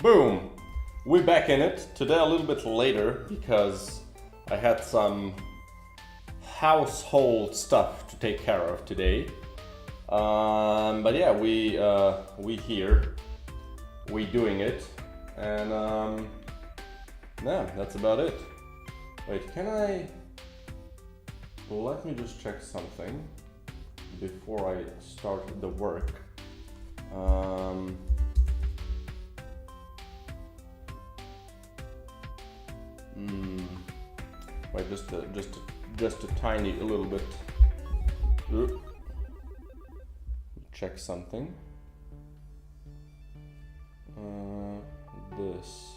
Boom! We're back in it. Today a little bit later because I had some household stuff to take care of today. But yeah, we here, we doing it, and yeah, that's about it. Wait, can I? Let me just check something before I start the work. Wait, just a tiny, a little bit. Check something. This.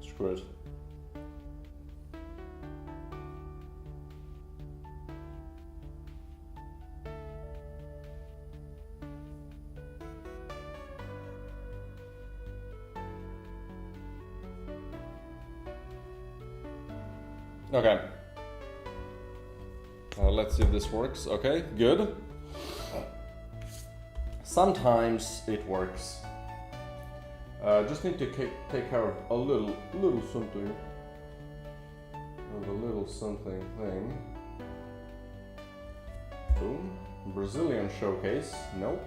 Screw it. Okay. Let's see if this works. Okay, good. Sometimes it works. Just need to take care of a little something. A little something thing. Boom. Brazilian showcase. Nope.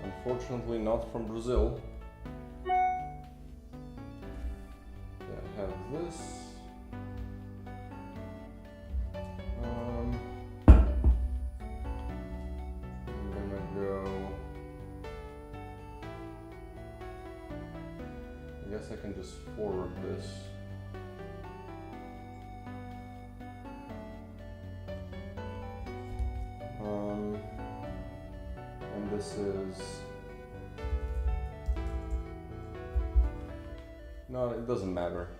Unfortunately not from Brazil. I have this. I guess I can just forward this. And this is... No, it doesn't matter.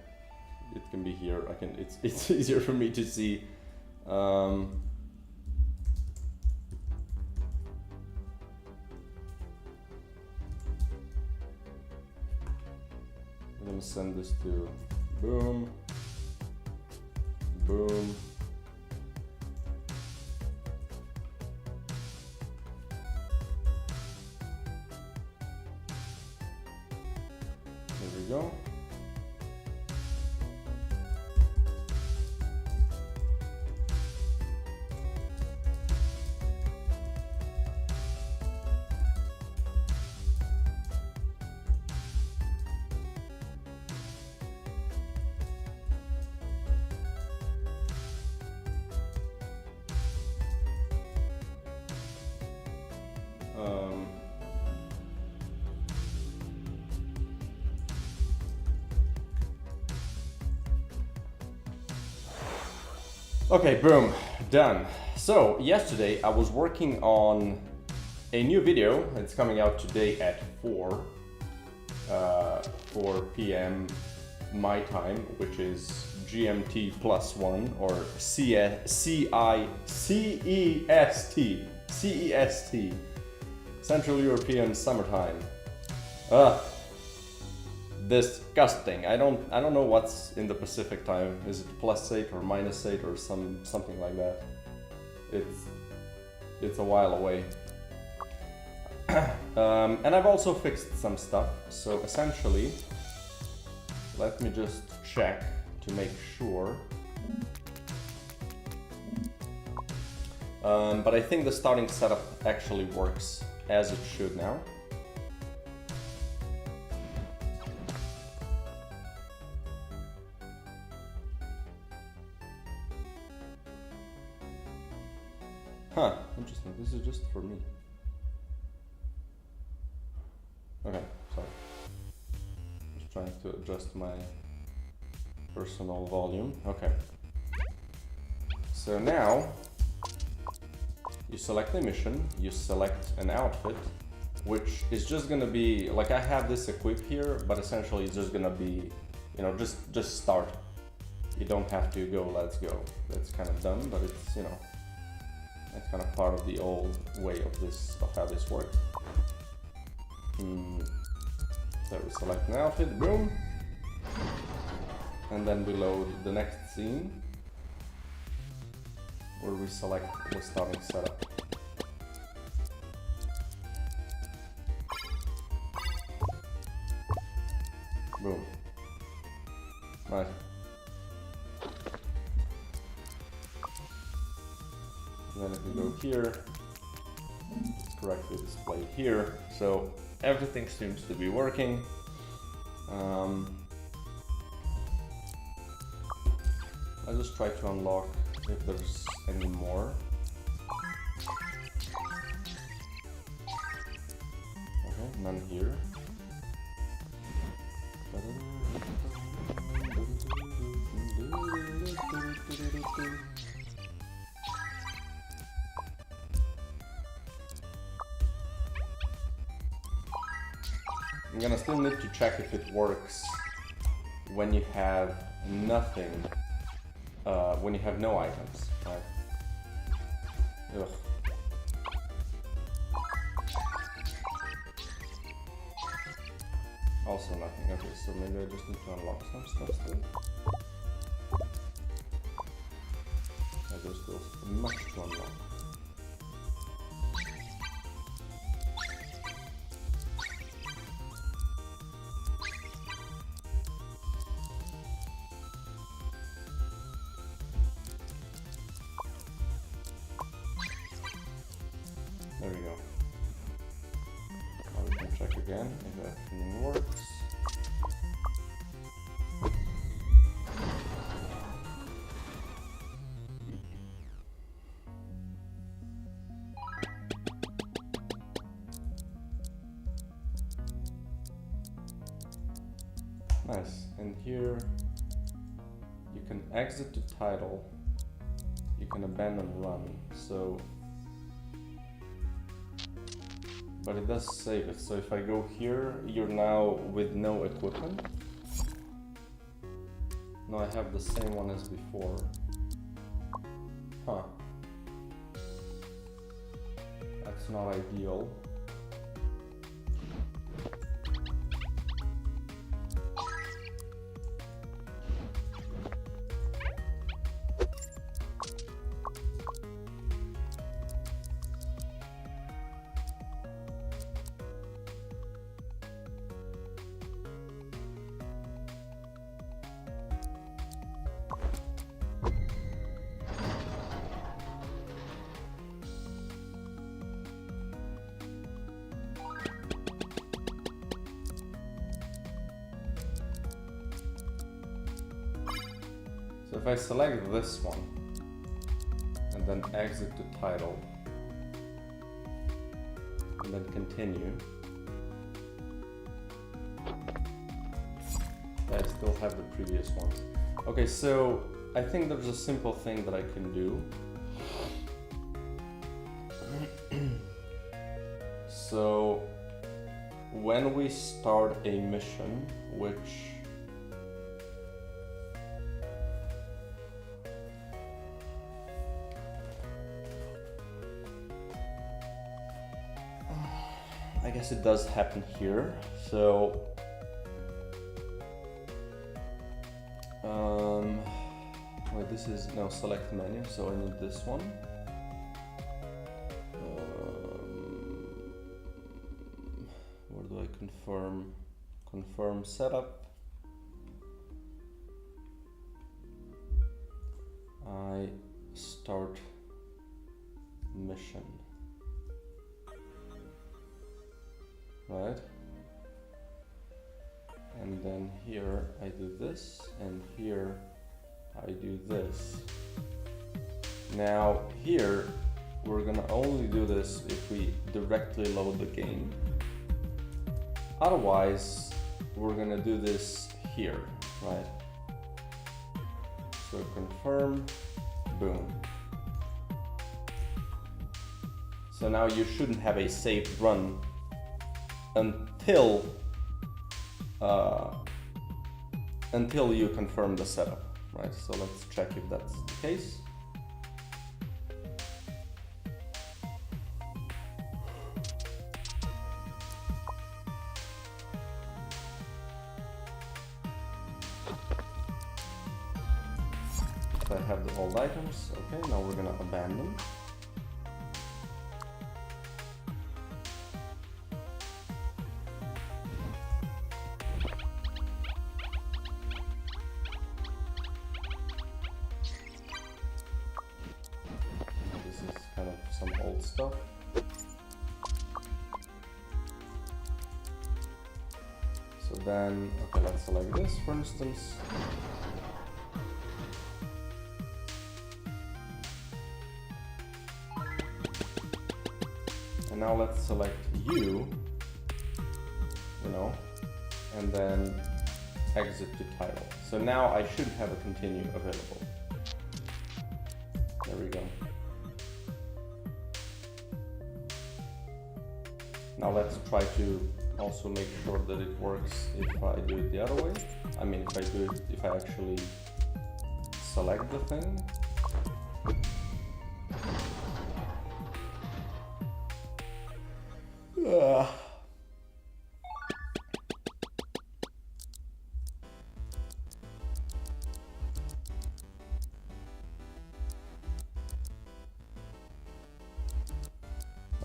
It can be here. It's easier for me to see. I'm gonna send this to boom, boom. There we go. Okay, boom, done. So yesterday I was working on a new video. It's coming out today at 4 p.m. my time, which is GMT +1 or CEST, Central European Summertime. disgusting. I don't know what's in the Pacific time. Is it +8 or -8 or something like that? It's a while away. And I've also fixed some stuff. So essentially, let me just check to make sure. But I think the starting setup actually works as it should now. Huh, interesting. This is just for me. Okay, sorry. Just trying to adjust my personal volume. Okay. So now you select a mission, you select an outfit, which is just gonna be like, I have this equip here, but essentially it's just gonna be, you know, just start. You don't have to go, let's go. That's kind of dumb, but it's, you know, that's kind of part of the old way of how this works. So we select an outfit, boom, and then we load the next scene, where we select the starting setup. Boom. Nice. And then if we go here, it's correctly displayed here. So everything seems to be working. I'll just try to unlock if there's any more. Okay, none here. I'm gonna still need to check if it works when you have nothing, when you have no items, right? Ugh. Also nothing. Okay, so maybe I just need to unlock some stuff still. There's still much to unlock. There we go. Now we can check again if everything works. Nice. And here you can exit the title. You can abandon run. So but it does save it, so if I go here, you're now with no equipment. No, I have the same one as before. Huh. That's not ideal. So if I select this one and then exit the title and then continue, I still have the previous ones. Okay, so I think there's a simple thing that I can do. So when we start a mission, which I guess it does happen here. So Wait, this is now select menu, so I need this one. Where do I confirm? Confirm setup. I start mission. Right? And then here I do this, and here I do this. Now here we're gonna only do this if we directly load the game. Otherwise, we're gonna do this here, right? So confirm, boom. So now you shouldn't have a saved run until you confirm the setup, right? So let's check if that's the case. So I have the old items. Okay, now we're gonna abandon. Some old stuff. So then, okay, let's select this for instance. And now let's select you know, and then exit to title. So now I should have a continue available. There we go. Now let's try to also make sure that it works if I do it the other way. I mean, if I actually select the thing.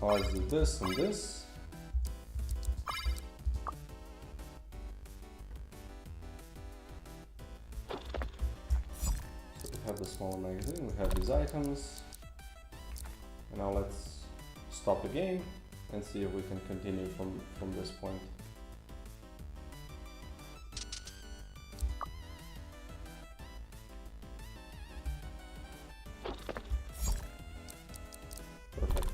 Now let's do this and this. The small magazine, we have these items, and now let's stop the game and see if we can continue from this point. Perfect.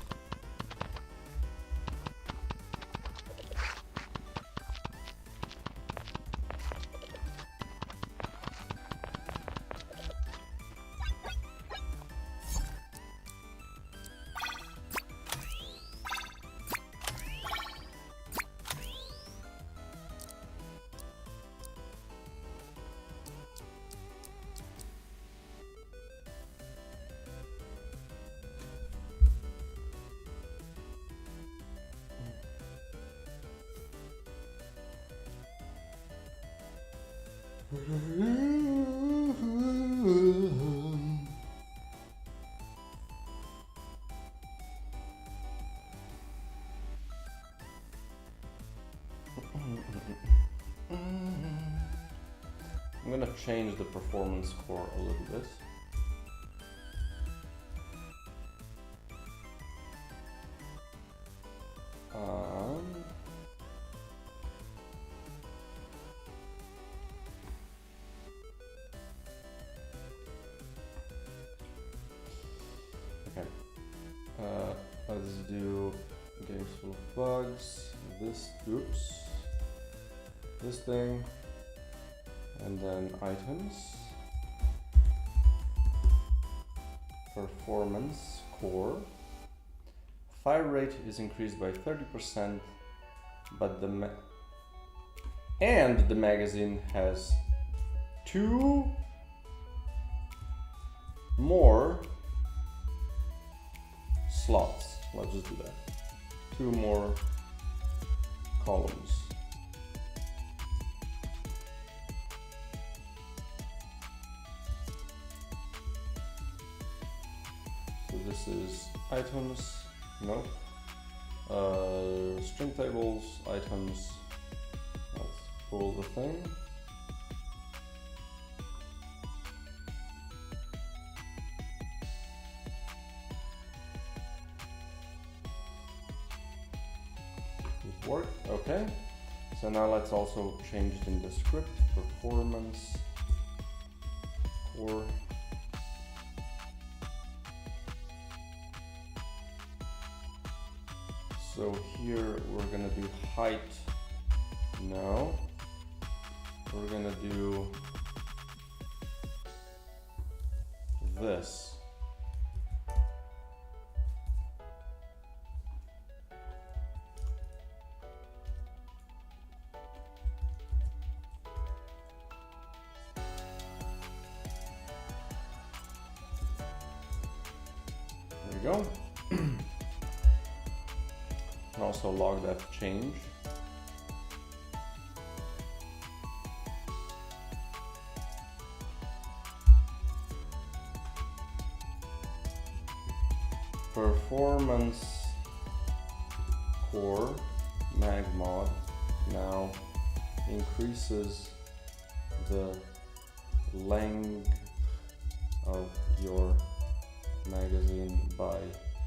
I'm gonna change the performance score a little bit. Okay. Let's do games full of bugs. This, oops. This thing. And then items, performance core, fire rate is increased by 30%, but the magazine has 2 more slots. Let's just do that. 2 more columns. this is items, nope. String tables, items, let's pull the thing. It worked, okay. So now let's also change it in the script, performance, core. So here we're gonna do height, no. We're gonna do this. There we go. And also log that change. Performance core mag mod now increases the length of your magazine by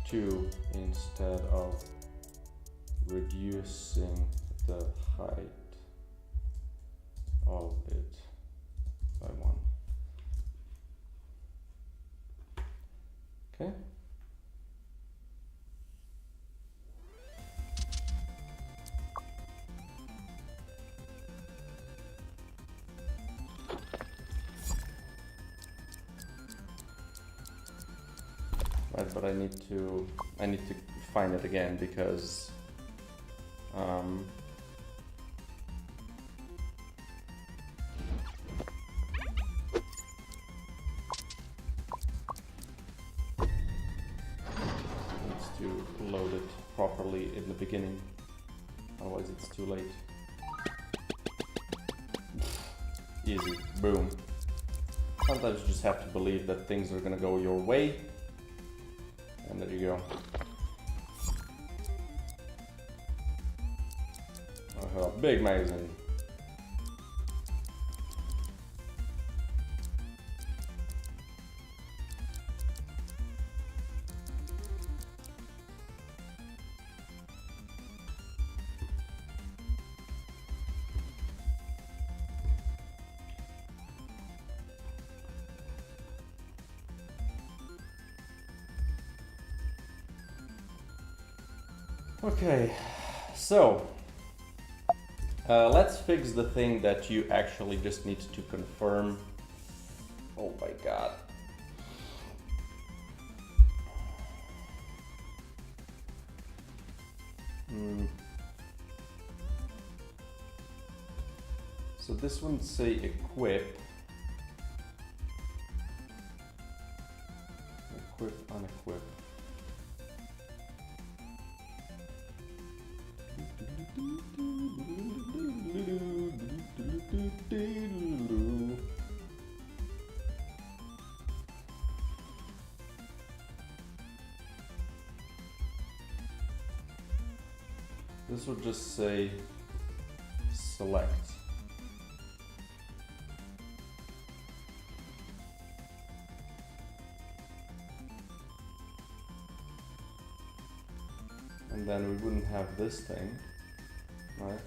2 instead of reducing the height of it by 1. Okay. Right, but I need to find it again because needs to load it properly in the beginning, otherwise it's too late. Easy, boom. Sometimes you just have to believe that things are gonna go your way. And there you go. A big magazine. Okay, so let's fix the thing that you actually just need to confirm. Oh my god. So this one say equip. Equip, unequip. This will just say select. And then we wouldn't have this thing, right?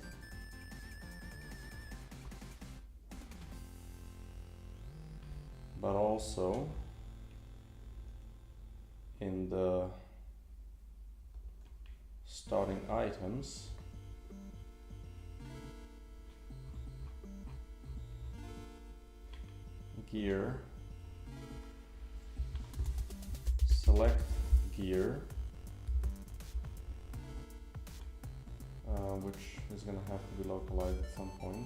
But also in the starting items, gear, select gear, which is going to have to be localized at some point.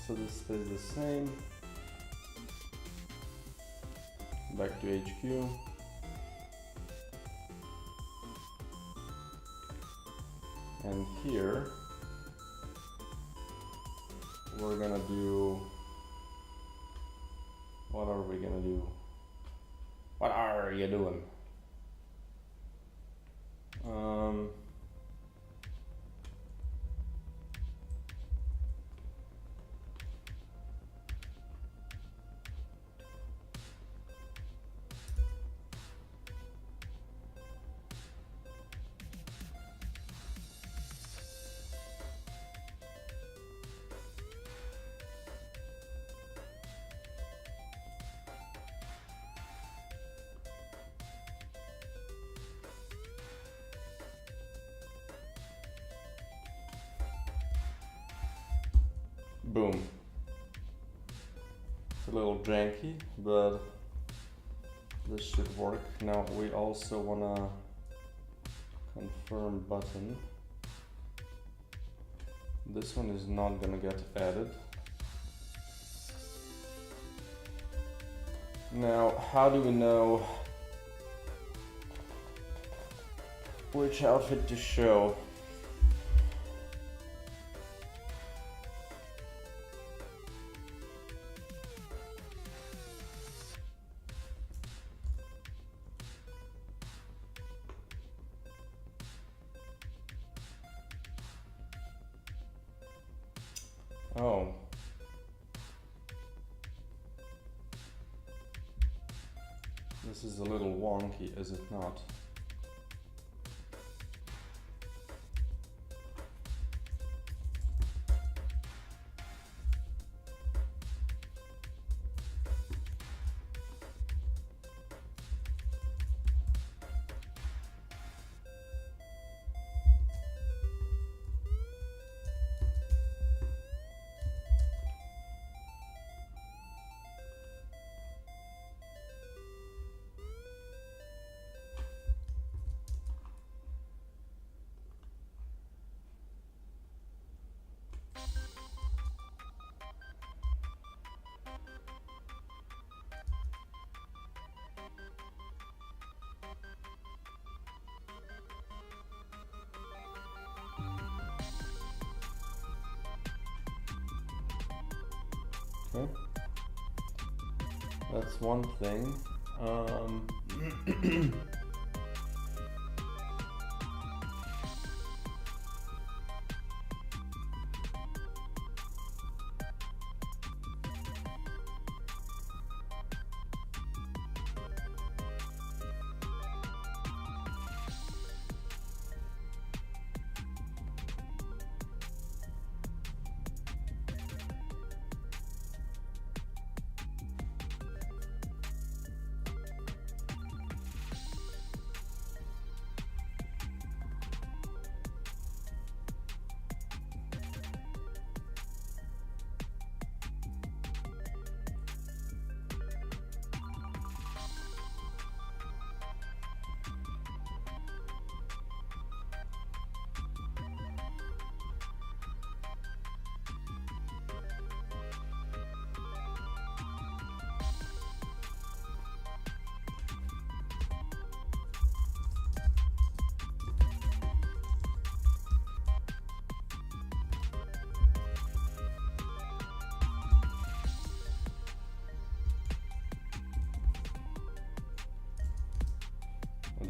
So this stays the same. Back to HQ. And here we're gonna do, what are we gonna do? What are you doing? Boom. It's a little janky, but this should work. Now we also wanna confirm button. This one is not gonna get added. Now, how do we know which outfit to show? Oh. This is a little wonky, is it not? Okay. That's one thing. I'll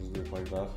just do it like that.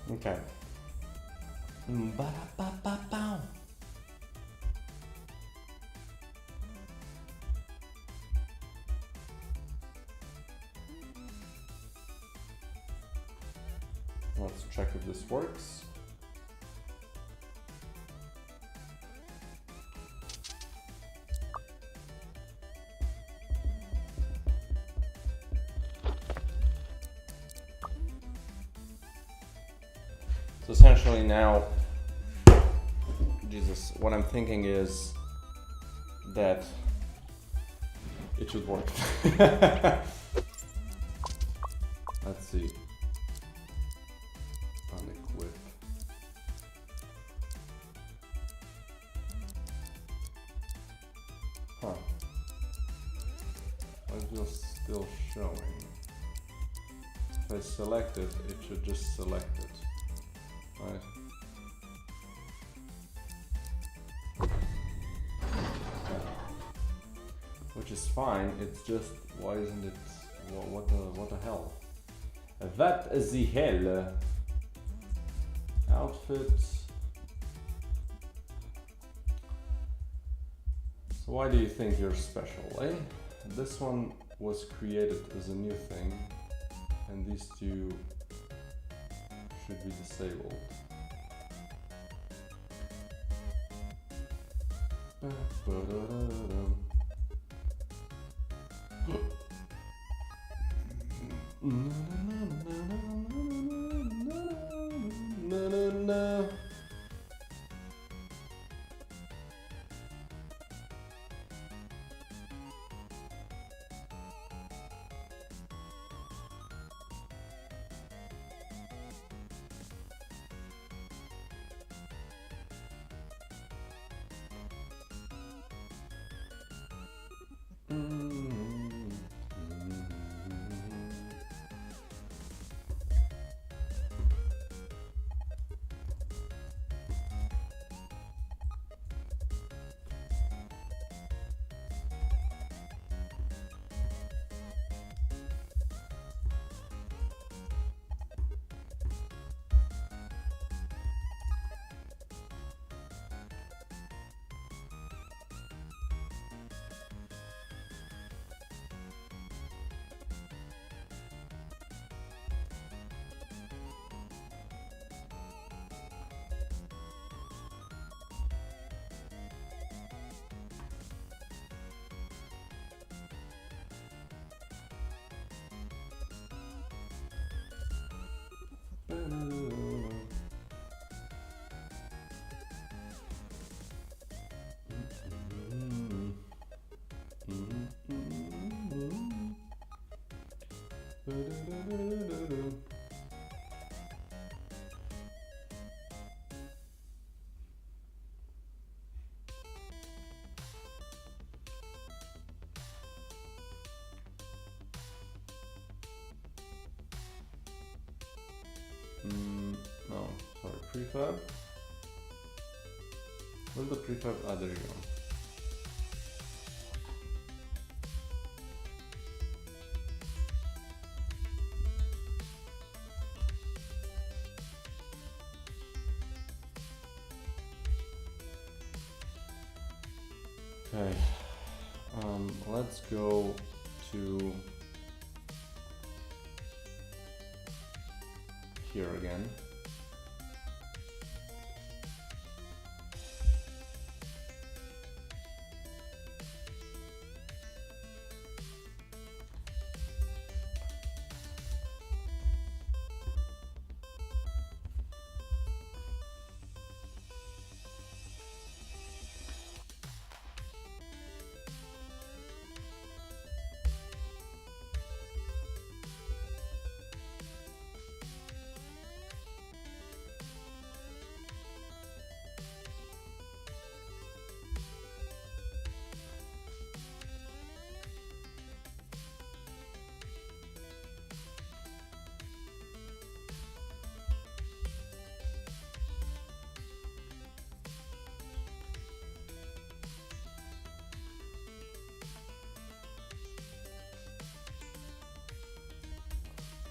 Okay. Ba-da-ba-ba-bow. Let's check if this works. So essentially now, Jesus, what I'm thinking is that it should work. Let's see. Unequip. Huh. Why is it still showing? If I select it, it should just select it. Right. Which is fine, it's just, why isn't it, what the hell? What the hell? Outfit. So why do you think you're special, eh? This one was created as a new thing, and these two should be disabled. No, sorry, prefab. Where's the prefab? Ah, there you go. Okay, let's go to here again.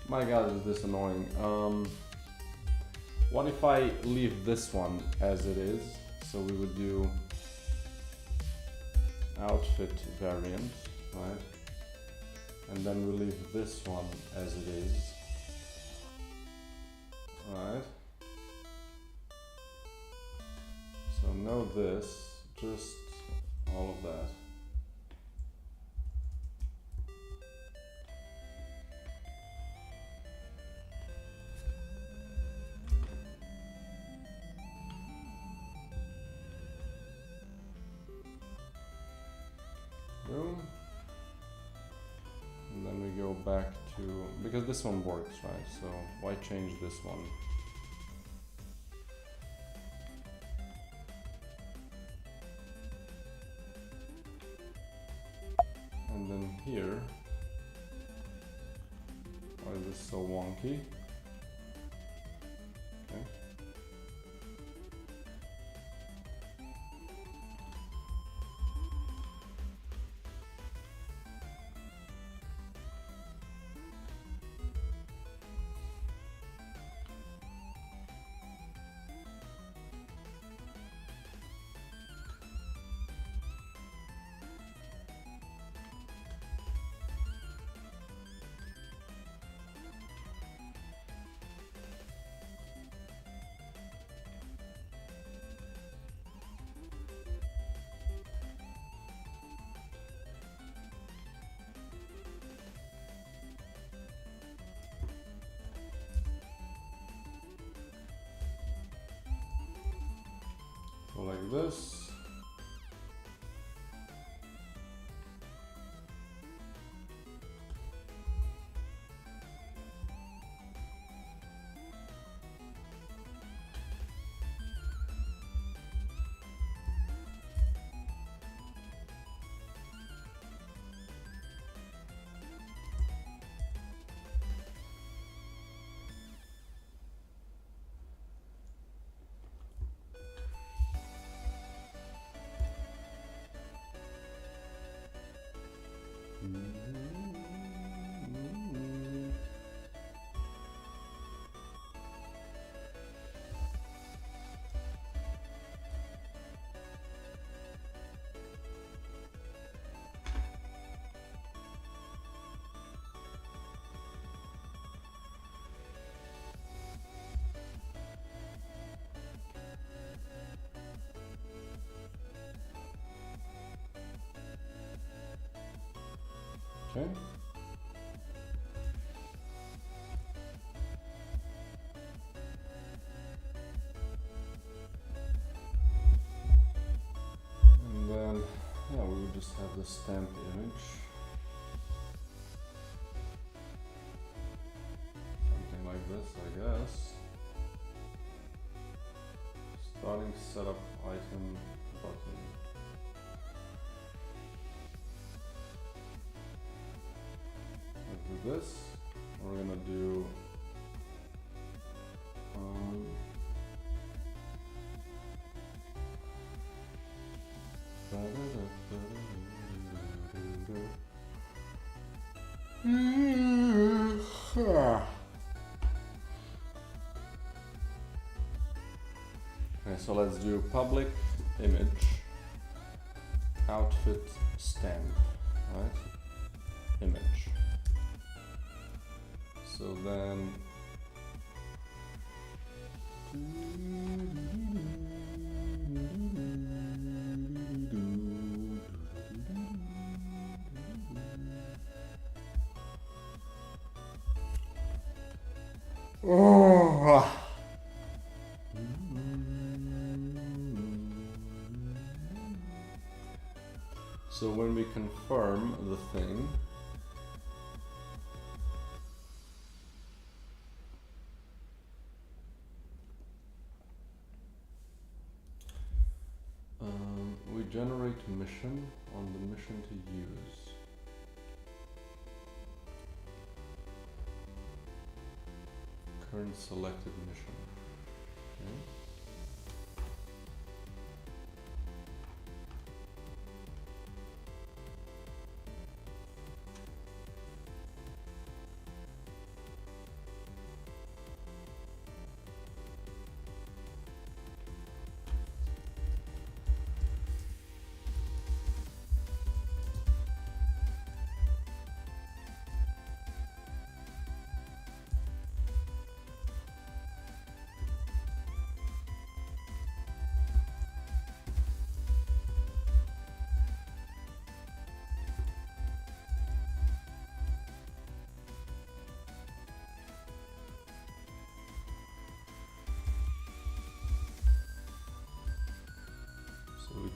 My god, is this annoying. What if I leave this one as it is? So we would do outfit variant, right? And then we leave this one as it is, right? So no this, just all of that. Boom. And then we go back to, because this one works, right? So why change this one? And then here, why is this so wonky? Okay. So like this. Okay. And then, yeah, we would just have the stamp image. Something like this, I guess. Starting setup item button. Do this. We're gonna do okay, so let's do public image outfit stamp, right? Image. So then so when we confirm the thing, we generate mission on the mission to use. Current selected mission. Okay.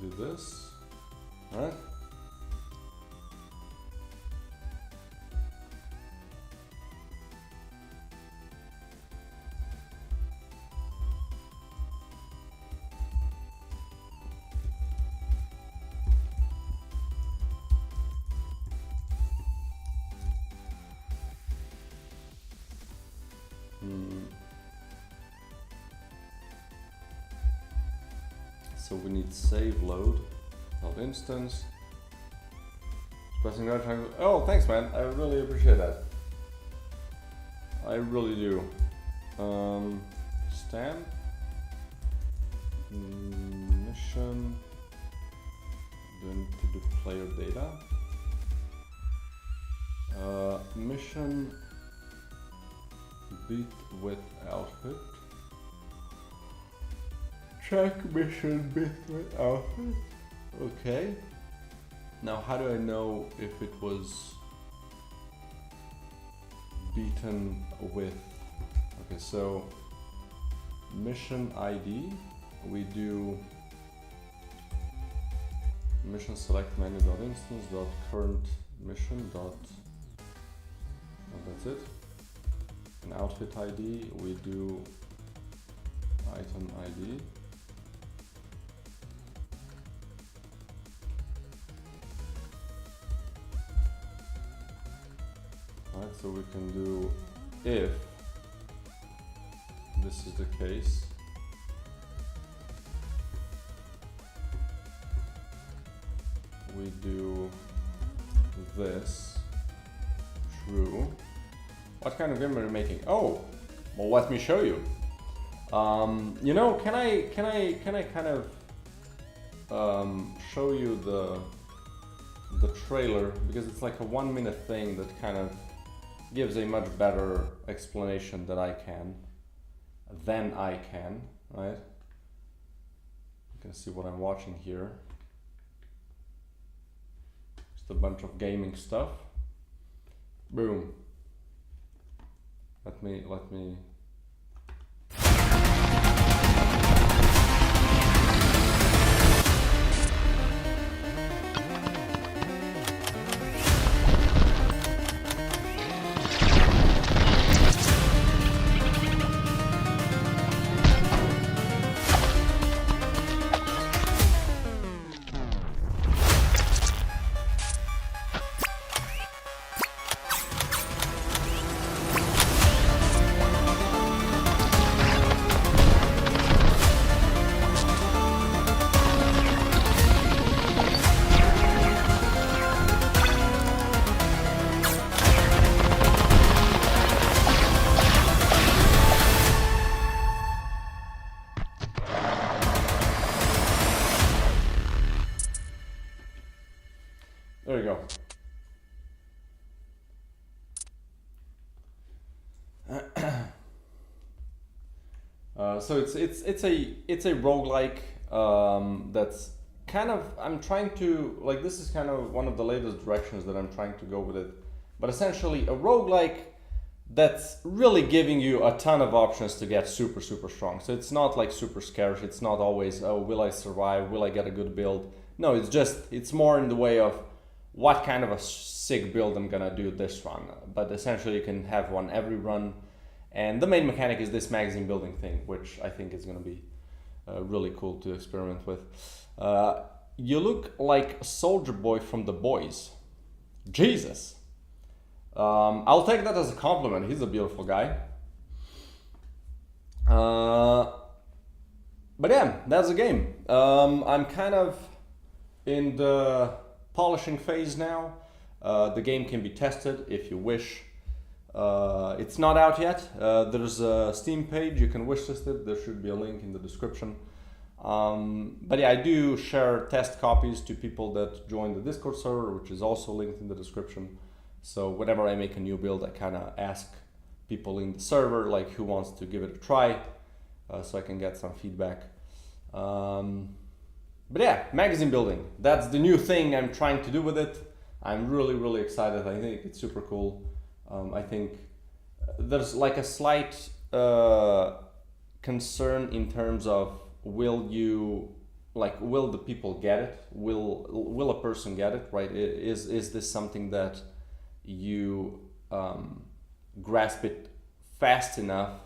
do this. All right. So we need save load, not instance. Pressing right triangle. Oh, thanks, man. I really appreciate that. I really do. Stamp. Mission. Then to the player data. Mission. Beat with output. Track mission bit with output. Okay. Now how do I know if it was beaten with? Okay, so mission ID, we do mission select menu dot instance dot current mission dot, and that's it. And outfit ID, we do item ID. Right, so we can do if this is the case. We do this true. What kind of game are you making? Oh, well, let me show you. You know, can I kind of show you the trailer, because it's like a 1 minute thing that kind of gives a much better explanation than I can, right? You can see what I'm watching here. Just a bunch of gaming stuff. Boom. Let me there we go. So it's a roguelike that's kind of, I'm trying to, like, this is kind of one of the latest directions that I'm trying to go with it. But essentially a roguelike that's really giving you a ton of options to get super strong. So it's not like super scarce. It's not always, oh, will I survive? Will I get a good build? No, it's more in the way of what kind of a sick build I'm gonna do this run. But essentially you can have one every run. And the main mechanic is this magazine building thing, which I think is gonna be really cool to experiment with. You look like Soldier Boy from The Boys. Jesus. I'll take that as a compliment. He's a beautiful guy. But yeah, that's the game. I'm kind of in the polishing phase now. The game can be tested if you wish. It's not out yet. There's a Steam page, you can wishlist it. There should be a link in the description. But yeah, I do share test copies to people that join the Discord server, which is also linked in the description. So whenever I make a new build, I kind of ask people in the server like who wants to give it a try, so I can get some feedback. But yeah, magazine building, that's the new thing I'm trying to do with it. I'm really excited. I think it's super cool. I think there's like a slight concern in terms of will you like, will the people get it? Will a person get it, right? Is this something that you grasp it fast enough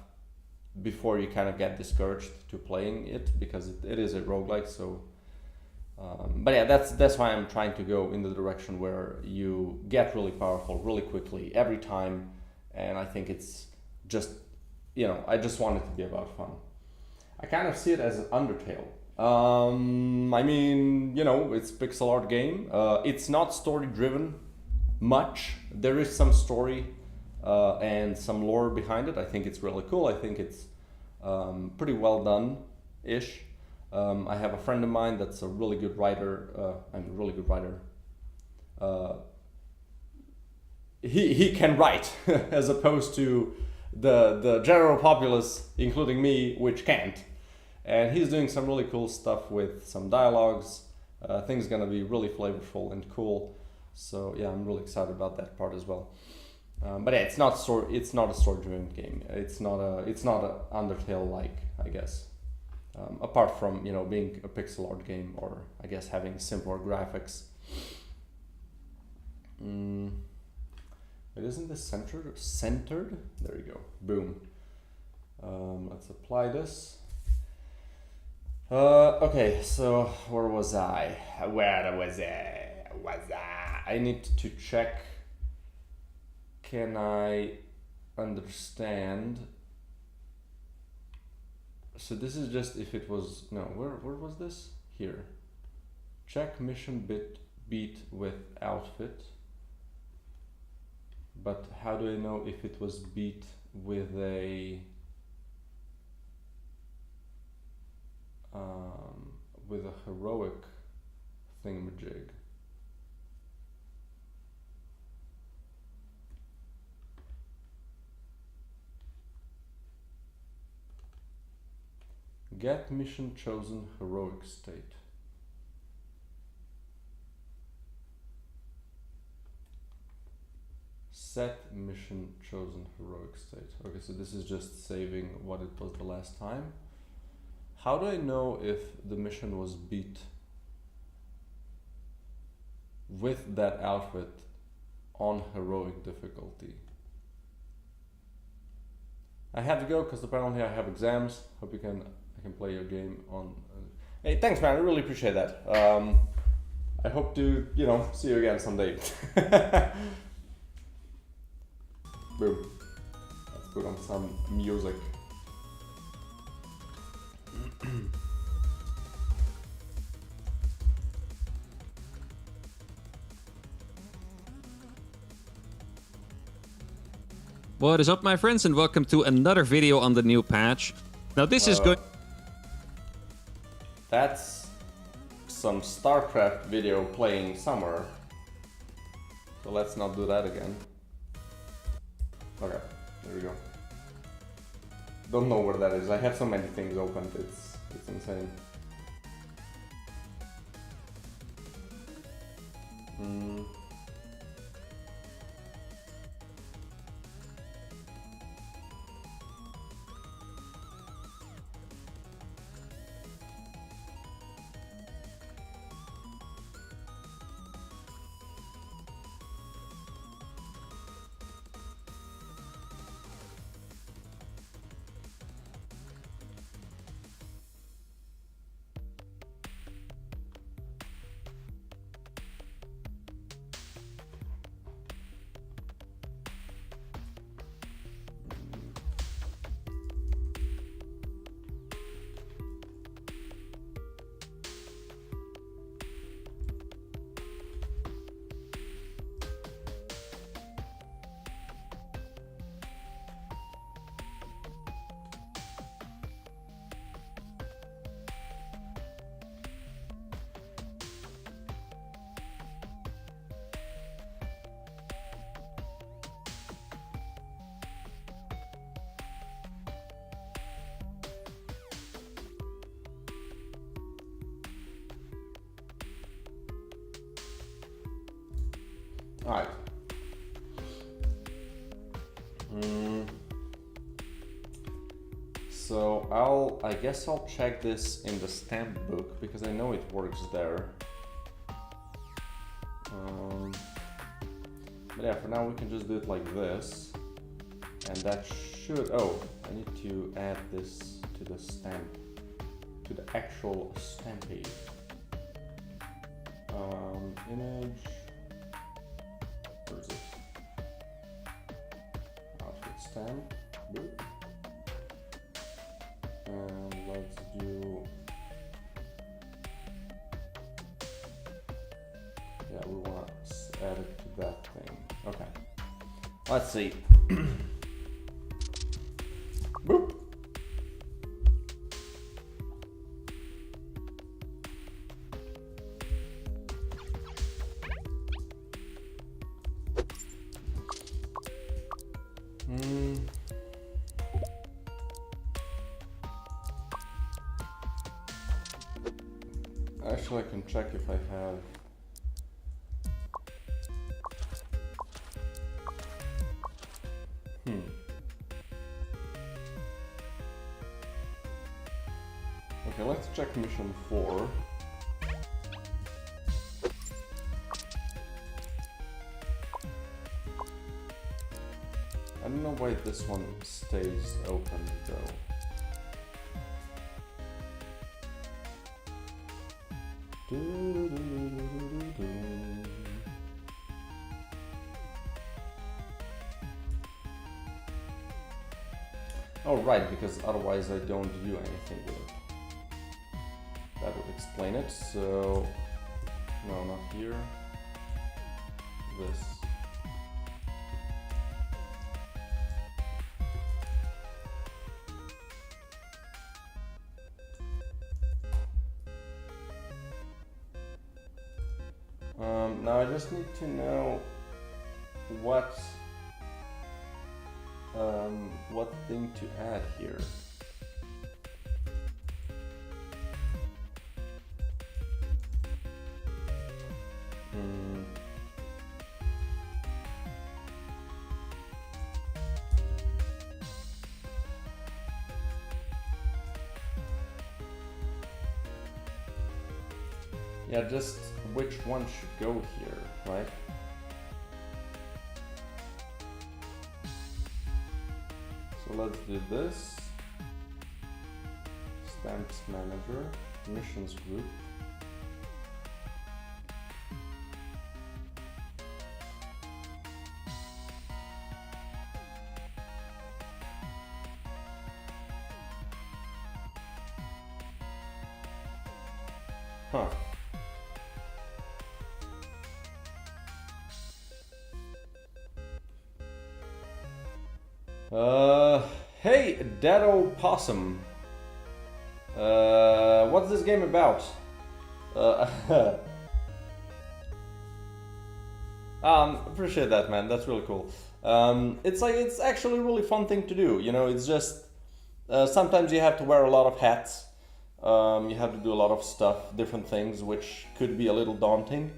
before you kind of get discouraged to playing it, because it is a roguelike. So but yeah, that's why I'm trying to go in the direction where you get really powerful really quickly every time, and I think it's just, you know, I just want it to be about fun. I kind of see it as an Undertale. I mean, you know, it's a pixel art game. It's not story driven much. There is some story and some lore behind it. I think it's really cool. I think it's pretty well done-ish. I have a friend of mine that's a really good writer. I'm a really good writer. He can write as opposed to the general populace, including me, which can't. And he's doing some really cool stuff with some dialogues. Things gonna be really flavorful and cool. So yeah, I'm really excited about that part as well. But yeah, it's not a story-driven game. It's not a Undertale like, I guess. Apart from, you know, being a pixel art game, or I guess having simpler graphics. But isn't this centered? There you go. Boom. Let's apply this. Okay, so where was I? I need to check. Can I understand? So this is just if it was, no, where was this? Here. Check mission beat with outfit. But how do I know if it was beat with a heroic thingamajig? Get mission chosen heroic state. Set mission chosen heroic state. Okay, so this is just saving what it was the last time. How do I know if the mission was beat with that outfit on heroic difficulty? I have to go because apparently I have exams. Hope I can play your game on. Hey, thanks, man. I really appreciate that. I hope to, you know, see you again someday. Boom. Let's put on some music. What is up, my friends, and welcome to another video on the new patch. Now this is going... That's some StarCraft video playing somewhere. So let's not do that again. Okay, there we go. Don't know where that is. I have so many things opened, it's insane. Alright. So I guess I'll check this in the stamp book because I know it works there. But yeah, for now we can just do it like this, and that should. Oh, I need to add this to the stamp, to the actual stamp page. Image. Where's it? Outfit stamp. Boop. And let's do. Yeah, we want to add it to that thing. Okay. Let's see. Boop. Actually, I can check if I have. Okay, let's check mission 4. I don't know why this one stays open though. Oh right, because otherwise I don't do anything with it. That would explain it. So no, not here. This. Now I just need to know what thing to add here. Yeah, just which one should go here, right? So let's do this. Stamps manager, missions group. Huh. Hey, Dado Possum. What's this game about? Appreciate that, man. That's really cool. It's actually a really fun thing to do. You know, it's just sometimes you have to wear a lot of hats. You have to do a lot of stuff, different things, which could be a little daunting.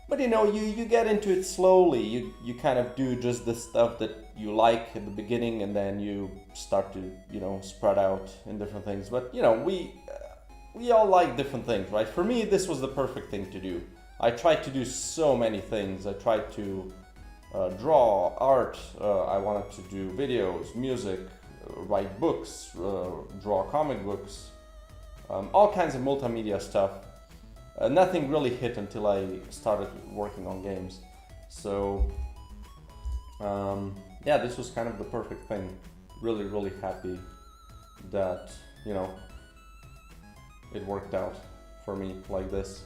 But you know, you get into it slowly. You kind of do just the stuff that you like at the beginning, and then you start to, you know, spread out in different things. But you know, we all like different things, right? For me, this was the perfect thing to do. I tried to do so many things. I tried to draw, art. I wanted to do videos, music, write books, draw comic books, all kinds of multimedia stuff. Nothing really hit until I started working on games. So yeah, this was kind of the perfect thing. Really, really happy that, you know, it worked out for me like this.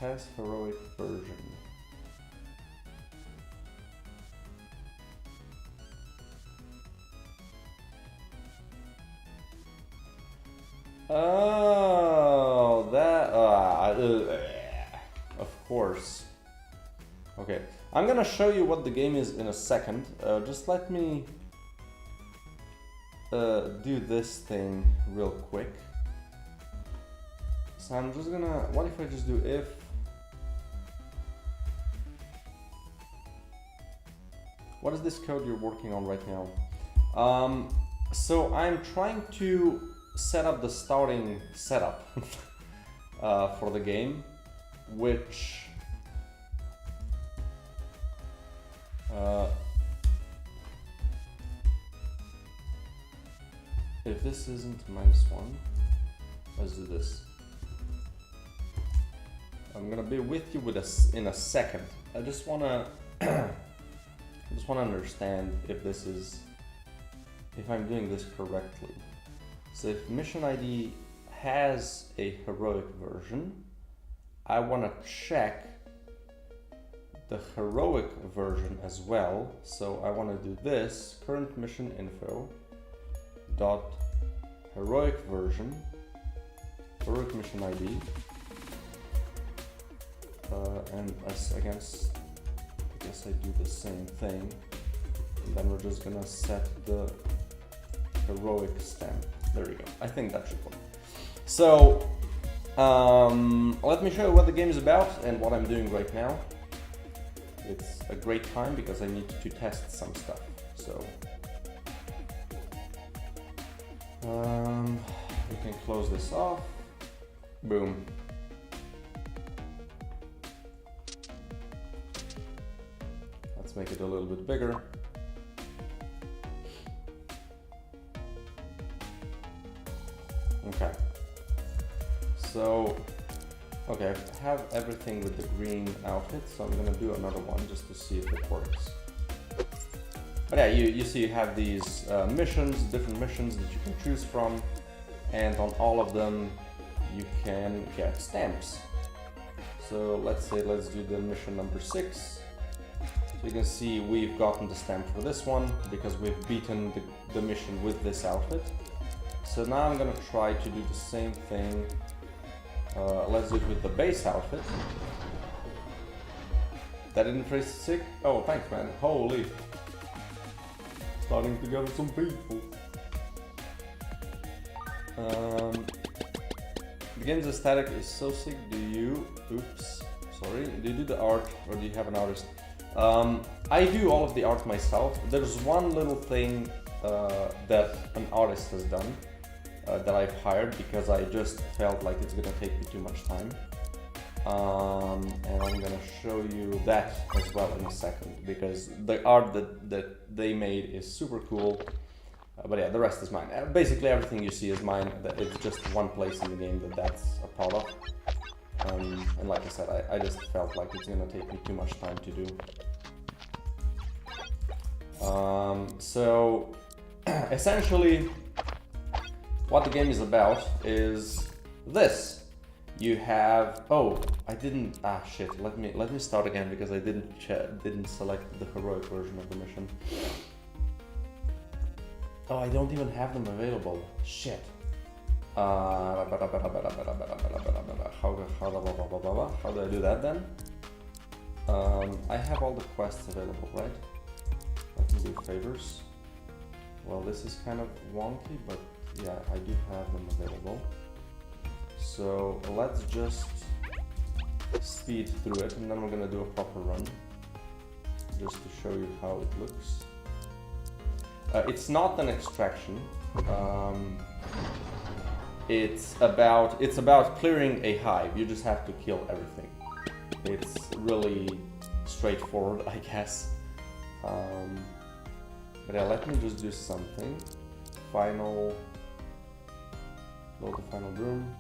Has heroic version. Oh, that. Of course. Okay, I'm gonna show you what the game is in a second. Just let me do this thing real quick. So I'm just gonna. What if I just do if? What is this code you're working on right now? So I'm trying to set up the starting setup for the game, which if this isn't -1, let's do this. I'm gonna be with you in a second. I just wanna understand if I'm doing this correctly. So if mission ID has a heroic version, I wanna check the heroic version as well. So I wanna do this, current mission info dot heroic version, heroic mission ID, and I guess I do the same thing, and then we're just gonna set the heroic stamp. There we go. I think that should work. So let me show you what the game is about and what I'm doing right now. It's a great time because I need to test some stuff. So we can close this off. Boom. Let's make it a little bit bigger. Okay. So, okay, I have everything with the green outfit, so I'm gonna do another one just to see if it works. But yeah, you see you have these missions, different missions that you can choose from, and on all of them you can get stamps. So let's do the mission number 6. So you can see we've gotten the stamp for this one because we've beaten the mission with this outfit. So now I'm gonna try to do the same thing. Let's do it with the base outfit. That didn't phrase sick? Oh, thanks man, holy. Starting to gather some people. The game's aesthetic is so sick. Do you do the art or do you have an artist? I do all of the art myself. There's one little thing that an artist has done that I've hired because I just felt like it's gonna take me too much time. And I'm gonna show you that as well in a second because the art that they made is super cool. But yeah, the rest is mine. Basically everything you see is mine. It's just one place in the game that's a part of. And like I said, I just felt like it's gonna take me too much time to do. So essentially what the game is about is this. You have, oh, I didn't, shit, let me start again because I didn't select the heroic version of the mission. Oh, I don't even have them available. Shit. How do I do that then? I have all the quests available, right? Let me do favors. Well, this is kind of wonky, but yeah, I do have them available. So let's just speed through it and then we're gonna do a proper run just to show you how it looks. It's not an extraction. It's about clearing a hive. You just have to kill everything. It's really straightforward, I guess. But yeah, let me just do something. Load the final room.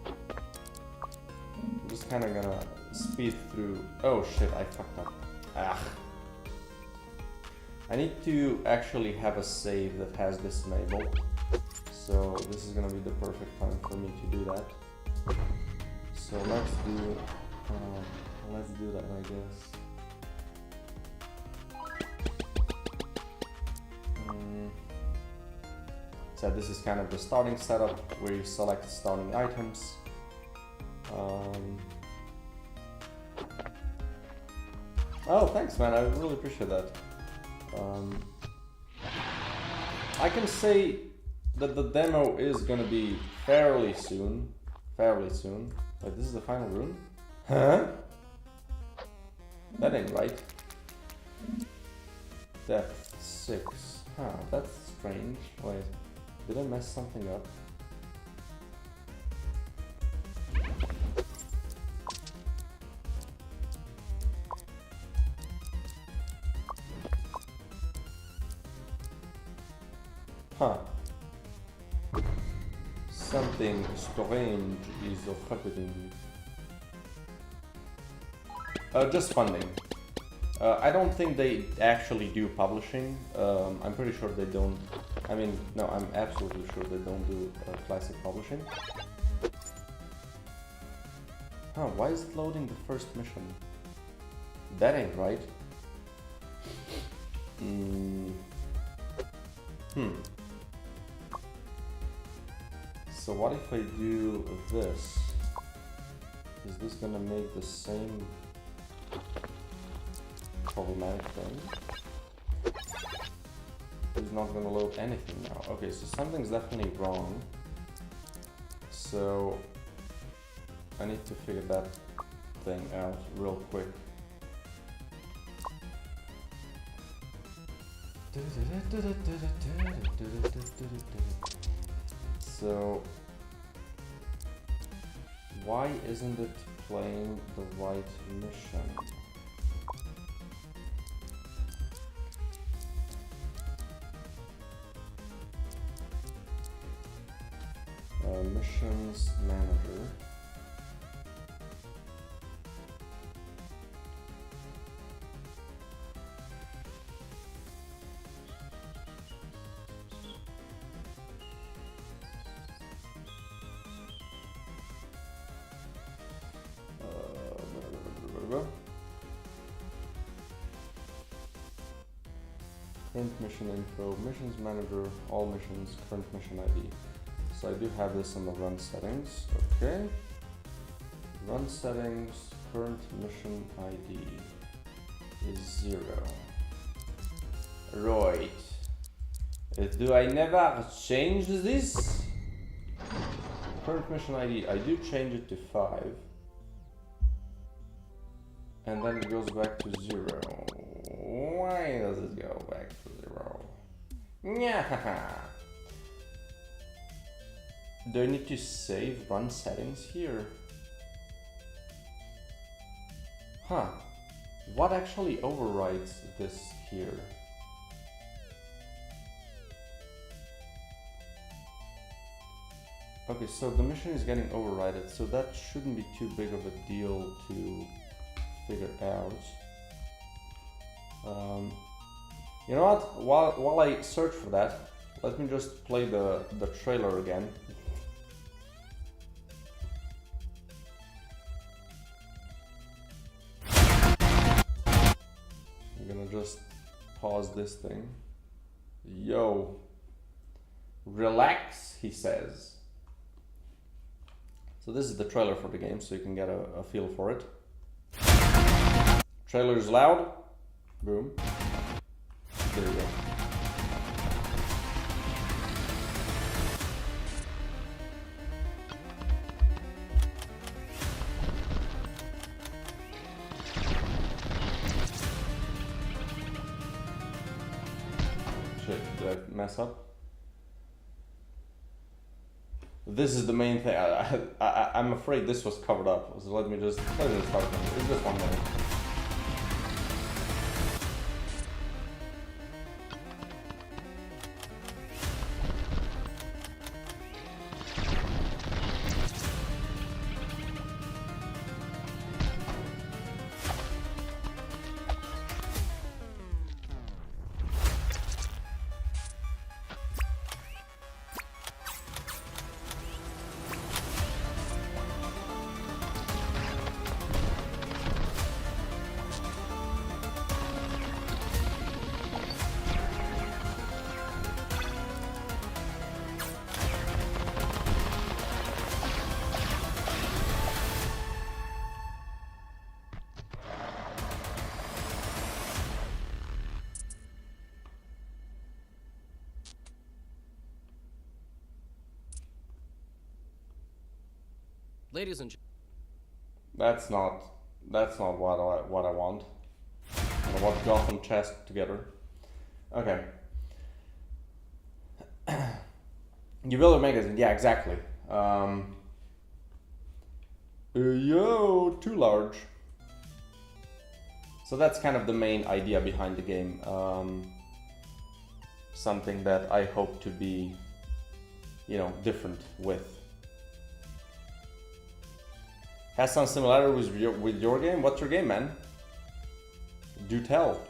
I'm just kind of gonna speed through. Oh shit, I fucked up. I need to actually have a save that has this enabled. So this is gonna be the perfect time for me to do that. So let's do that, I guess. So this is kind of the starting setup where you select starting items. Oh, thanks man, I really appreciate that. I can say that the demo is gonna be fairly soon. Wait, this is the final room? Huh? That ain't right. Depth 6. Huh, that's strange. Wait, did I mess something up? Huh. Something strange is happening. Just funding. I don't think they actually do publishing. I'm pretty sure they don't. I mean, no, I'm absolutely sure they don't do classic publishing. Huh, why is it loading the first mission? That ain't right. So what if I do this? Is this gonna make the same problematic thing? It's not gonna load anything now. Okay, so something's definitely wrong. So I need to figure that thing out real quick. So why isn't it playing the right mission? Missions manager. Current mission info, missions manager, all missions, current mission ID. So I do have this in the run settings, okay. Run settings, current mission ID is 0. Right. Do I never change this? Current mission ID, I do change it to 5. And then it goes back to 0. Why does it go back to 0? Yeah. Do I need to save run settings here? Huh. What actually overrides this here? Okay, so the mission is getting overridden, so that shouldn't be too big of a deal to figure out. You know what? While I search for that, let me just play the trailer again. I'm gonna just pause this thing. Yo, relax, he says. So this is the trailer for the game, so you can get a feel for it. Trailer is loud. Boom. There we go. Shit, did I mess up? This is the main thing. I'm afraid this was covered up. So let me just start. It's just 1 minute. Ladies and That's not what I want. And watch Gotham Chess together. Okay. You build a magazine, yeah, exactly. Yo, too large. So that's kind of the main idea behind the game. Something that I hope to be, you know, different with. Has some similarity with your game? What's your game, man? Do tell.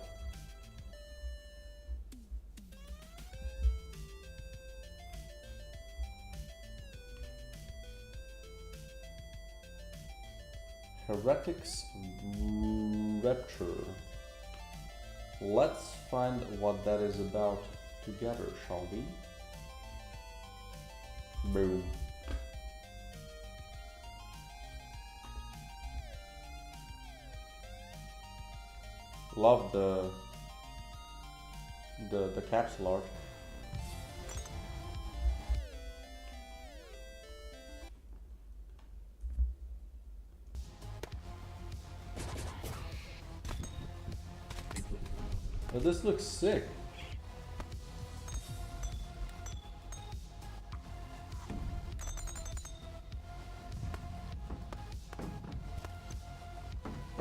Heretics Rapture. Let's find what that is about together, shall we? Boom. Love the capsule art. But this looks sick.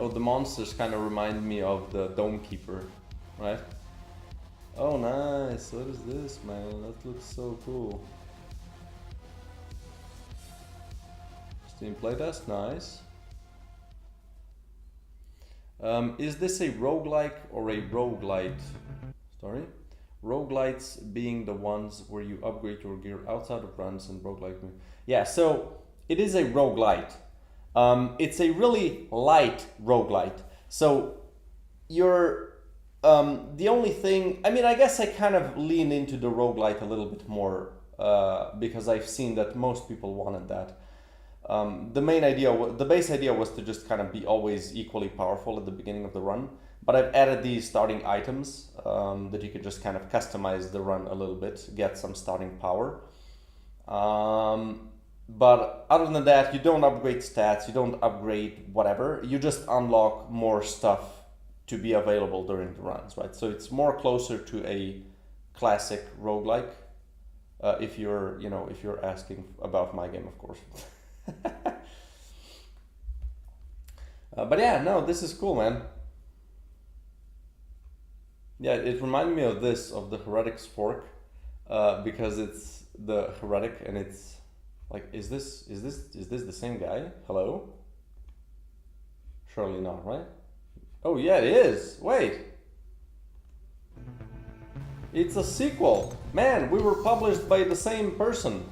Oh, the monsters kind of remind me of the Dome Keeper, right? Oh, nice. What is this, man? That looks so cool. Steam playtest, nice. Is this a roguelike or a roguelite? Sorry? Roguelites being the ones where you upgrade your gear outside of runs and roguelike. Yeah, so it is a roguelite. It's a really light roguelite. So you're the only thing, I mean, I guess I kind of lean into the roguelite a little bit more because I've seen that most people wanted that. The main idea, the base idea was to just kind of be always equally powerful at the beginning of the run. But I've added these starting items that you could just kind of customize the run a little bit, get some starting power. But other than that, you don't upgrade stats, you don't upgrade whatever, you just unlock more stuff to be available during the runs, right? So it's more closer to a classic roguelike, if you're, you know, if you're asking about my game, of course. But yeah, no, this is cool, man. Yeah, it reminded me of this, of the Heretics fork, because it's the Heretic and it's like, is this the same guy? Hello? Surely not, right? Oh yeah, it is. Wait. It's a sequel. Man, we were published by the same person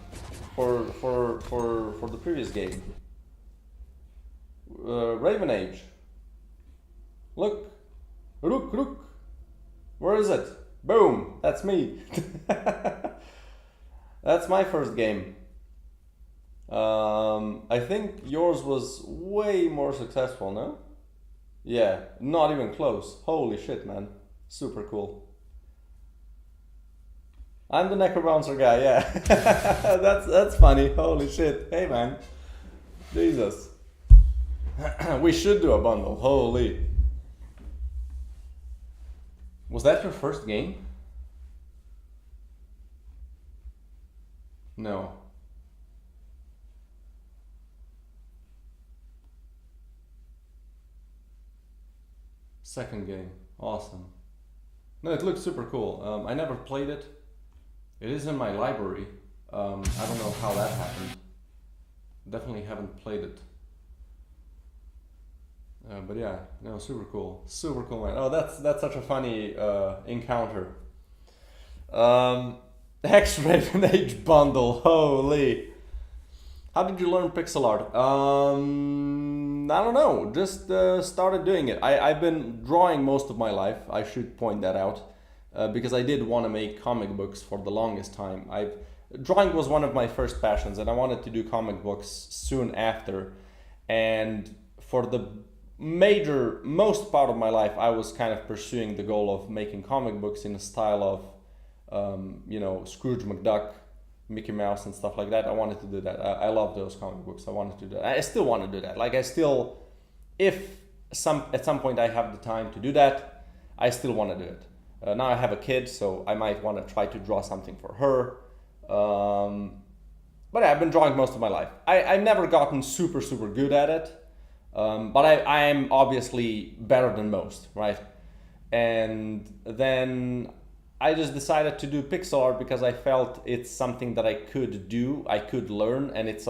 for the previous game. Raven Age. Look. Rook. Where is it? Boom. That's me. That's my first game. I think yours was way more successful, no? Yeah, not even close. Holy shit, man. Super cool. I'm the NecroBouncer guy, yeah. That's funny. Holy shit. Hey, man. Jesus. We should do a bundle. Holy. Was that your first game? No. Second game. Awesome. No, it looks super cool. I never played it. It is in my library. I don't know how that happened. Definitely haven't played it. But yeah, no, super cool. Super cool, man. Oh, that's such a funny encounter. X-Raven Age bundle. Holy. How did you learn pixel art? I don't know. Just started doing it. I've been drawing most of my life. I should point that out. Because I did want to make comic books for the longest time. Drawing was one of my first passions, and I wanted to do comic books soon after. And for the most part of my life, I was kind of pursuing the goal of making comic books in a style of, you know, Scrooge McDuck, Mickey Mouse, and stuff like that. I wanted to do that. I love those comic books. I wanted to do that. I still want to do that. Like, I still, if at some point I have the time to do that, I still want to do it. Now I have a kid, so I might want to try to draw something for her. But yeah, I've been drawing most of my life. I've never gotten super good at it, but I am obviously better than most, right? And then I just decided to do pixel art because I felt it's something that I could do, I could learn, and it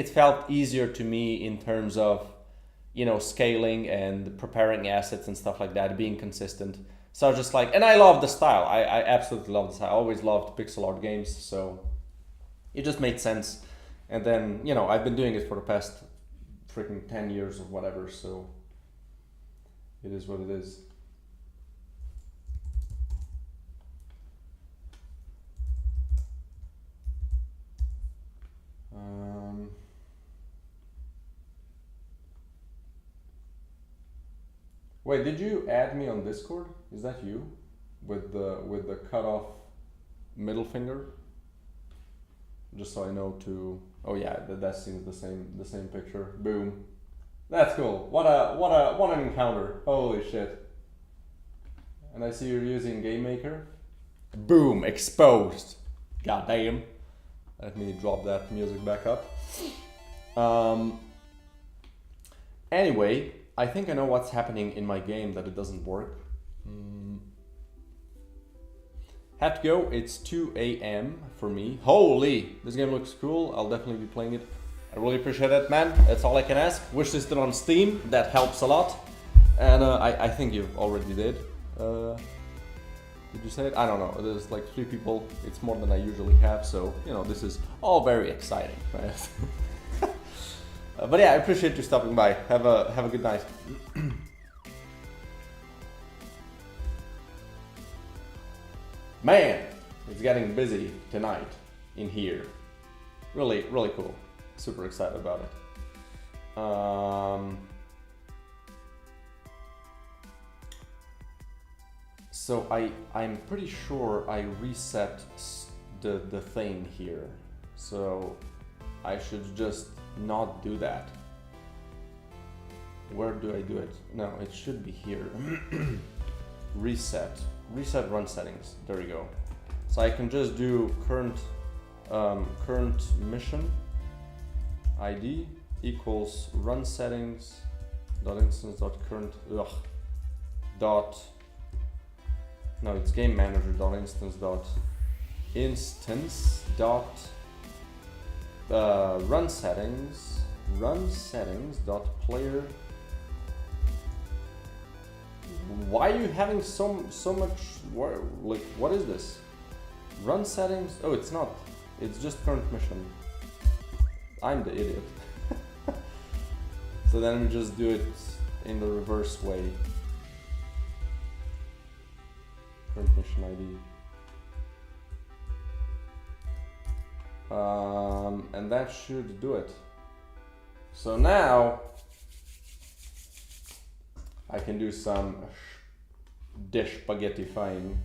felt easier to me in terms of, you know, scaling and preparing assets and stuff like that, being consistent. So I was just like, and I love the style. I absolutely love the style. I always loved pixel art games, so it just made sense. And then, you know, I've been doing it for the past freaking 10 years or whatever, so it is what it is. Wait, did you add me on Discord? Is that you? With the cut off middle finger? Just so I know to. Oh yeah, that seems the same picture. Boom. That's cool. What an encounter. Holy shit. And I see you're using Game Maker. Boom, exposed. God damn. Let me drop that music back up. Anyway, I think I know what's happening in my game that it doesn't work. Had to go, it's 2 a.m. for me. Holy, this game looks cool. I'll definitely be playing it. I really appreciate it, man. That's all I can ask. Wishlisted on Steam, that helps a lot. And I think you already did. Did you say it? I don't know. There's like 3 people. It's more than I usually have, so you know this is all very exciting, right? But yeah, I appreciate you stopping by. Have a good night. Man, it's getting busy tonight in here. Really cool. Super excited about it. So I'm pretty sure I reset the thing here. So I should just not do that. Where do I do it? No, it should be here. Reset run settings. There we go. So I can just do current mission ID equals run settings dot instance dot current dot. No, it's game manager dot instance dot run settings dot player. Why are you having so much? Like, what is this? Run settings? Oh, it's not. It's just current mission. I'm the idiot. So then we just do it in the reverse way. Current mission ID. And that should do it. So now I can do some dish spaghettifying.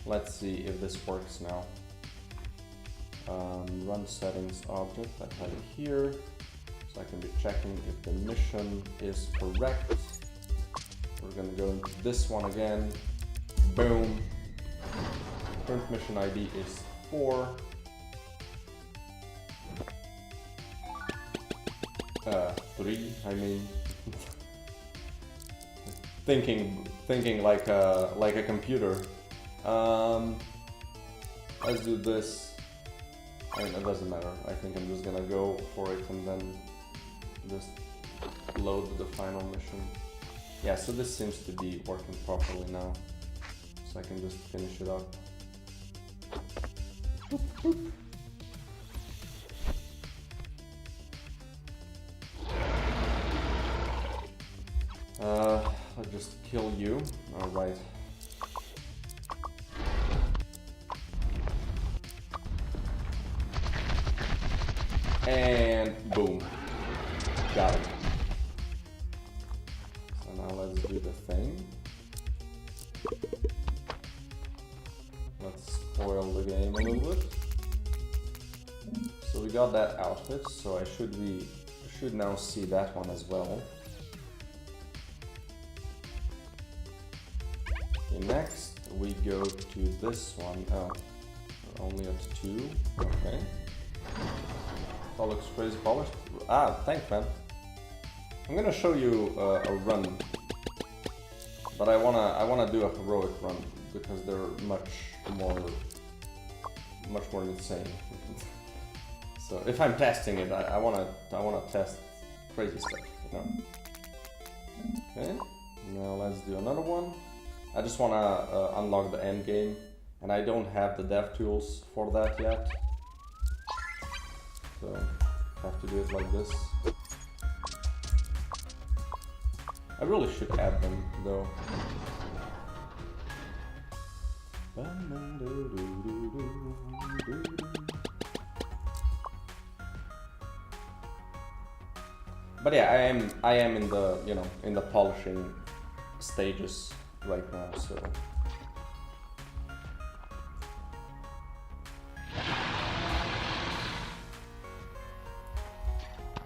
Let's see if this works now. Run settings object, I have it here. So I can be checking if the mission is correct. We're gonna go into this one again. Boom. Current mission ID is 4. 3, I mean. thinking like a computer. Let's do this. I mean, it doesn't matter. I think I'm just gonna go for it and then just load the final mission. Yeah, so this seems to be working properly now. So I can just finish it up. I'll just kill you. Alright. And boom. Got it. So now let's do the thing. Let's spoil the game a little bit. So we got that outfit, so I should now see that one as well. Okay, next we go to this one. Oh, we're only at 2. Okay. That looks crazy polished. Ah, thanks, man. I'm gonna show you a run, but I wanna do a heroic run because they're much more insane. So if I'm testing it, I wanna test crazy stuff, you know. Okay, now let's do another one. I just wanna unlock the end game, and I don't have the dev tools for that yet, so I have to do it like this. I really should add them though. But yeah, I am in the, you know, in the polishing stages right now, so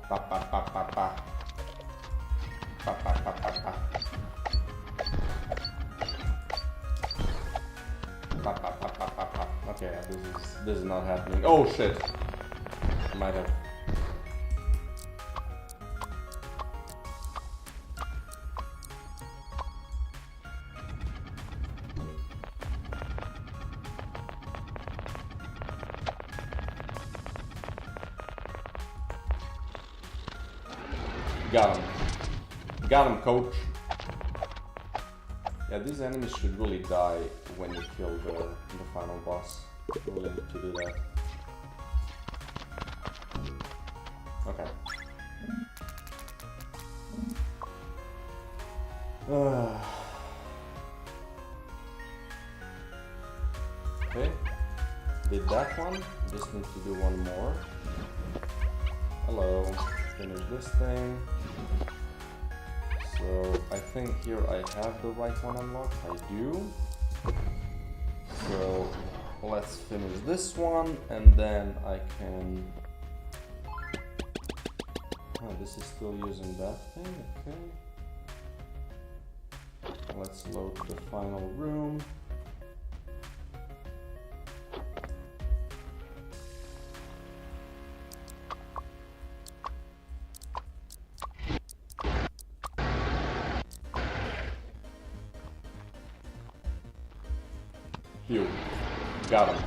pa pa pa pa pa pa pa pa pa pa pa pa pa pa pa pa. Okay, this is not happening. Oh shit! Might have. Got him. Got him, coach. Yeah, these enemies should really die when you kill the final boss. You really need to do that. Okay. Okay. Did that one. Just need to do one more. Hello. Finish this thing. So I think here I have the right one unlocked. I do. So let's finish this one, and then I can. Oh, this is still using that thing. Okay. Let's load the final room. Here, got him.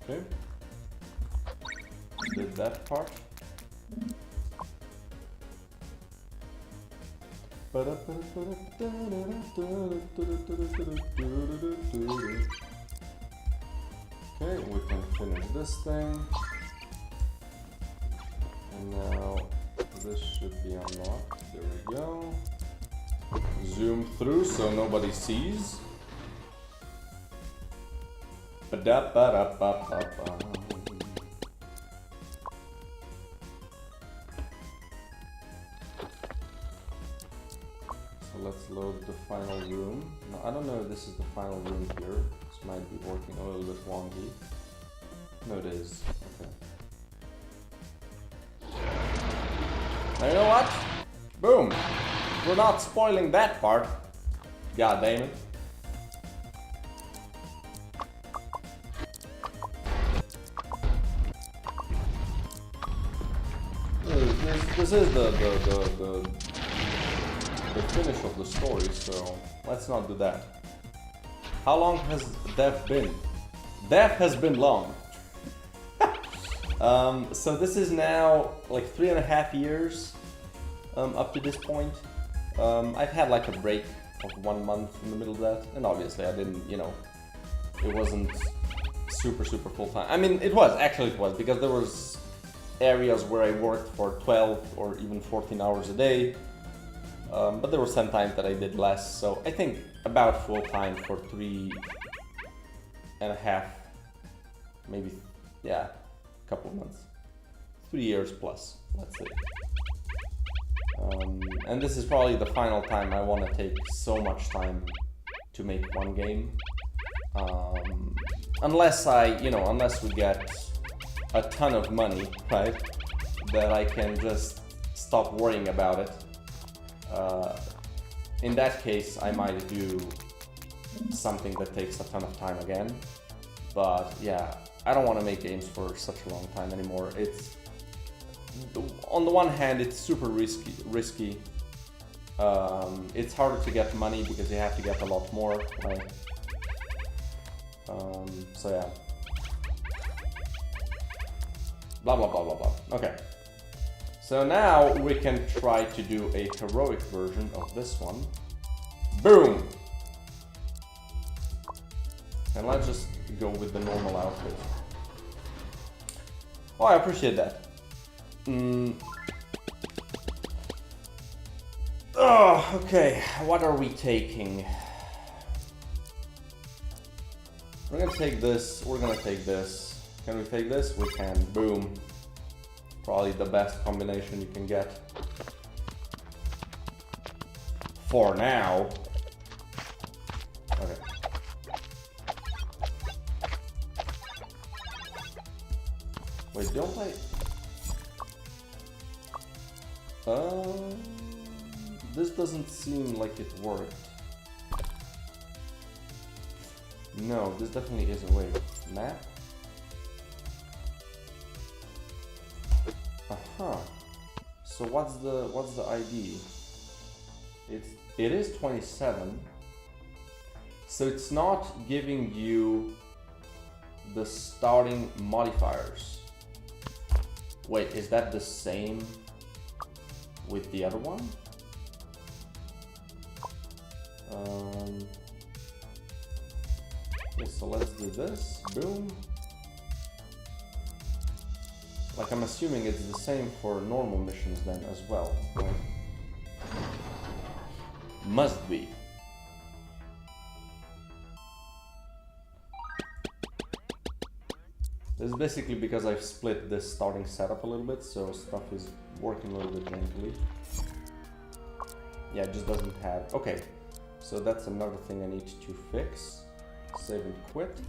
Okay, did that part. Okay, we can finish this thing. And now this should be unlocked. There we go. Zoom through so nobody sees. Ba-da-ba-da-ba-ba-ba. So let's load the final room. Now, I don't know if this is the final room here. This might be working a little bit wonky. No, it is. Okay. Now you know what? Boom! We're not spoiling that part. God damn it. This is the finish of the story, so let's not do that. How long has death been? Death has been long. So this is now like 3.5 years up to this point. I've had like a break of 1 month in the middle of that, and obviously I didn't, you know, it wasn't super full time. I mean, it was because there was areas where I worked for 12 or even 14 hours a day, but there were some times that I did less, so I think about full time for 3.5, maybe, yeah, a couple of months. 3 years plus, let's say. And this is probably the final time I want to take so much time to make one game. Unless unless we get a ton of money, right? That I can just stop worrying about it. In that case, I might do something that takes a ton of time again. But yeah, I don't want to make games for such a long time anymore. It's on the one hand, it's super risky. It's harder to get money because you have to get a lot more, right? So yeah. Blah blah blah blah blah. Okay. So now we can try to do a heroic version of this one. Boom! And let's just go with the normal outfit. Oh, I appreciate that. Oh, okay. What are we taking? We're gonna take this. We're gonna take this. Can we take this? We can. Boom. Probably the best combination you can get. For now. Okay. Wait, don't I? This doesn't seem like it worked. No, this definitely isn't. Wait, map? Aha. So what's the ID? It is 27. So it's not giving you the starting modifiers. Wait, is that the same with the other one? Okay, so let's do this. Boom. Like, I'm assuming it's the same for normal missions then as well, right? Must be. This is basically because I've split this starting setup a little bit, so stuff is working a little bit gently. Yeah, it just doesn't have... Okay, so that's another thing I need to fix. Save and quit.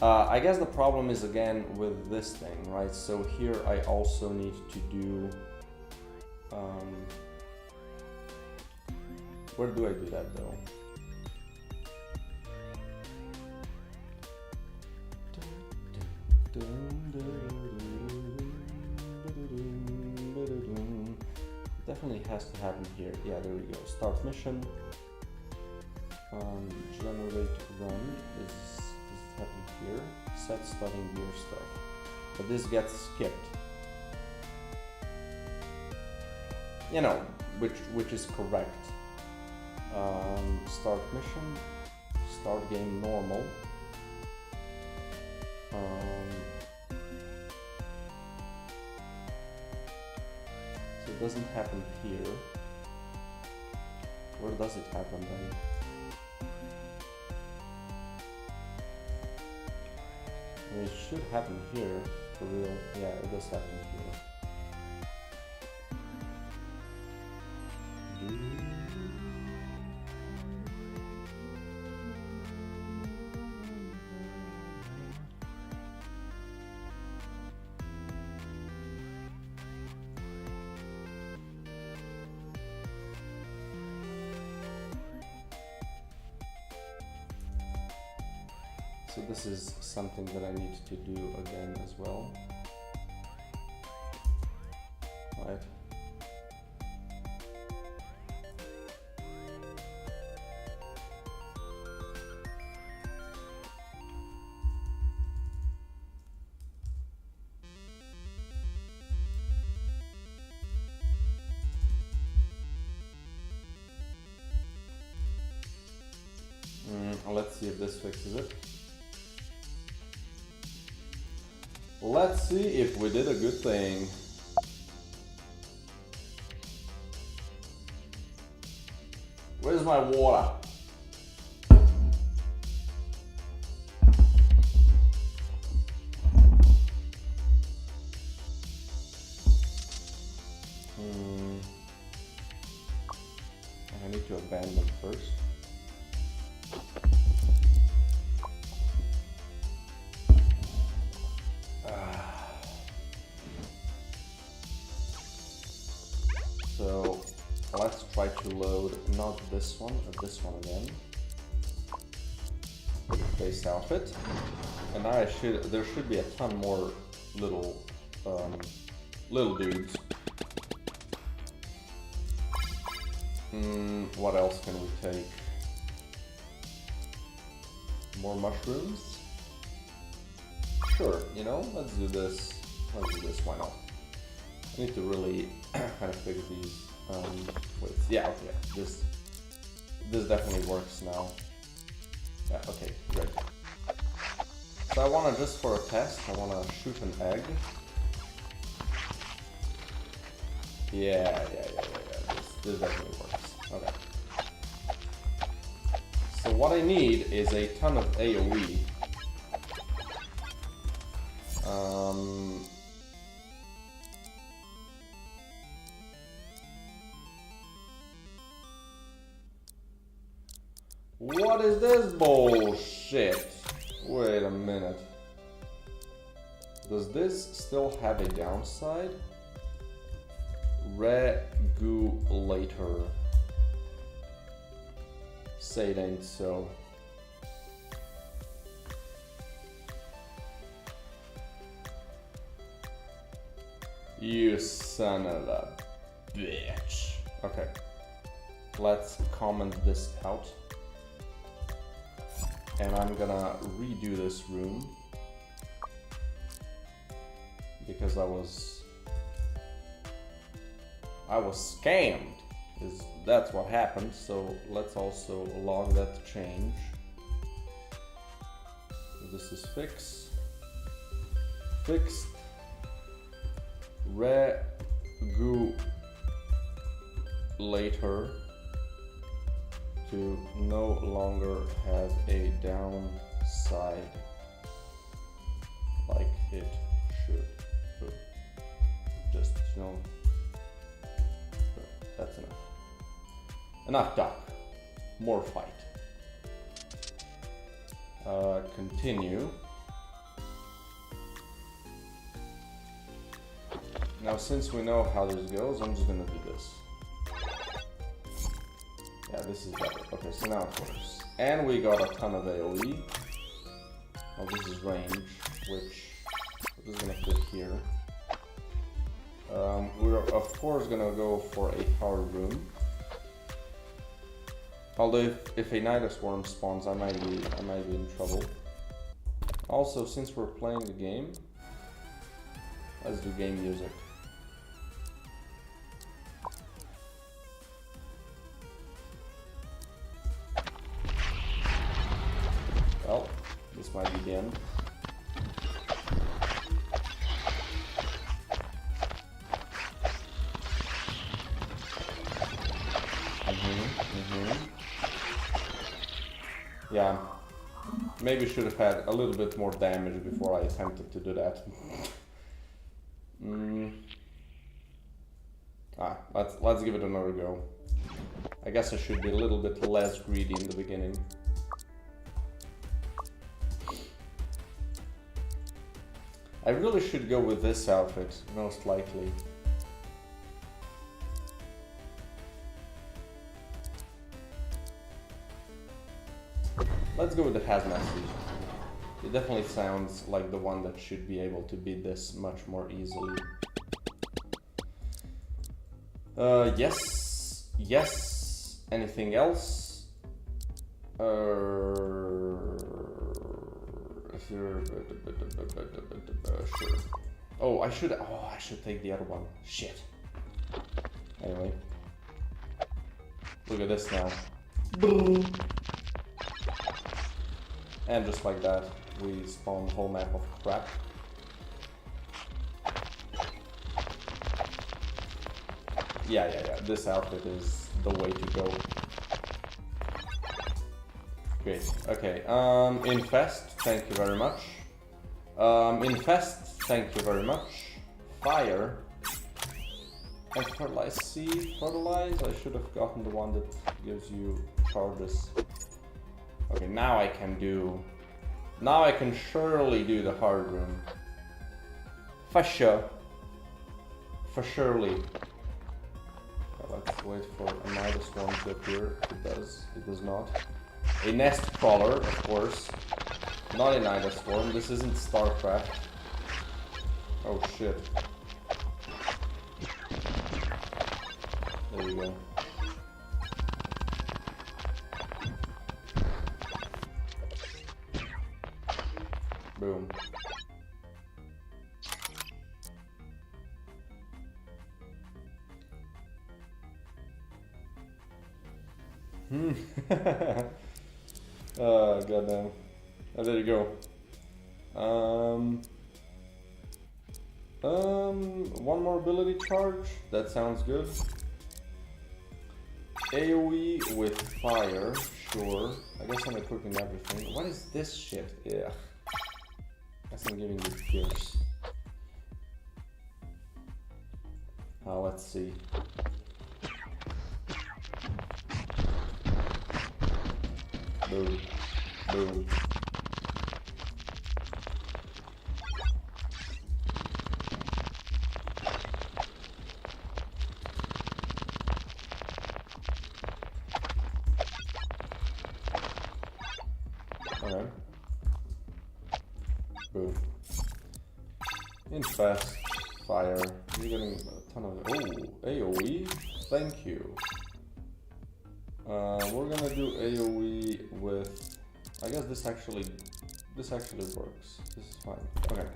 I guess the problem is again with this thing, right? So here I also need to do... where do I do that though? Definitely has to happen here. Yeah, there we go. Start mission. Generate run. Is it happening here? Set starting gear stuff. But this gets skipped. You know, which is correct. Start mission. Start game normal. So it doesn't happen here. Where does it happen then? I mean, it should happen here, for real. Yeah, it does happen here. So this is something that I need to do again as well. Right. Let's see if this fixes it. Let's see if we did a good thing. Where's my water? to abandon first. So let's try to load not this one, but this one again. Base outfit, and now there should be a ton more little dudes. What else can we take? More mushrooms? Sure, you know, let's do this. Why not? I need to really kind of figure these weights. Yeah, okay, this definitely works now. Yeah, okay, great. So I wanna, just for a test, I wanna shoot an egg. Yeah. This definitely works. Okay. So what I need is a ton of AoE. What is this bullshit? Wait a minute. Does this still have a downside? Regulator. Say it ain't so. You son of a bitch. Okay. Let's comment this out. And I'm gonna redo this room. Because I was scammed. That's what happened. So let's also log that change. This is fixed. Regulator to no longer have a downside like it should. Just, you know, that's enough. Enough talk. More fight. Continue. Now, since we know how this goes, I'm just gonna do this. Yeah, this is better. Okay, so now it works. And we got a ton of AoE. Oh, this is range, which we're just gonna put here. We're of course gonna go for a hard room. Although if a Nidus Worm spawns, I might be in trouble. Also, since we're playing the game, let's do game music. Well, this might be the end. Yeah, maybe should have had a little bit more damage before I attempted to do that. Let's give it another go. I guess I should be a little bit less greedy in the beginning. I really should go with this outfit, most likely. Let's go with the hazmat suit. It definitely sounds like the one that should be able to beat this much more easily. Yes. Anything else? Sure. Oh, I should take the other one. Shit. Anyway. Look at this now. And just like that, we spawn a whole map of crap. Yeah. This outfit is the way to go. Great. Okay. Infest, thank you very much. Infest, thank you very much. Fire. And fertilize seed. Fertilize? I should have gotten the one that gives you charges. Okay, now I can do... Now I can surely do the hard room. For sure. For surely. Let's wait for a Night Storm to appear. It does. It does not. A nest crawler, of course. Not a Night Storm. This isn't StarCraft. Oh shit. There you go. Boom. Goddamn. Oh, there you go. One more ability charge. That sounds good. AoE with fire. Sure. I guess I'm equipping everything. What is this shit? Yeah. I guess I'm giving you pierce. Let's see. Boom. Boom. Okay. Boom. Infest. Fire. You're getting a ton of... Oh, AoE? Thank you. We're gonna do AoE with... I guess this actually works. This is fine. Okay.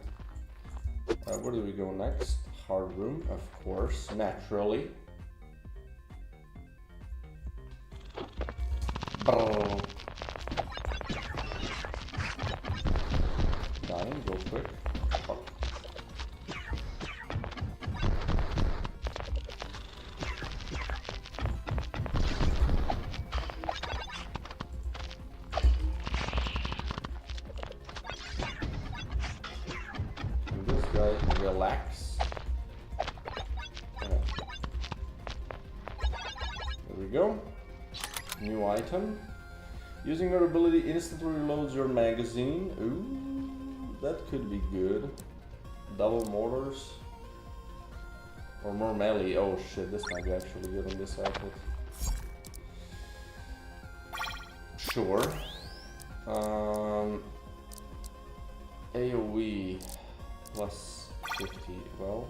Where do we go next? Hard room, of course, naturally. Brrr. Dying, go quick. Fuck. Relax. Okay. There we go. New item. Using your ability instantly reloads your magazine. Ooh, that could be good. Double mortars. Or more melee. Oh shit, this might be actually good on this outfit. Sure. AoE plus 50. Well,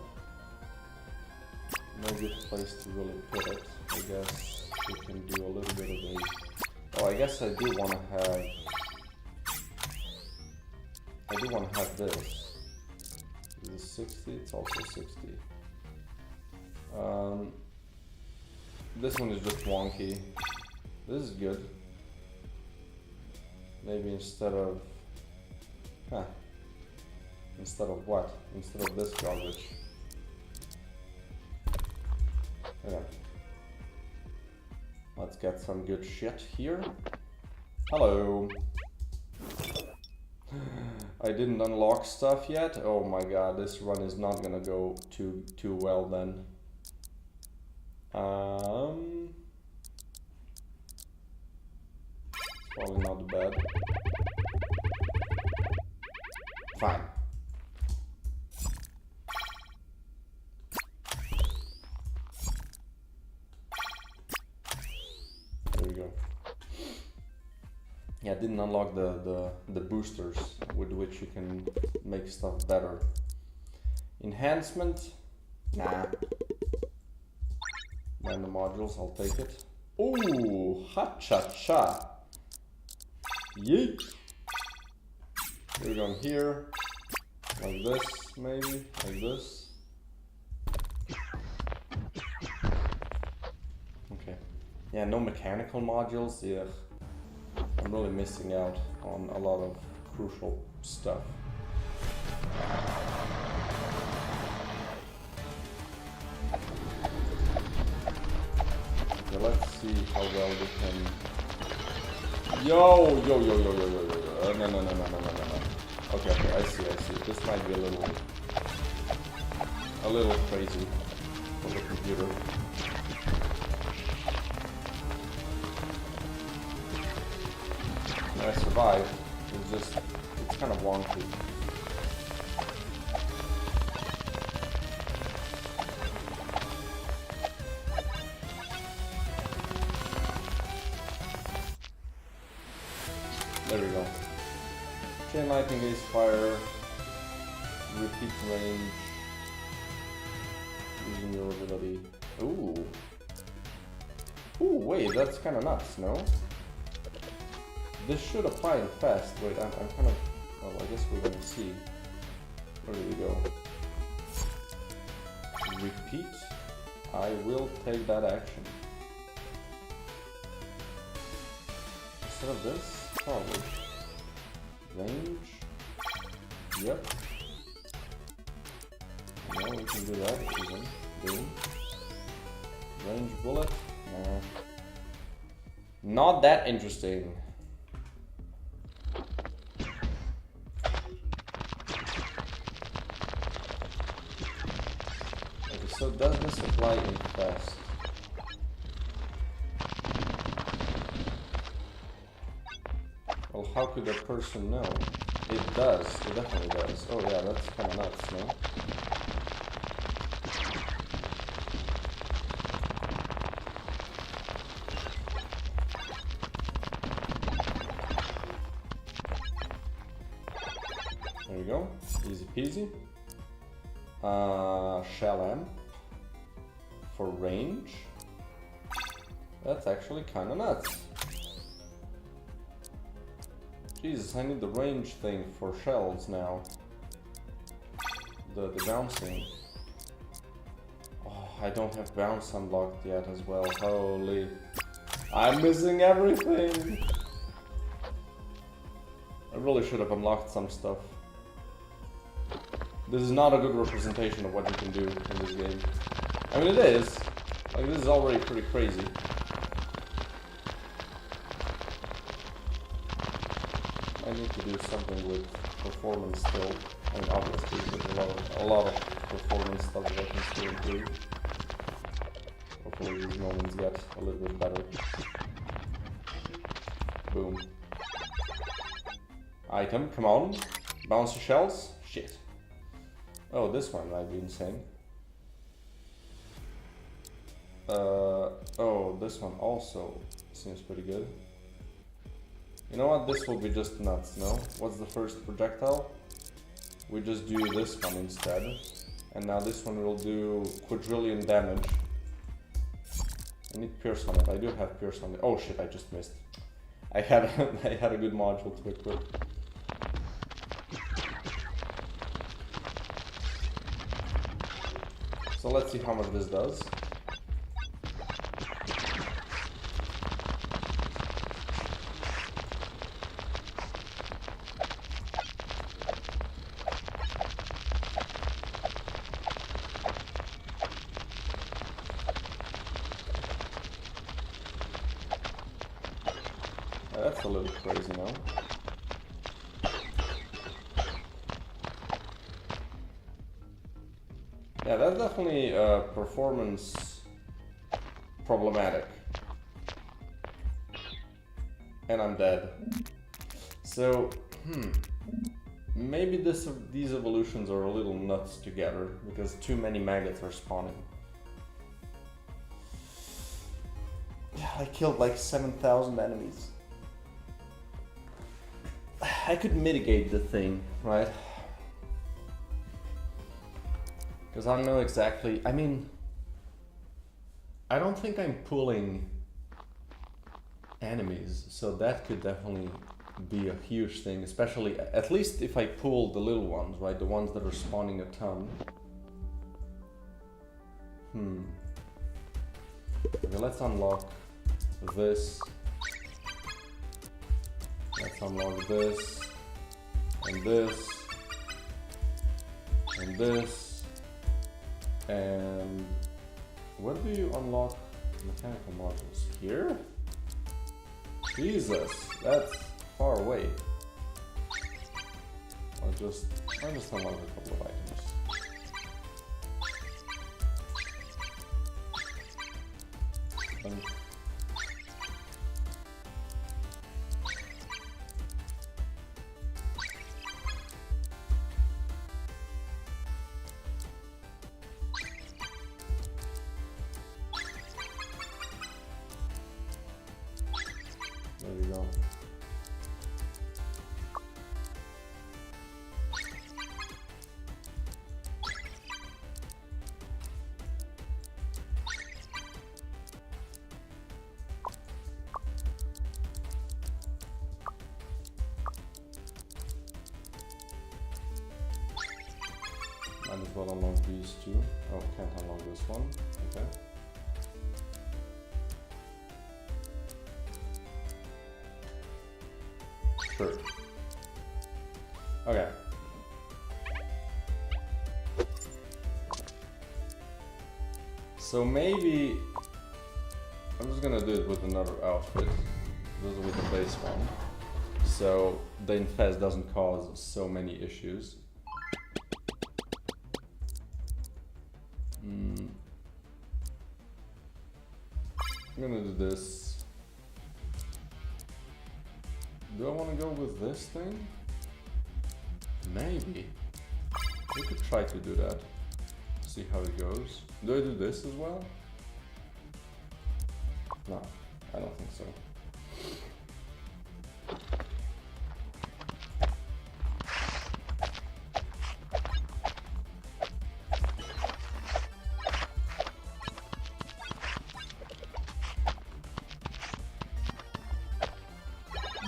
no good place to really put it. I guess we can do a little bit of a... Oh, I guess I do want to have... this. Is this 60? It's also 60. This one is just wonky. This is good. Maybe instead of... Huh. Instead of what? Instead of this garbage. Okay. Let's get some good shit here. Hello. I didn't unlock stuff yet. Oh my god, this run is not gonna go too well then. Probably not bad. Fine. There we go. Yeah, I didn't unlock the boosters with which you can make stuff better. Enhancement? Nah. Random modules, I'll take it. Ooh, ha-cha-cha. Yeet. We're going here, like this, maybe, like this. Okay. Yeah, no mechanical modules. Yeah, I'm really missing out on a lot of crucial stuff. Okay, let's see how well we can. Yo. No. Okay, I see. This might be a little crazy. What we're looking computer. And I survived. It's kind of wonky. There we go. Chain lightning, ace fire, repeat range, using your ability. Ooh. Ooh, wait, that's kind of nuts, no? This should apply in fast. Wait, I'm kind of... Well, I guess we're gonna see. Where do we go? Repeat. I will take that action. Instead of this, probably. Range. Yep. No, we can do that even. Boom. Range bullet. Nah. Not that interesting. Okay, so does this apply in fast? Well, how could a person know? It does. It definitely does. Oh yeah, that's kind of nuts, no? There we go. Easy peasy. Shell amp for range. That's actually kind of nuts. Jesus, I need the range thing for shells now. The bouncing. Oh, I don't have bounce unlocked yet as well. Holy. I'm missing everything! I really should have unlocked some stuff. This is not a good representation of what you can do in this game. I mean, it is. Like, this is already pretty crazy. I need to do something with performance still. I mean, obviously, there's a lot of performance stuff that I can still improve. Hopefully these moments get a little bit better. Boom. Item, come on. Bouncy shells? Shit. Oh, this one might be insane. Oh, this one also seems pretty good. You know what, this will be just nuts, no? What's the first projectile? We just do this one instead. And now this one will do quadrillion damage. I need Pierce on it, I do have Pierce on it. Oh shit, I just missed. I had a good module to equip. So let's see how much this does. That's a little crazy now. Yeah, that's definitely performance problematic. And I'm dead. So, maybe these evolutions are a little nuts together because too many maggots are spawning. Yeah, I killed like 7,000 enemies. I could mitigate the thing, right? Because I don't know exactly, I mean, I don't think I'm pulling enemies, so that could definitely be a huge thing, especially, at least if I pull the little ones, right? The ones that are spawning a ton. Okay, let's unlock this. Let's unlock this, and this, and this, and where do you unlock mechanical modules? Here? Jesus, that's far away. I'll just unlock a couple of items. something. There we go. Might as well unlock these two. Oh, can't unlock this one. Okay. Sure. Okay. So maybe I'm just gonna do it with another outfit. This is with the base one. So the infest doesn't cause so many issues. I'm gonna do this. Do I want to go with this thing? Maybe. We could try to do that. See how it goes. Do I do this as well? No, I don't think so.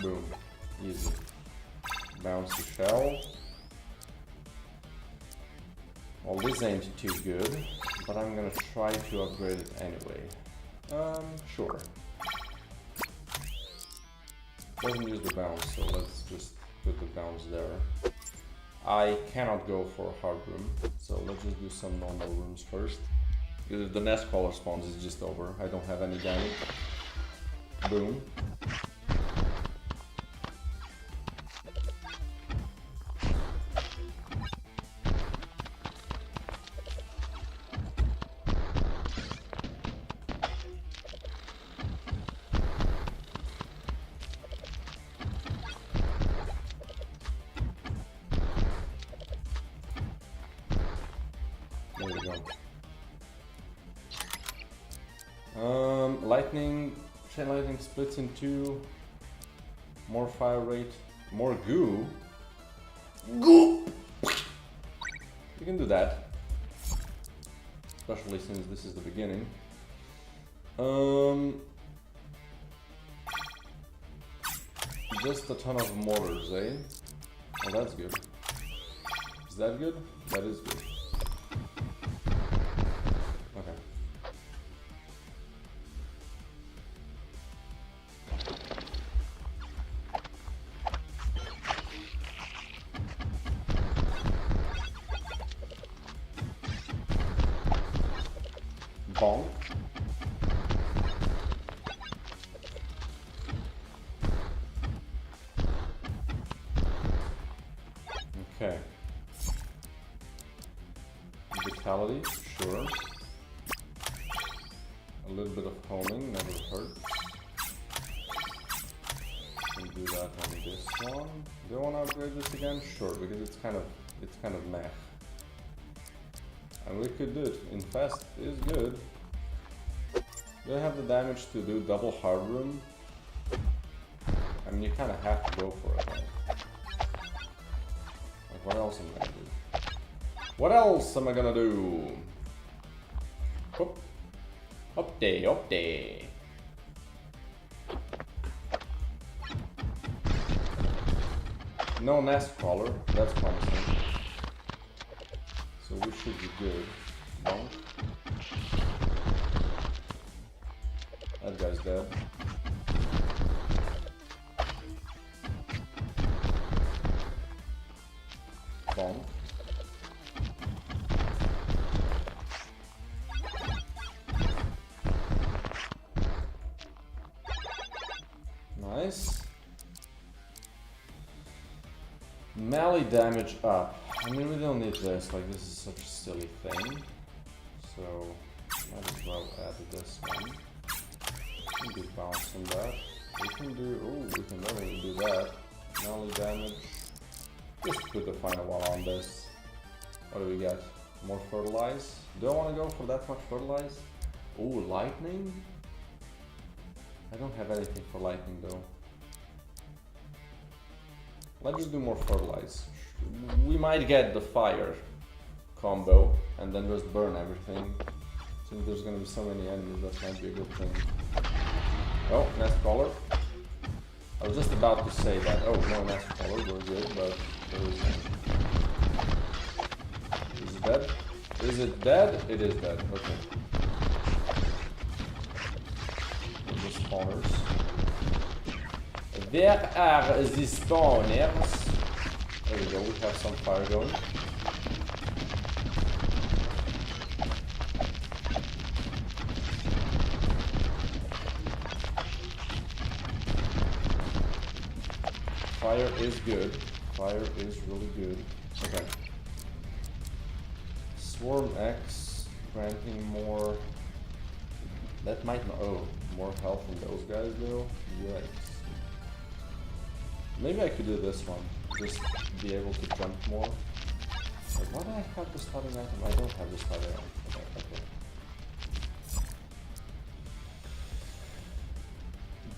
Boom. Easy. Bouncy shell. Well, this ain't too good, but I'm gonna try to upgrade it anyway. Sure. Doesn't use the bounce, so let's just put the bounce there. I cannot go for a hard room, so let's just do some normal rooms first. If the nest caller spawns, it's just over. I don't have any damage. Boom. There we go. Chain lightning splits in two. More fire rate, more goo. Goo! We can do that. Especially since this is the beginning. Just a ton of mortars, eh? Oh, that's good. Is that good? That is good. Okay. Bonk. Okay. Vitality, sure. A little bit of homing, never hurts. Can do that on this one. Do I want to upgrade this again? Sure, because it's kind of meh. And we could do it. Infest is good. Do I have the damage to do double hard room? I mean, you kind of have to go for it. Right? Like, what else am I gonna do? What else am I gonna do? Up, up there, up there. No nest crawler, that's promising. So we should be good. Bonk. That guy's dead. Bonk. Nice. Melee damage up. I mean, we don't need this, like this is such a silly thing. So, might as well add this one. We can do bounce on that. We can do, oh, we can definitely do that. Melee damage. Just put the final one on this. What do we got? More fertilize? Do I want to go for that much fertilize? Oh, lightning? I don't have anything for lightning though. Let's just do more fertilize. We might get the fire combo and then just burn everything. Since there's gonna be so many enemies, that might be a good thing. Oh, nest crawler. I was just about to say that. Oh, no nest crawler, we're good, but there is one. Is it dead? Is it dead? It is dead, okay. And the spawners. Where are the spawners? There we go, we have some fire going. Fire is good. Fire is really good. Okay. Swarm X granting more. That might not. Oh, more health from those guys though. Yikes. Maybe I could do this one. Just be able to jump more. Like, why do I have the starting item? I don't have the starting item. Okay.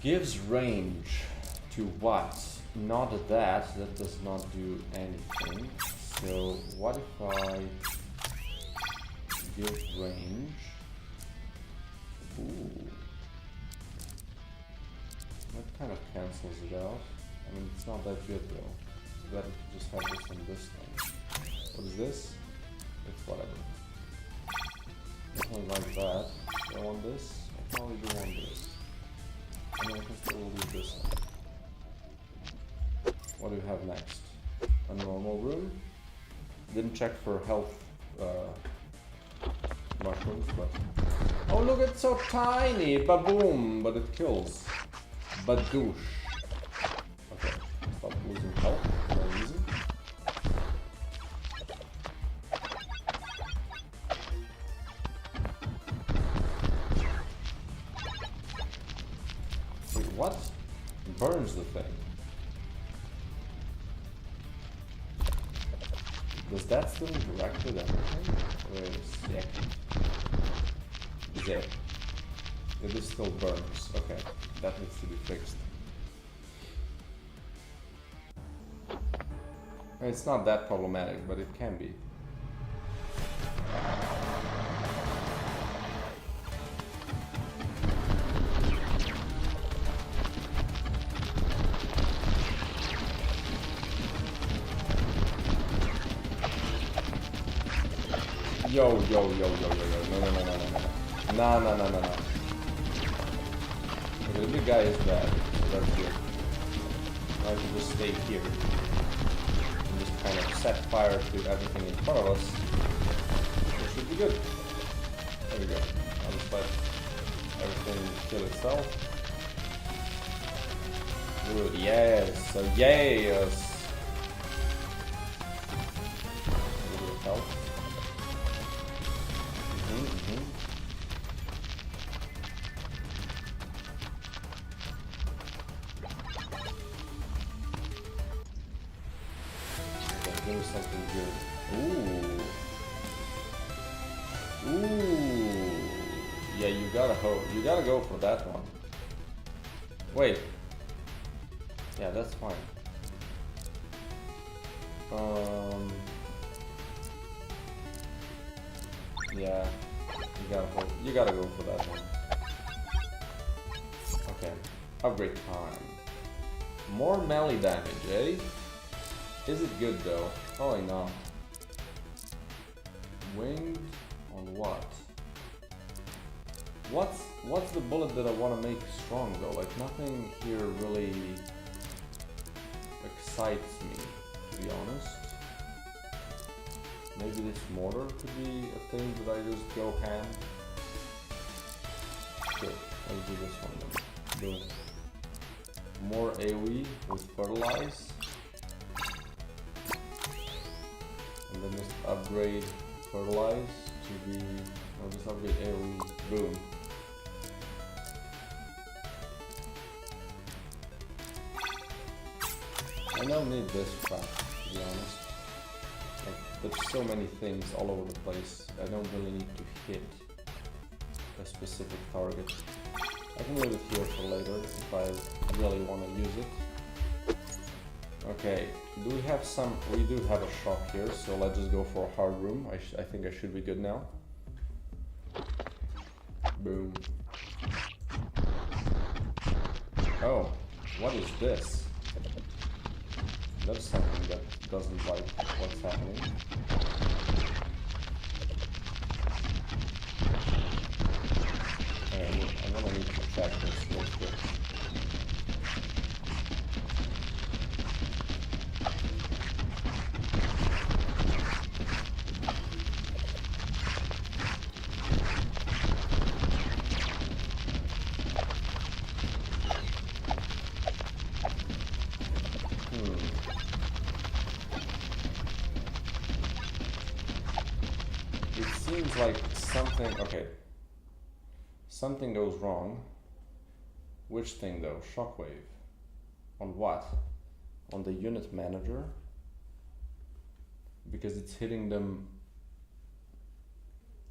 Gives range to what? Not that. That does not do anything. So what if I give range? Ooh. That kind of cancels it out. I mean, it's not that good though. It's better to just have this and this thing. What is this? It's whatever. Definitely like that. Do I want this? I probably do want this. I mean, I can still leave this one. What do we have next? A normal room. Didn't check for health mushrooms, but... Oh look, it's so tiny! Ba-boom! But it kills. Badoosh. Okay, stop losing health for no reason. Wait, what? Burns the thing. Does that still interact with everything? Wait a second. There. It still burns. Okay, that needs to be fixed. It's not that problematic, but it can be. Yo, no. No. Okay, the big guy is bad, so that's good. Now I can just stay here. And just kind of set fire to everything in front of us. It should be good. There we go. I'll just let everything kill itself. Good, yes, so yes! A little bit of health. Give me something good. Ooh. Yeah, you gotta go for that one. Wait. Yeah, that's fine. Yeah, you gotta go for that one. Okay, upgrade time. More melee damage, eh? Is it good though? Probably not. Winged on what? What's the bullet that I want to make strong though? Like nothing here really excites me, to be honest. Maybe this mortar could be a thing that I just go ham. Good, let's do this one then. Boom. More AoE with fertilize. And then just upgrade fertilize to be, or just upgrade AoE. Boom. I don't need this crap, to be honest. Like, there's so many things all over the place. I don't really need to hit a specific target. I can leave it here for later if I really want to use it. Okay, do we have some... We do have a shop here, so let's just go for a hard room. I think I should be good now. Boom. Oh, what is this? That's something that doesn't like what's happening. Okay, I'm gonna need to check this real quick. Seems like something... Okay. Something goes wrong. Which thing though? Shockwave. On what? On the unit manager? Because it's hitting them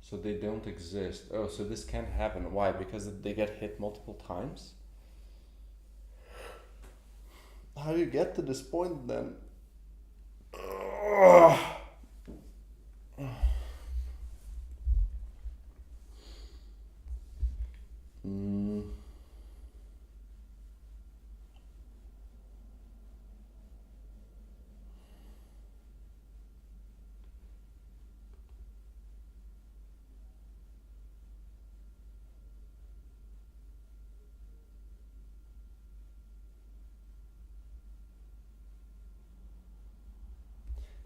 so they don't exist. Oh, so this can't happen. Why? Because they get hit multiple times? How do you get to this point then?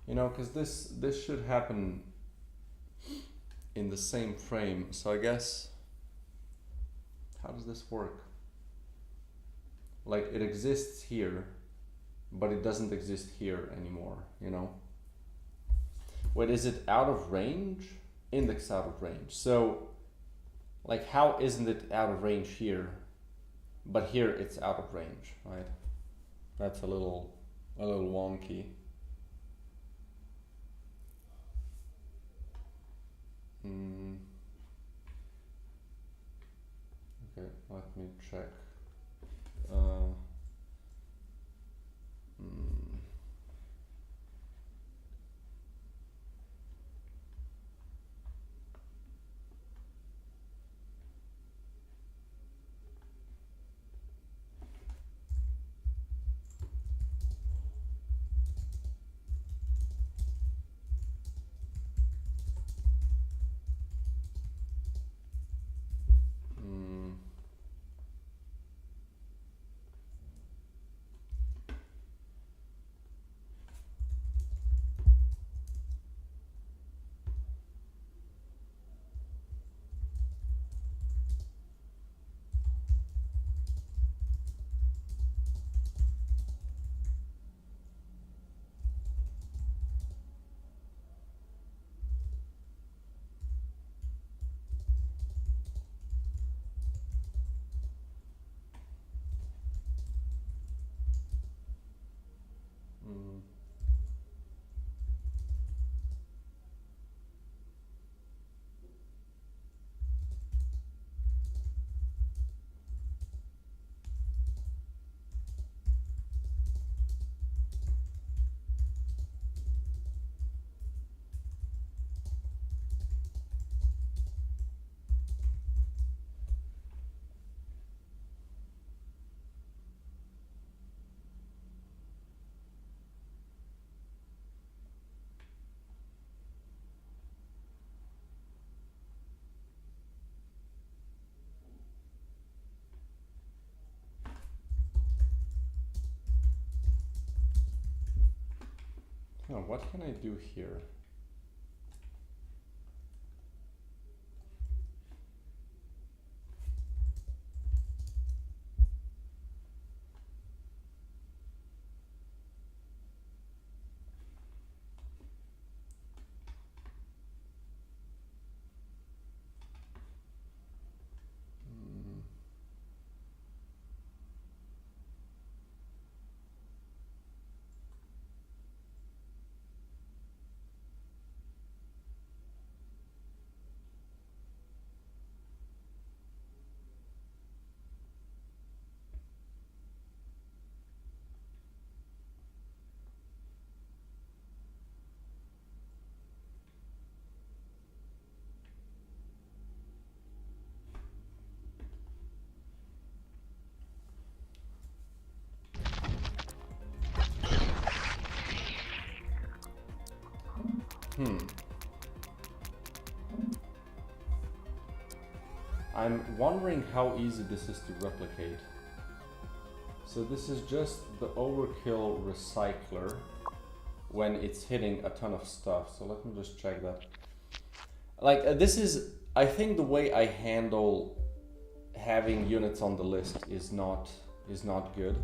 You know, because this should happen in the same frame, so I guess... How does this work? Like, it exists here, but it doesn't exist here anymore, you know? Wait, is it out of range? Index out of range. So, like, how isn't it out of range here, but here it's out of range, right? That's a little wonky. Okay, let me check. Oh, what can I do here? I'm wondering how easy this is to replicate. So this is just the overkill recycler when it's hitting a ton of stuff. So let me just check that. Like this is, I think the way I handle having units on the list is not good.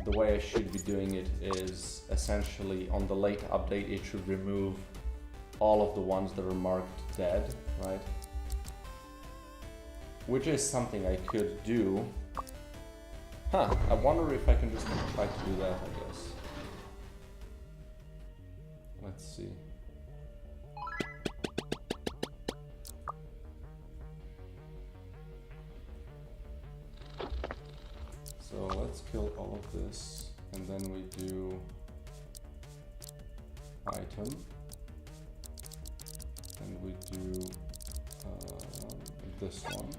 The way I should be doing it is essentially on the late update it should remove all of the ones that are marked dead, right? Which is something I could do. I wonder if I can just try to do that, I guess. Let's see. So let's kill all of this, and then we do item, and we do this one,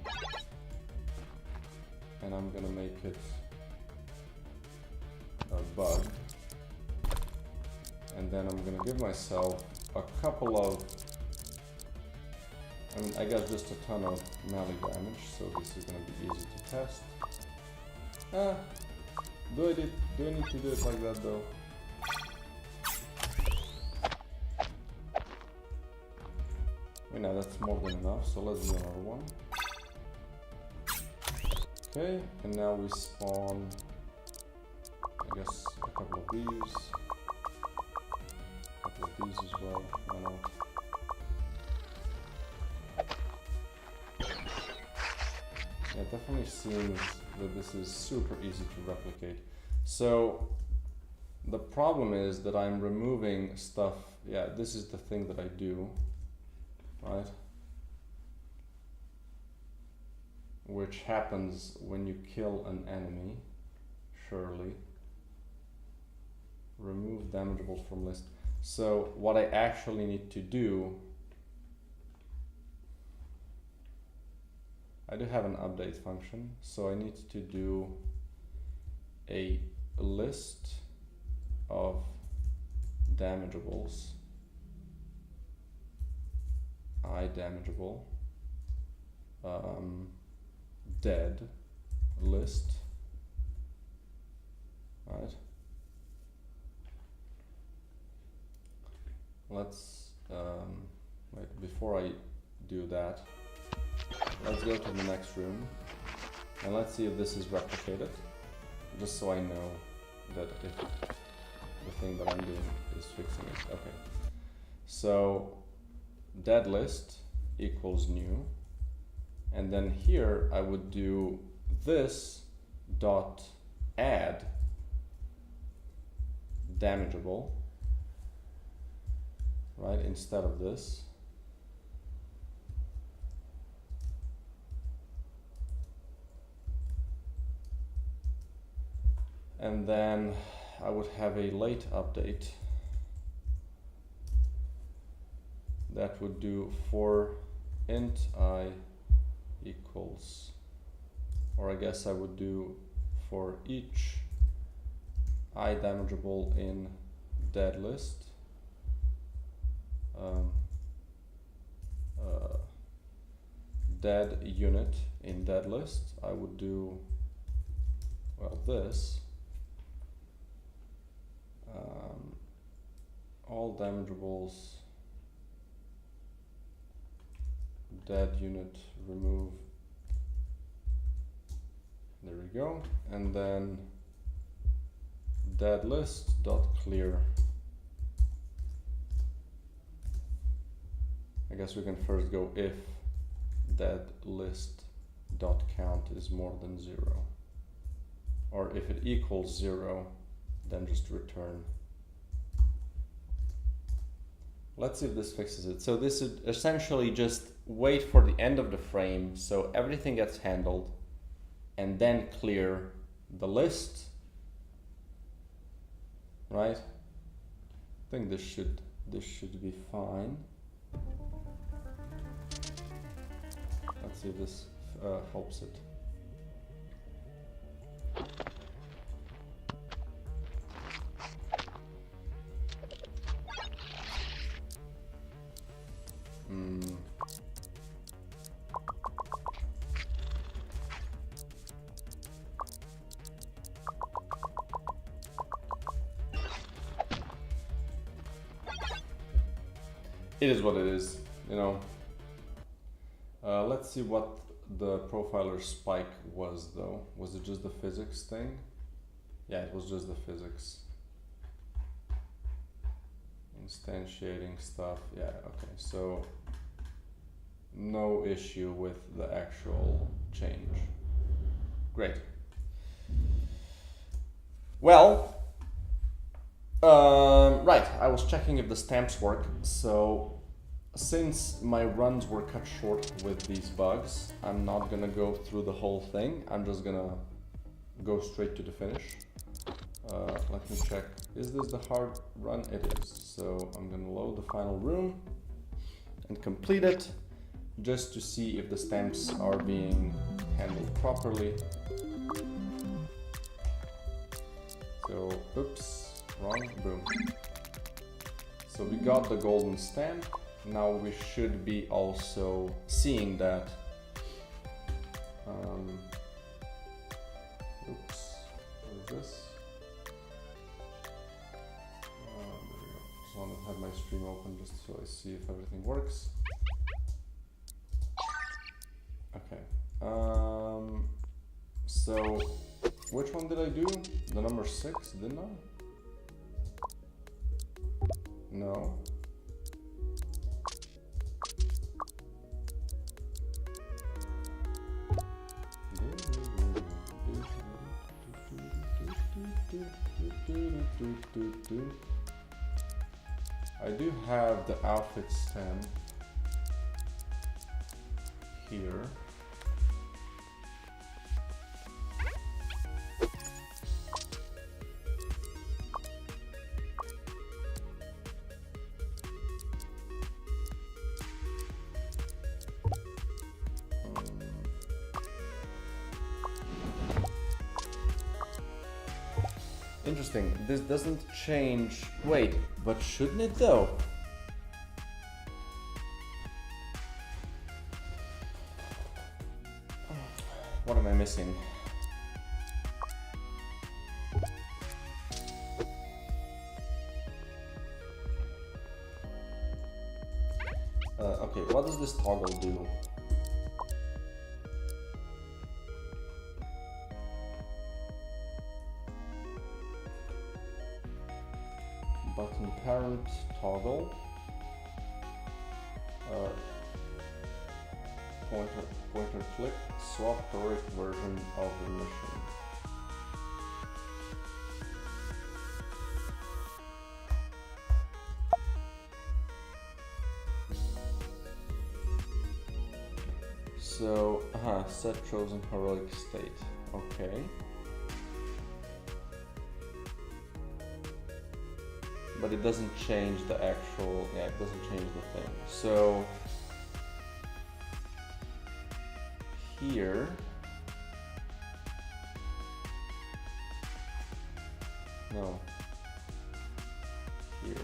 and I'm gonna make it a bug, and then I'm gonna give myself a couple of, I mean, I got just a ton of melee damage, so this is gonna be easy to test. Do I need to do it like that though? I mean, that's more than enough, so let's do another one. Okay, and now we spawn, I guess, a couple of these. A couple of these as well, why not? Yeah, it definitely seems that this is super easy to replicate. So the problem is that I'm removing stuff. Yeah, this is the thing that I do, right? Which happens when you kill an enemy, surely. Remove damageables from list. So what I actually need to do, I do have an update function, so I need to do a list of damageables, damageable, dead list, right? Let's wait, before I do that, let's go to the next room and let's see if this is replicated, just so I know that if the thing that I'm doing is fixing it. Okay, so dead list equals new, and then here I would do this dot add damageable, right, instead of this. And then I would have a late update that would do for int I equals, or I guess I would do for each I damageable in dead list, dead unit in dead list, I would do, well, this. All damageables, dead unit remove, there we go, and then dead list dot clear. I guess we can first go if dead list dot count is more than 0, or if it equals 0, then just return. Let's see if this fixes it. So this is essentially just wait for the end of the frame so everything gets handled, and then clear the list, right? I think this should be fine. Let's see if this helps it. it is what it is, you know. Let's see what the profiler spike was though. Was it just the physics thing? Yeah, it was just the physics. Instantiating stuff, yeah, okay, so no issue with the actual change. Great. Well, right, I was checking if the stamps work, so since my runs were cut short with these bugs, I'm not gonna go through the whole thing, I'm just gonna go straight to the finish. Let me check, is this the hard run? It is, so I'm gonna load the final room and complete it, just to see if the stamps are being handled properly. So, oops, wrong, boom. So we got the golden stamp. Now we should be also seeing that. Oops, what is this? There we go. Just want to have my stream open just so I see if everything works. Okay. So which one did I do? The number 6, didn't I? No. I do have the outfit stamp here. Interesting, this doesn't change. Wait, but shouldn't it though? What am I missing? Okay, what does this toggle do? Button parent toggle, pointer click, swap correct version of the mission. So, set chosen heroic state. Okay. But it doesn't change the actual, yeah, it doesn't change the thing. So here, no, here.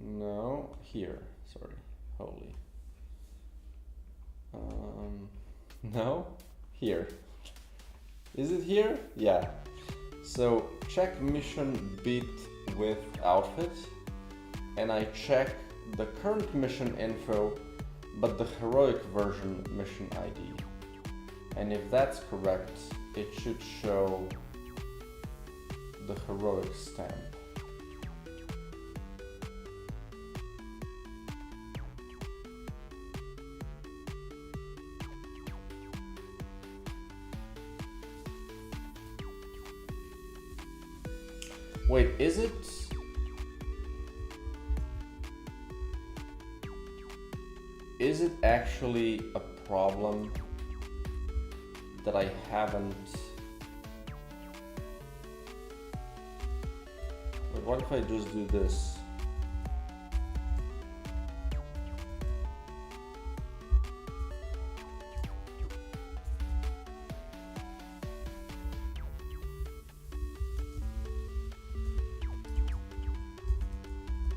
No, here, sorry, holy. No, here. Is it here? Yeah. So check mission beat with outfit, and I check the current mission info, but the heroic version mission ID. And if that's correct, it should show the heroic stamp. Wait, is it? Is it actually a problem that I haven't? Wait, what if I just do this?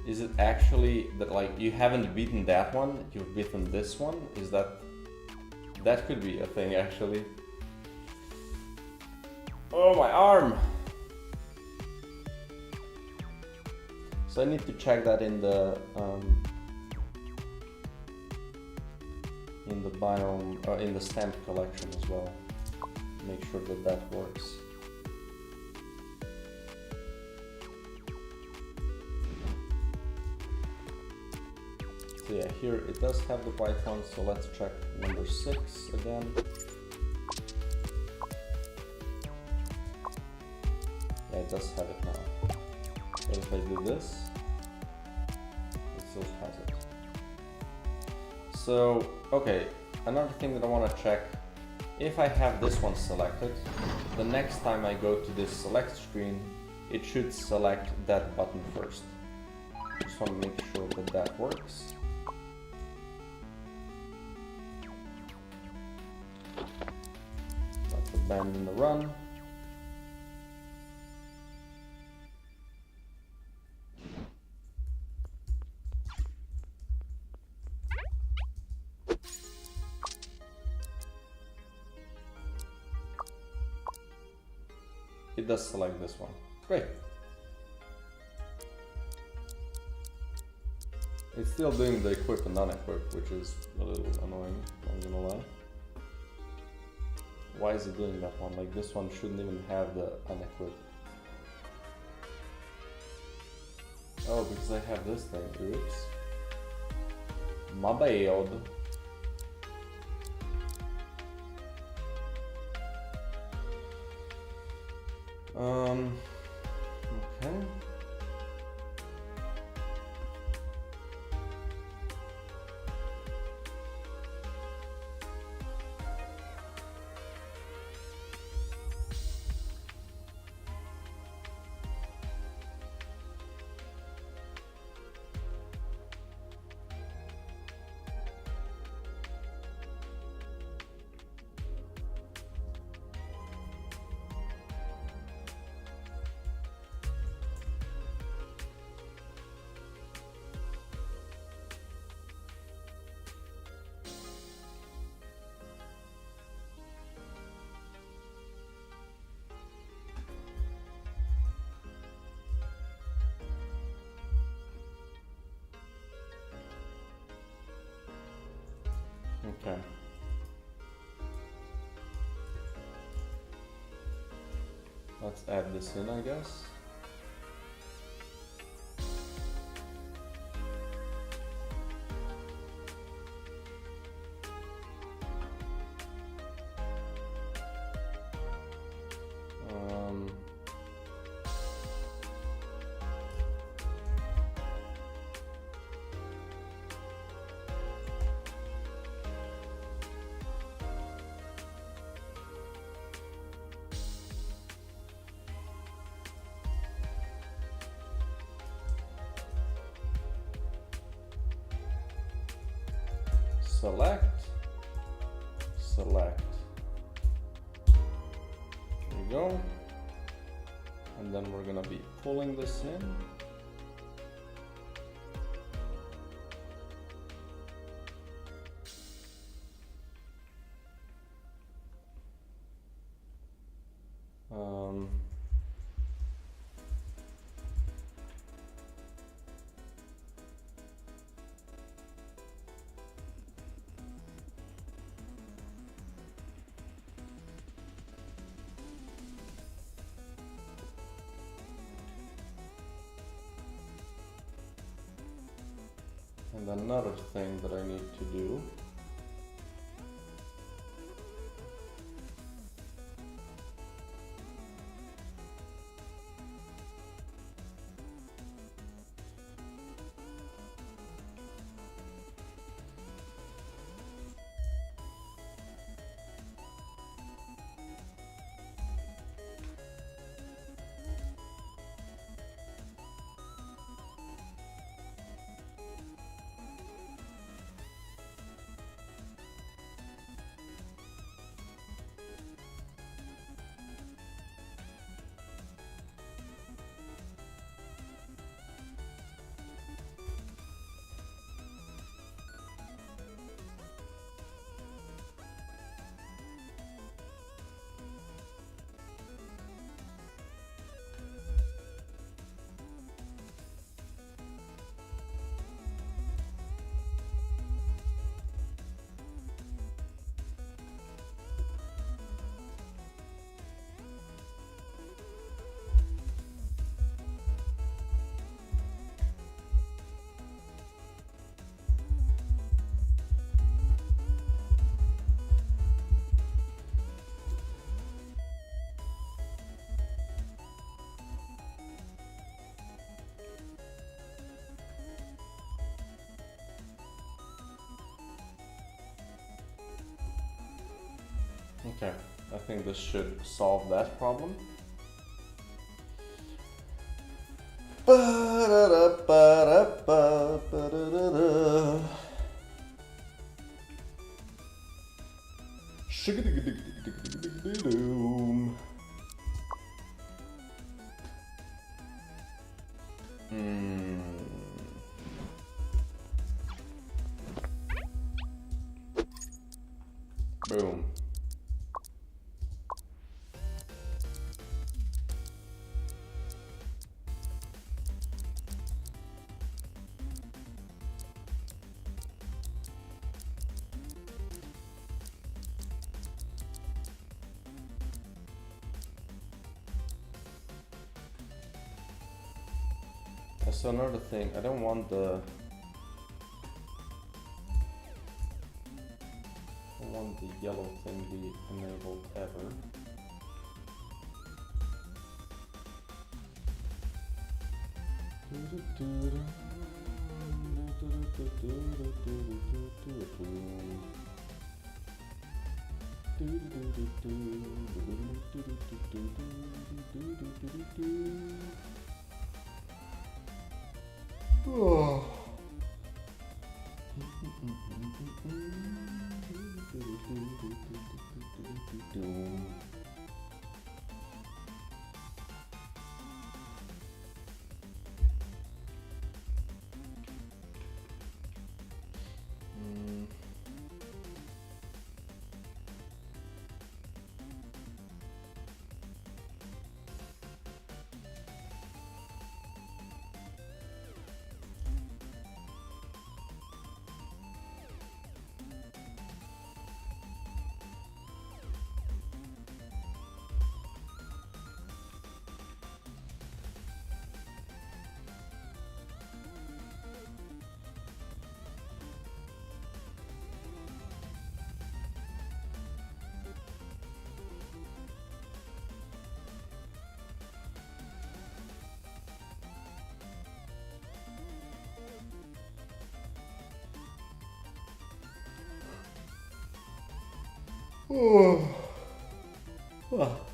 Is it actually that like you haven't beaten that one, you've beaten this one? Is that could be a thing actually? Oh, my arm! So I need to check that in the biome, in the stamp collection as well. Make sure that that works. So yeah, here it does have the white one, so let's check number 6 again. Yeah, it does have it now. But if I do this, it still has it. So, okay, another thing that I want to check, if I have this one selected, the next time I go to this select screen, it should select that button first. Just want to make sure that that works. Let's abandon the run. It does select this one. Great. It's still doing the equip and non-equip, which is a little annoying, I'm gonna lie. Why is it doing that one? Like, this one shouldn't even have the unequip. Oh, because I have this thing. Oops. My bad. Okay. Okay. Let's add this in, I guess. Select, select. There we go. And then we're gonna be pulling this in. And another thing that I need to do Okay, I think this should solve that problem. Boom. So another thing, I don't want the yellow thing be enabled ever. Oh. Oh. Ah.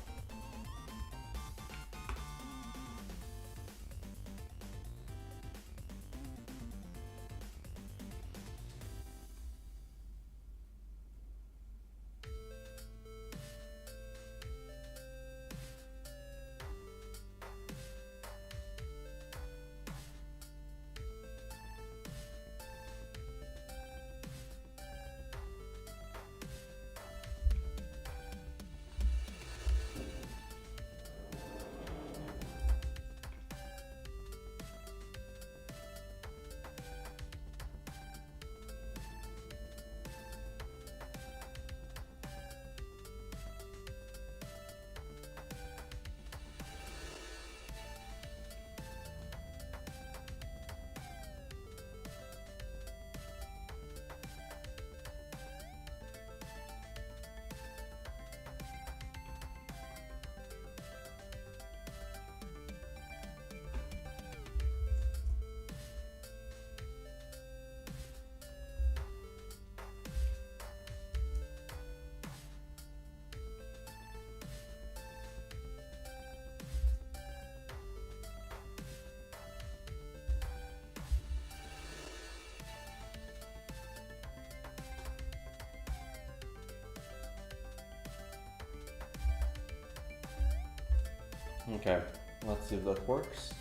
Okay, let's see if that works.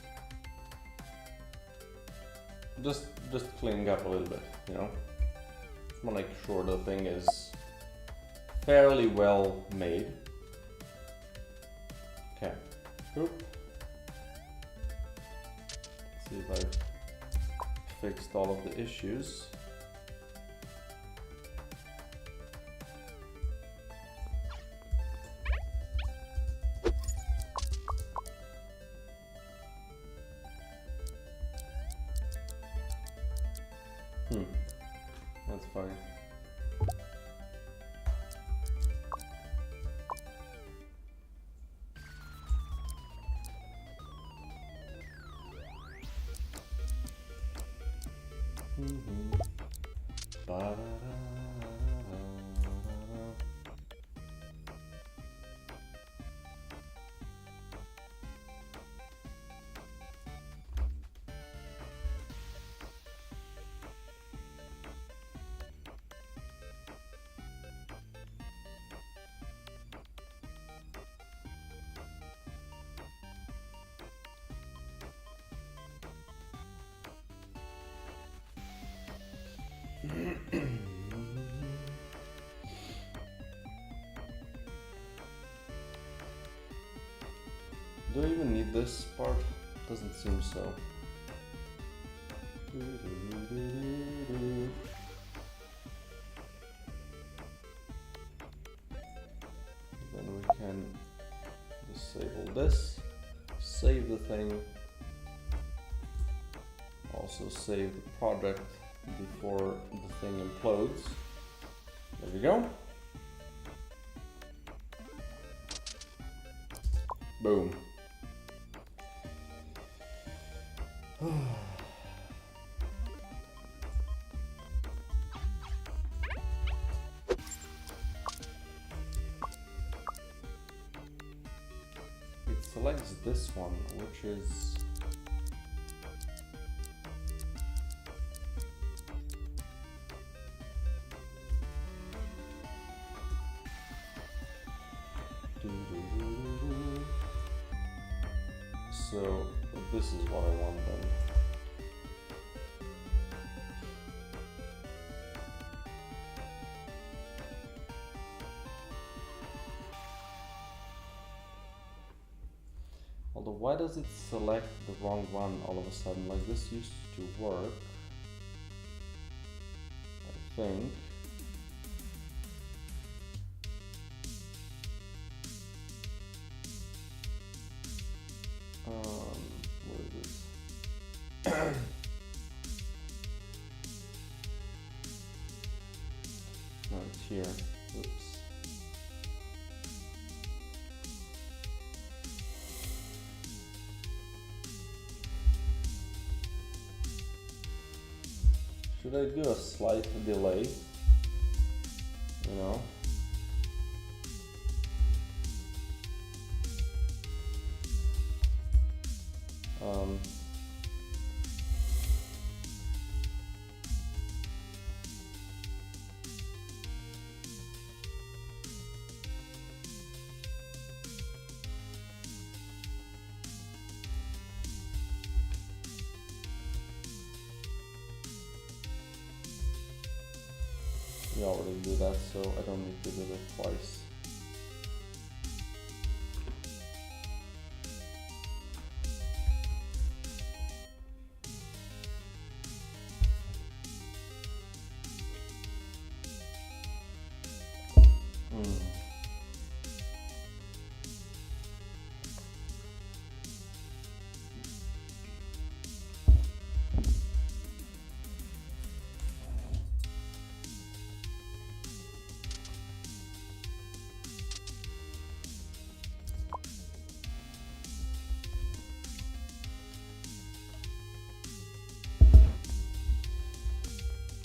Just cleaning up a little bit, you know? Just wanna make sure the thing is fairly well made. Okay, Oop. Let's see if I fixed all of the issues. That's funny. Do I even need this part? Doesn't seem so. Then we can disable this, save the thing, also save the project before the thing implodes. There we go. Boom. It selects this one, which is so this is what I want then. Although why does it select the wrong one all of a sudden? Like this used to work, I think. What is this? No, it's here. Oops. Should I do a slight delay? You know? We already do that, so I don't need to do that twice.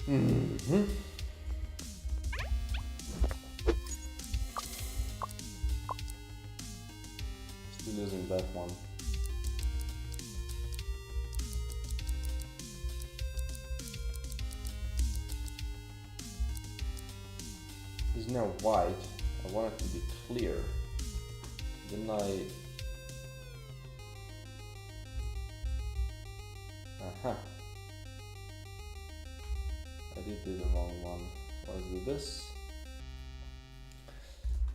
Mm-hmm. Still using that one. It's now white. I want it to be clear. Then aha. I did do the wrong one. Let's do this.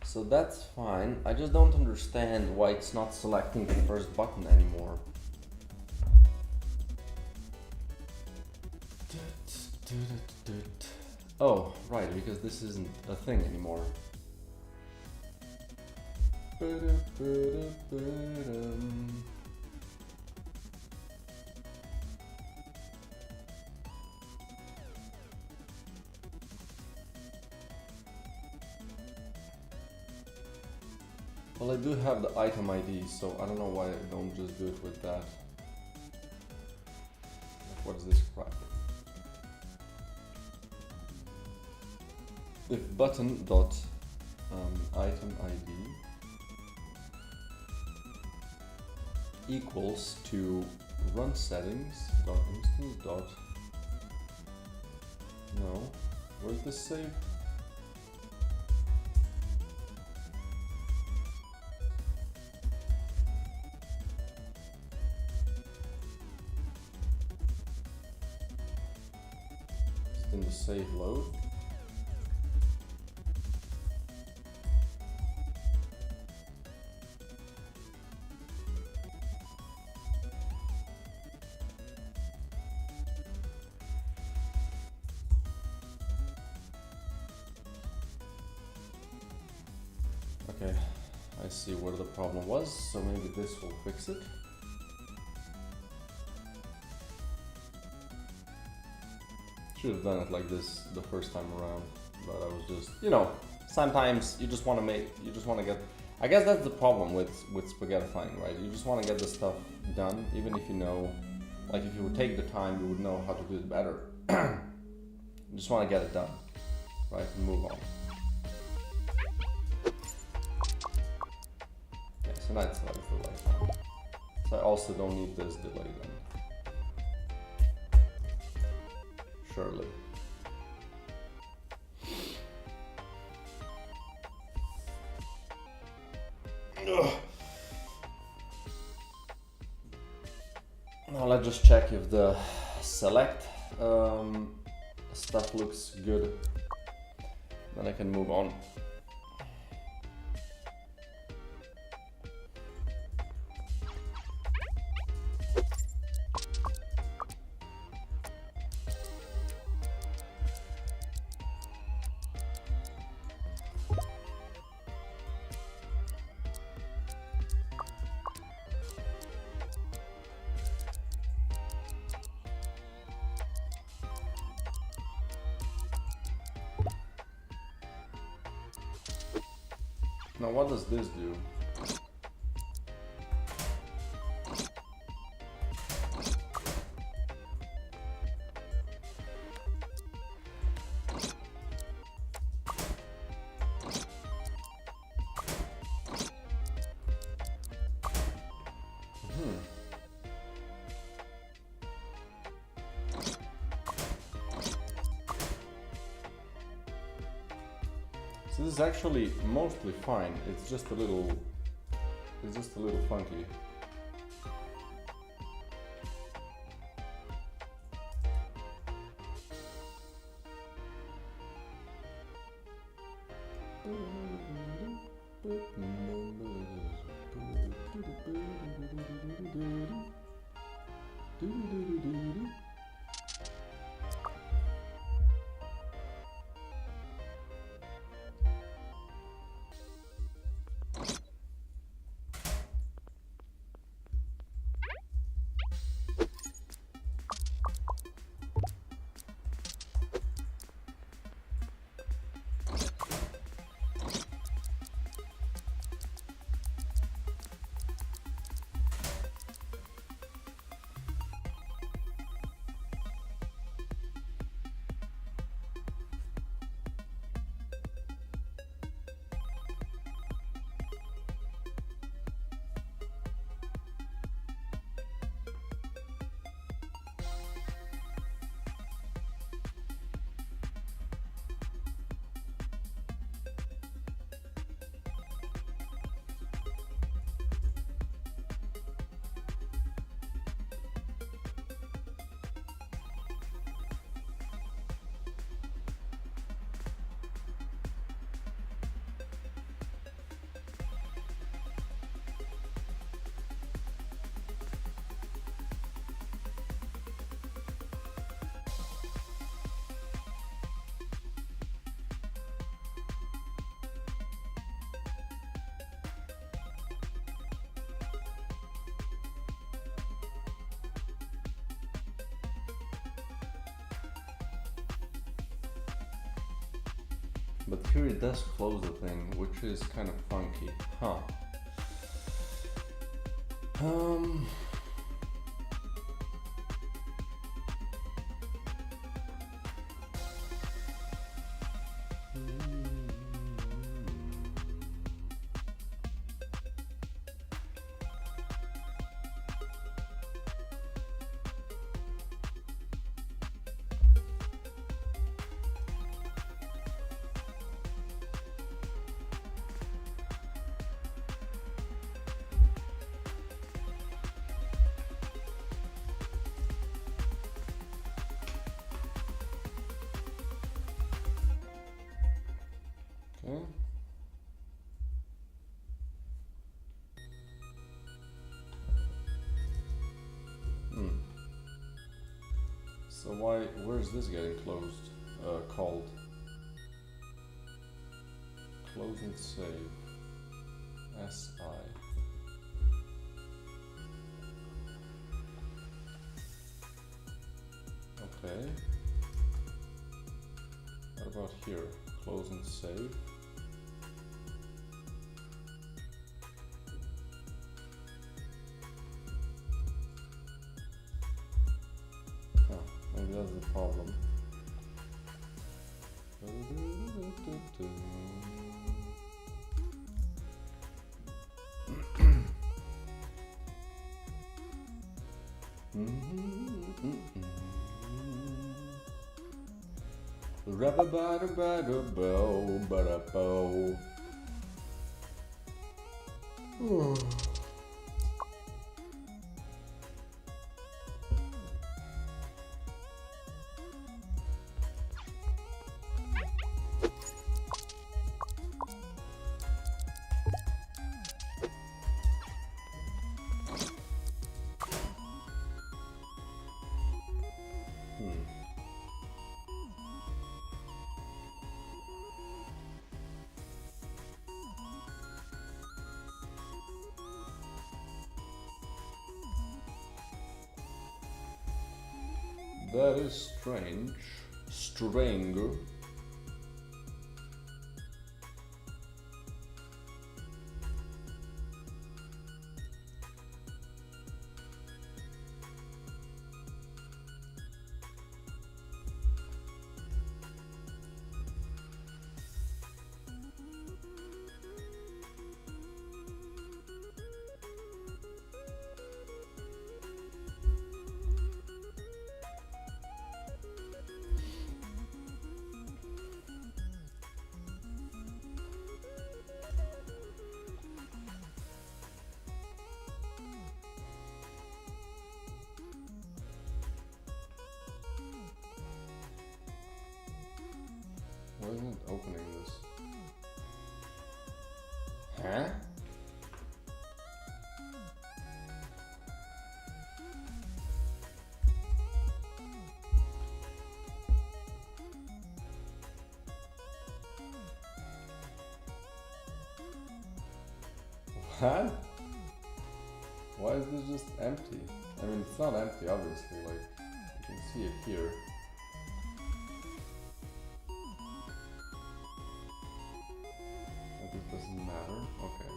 So that's fine. I just don't understand why it's not selecting the first button anymore. Oh, right, because this isn't a thing anymore. Well, I do have the item ID, so I don't know why I don't just do it with that. What is this crap? If button dot item ID equals to run settings dot instance dot no, where's this saved? in the save load. Okay, I see where the problem was, so maybe this will fix it. Should have done it like this the first time around, but I was just, you know, sometimes you just want to get, I guess that's the problem with spaghettifying, right? You just want to get the stuff done, even if you know, like if you would take the time, you would know how to do it better. You just want to get it done, right, and move on. Yeah, so that's like the right time. So I also don't need this delay then. Surely. Ugh. Now let's just check if the select stuff looks good. Then I can move on. Now what does this do? So this is actually mostly fine. It's just a little funky. But here it does close the thing, which is kind of funky, huh? Okay. So where's this getting closed? Called? Close and save. SI. Okay. What about here? Close and save. Oh, maybe that's the problem. Rubba-ba-da-ba-da-bow-ba-da-bow. That is strange. Strange. Why isn't it opening this? Huh? What? Why is this just empty? I mean, it's not empty, obviously, like, you can see it here. But this doesn't matter, okay.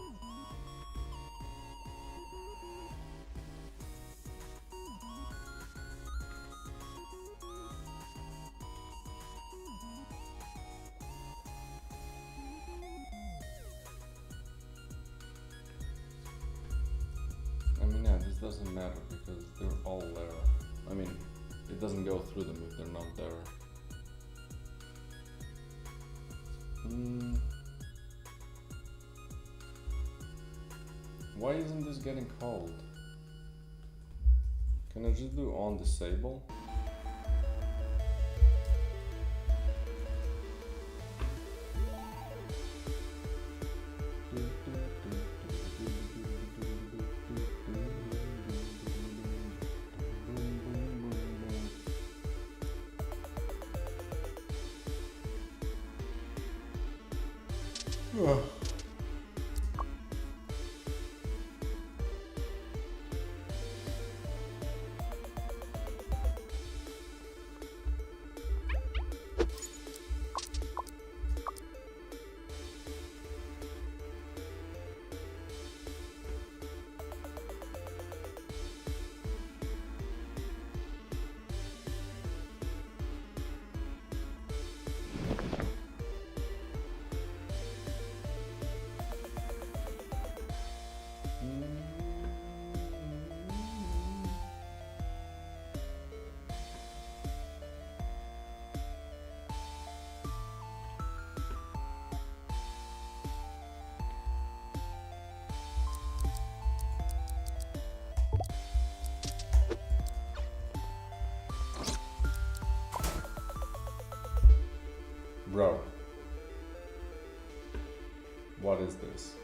I mean, yeah, this doesn't matter because they're all there. I mean, it doesn't go through them if they're not there. Why isn't this getting called? Can I just do on disable? Bro. What is this?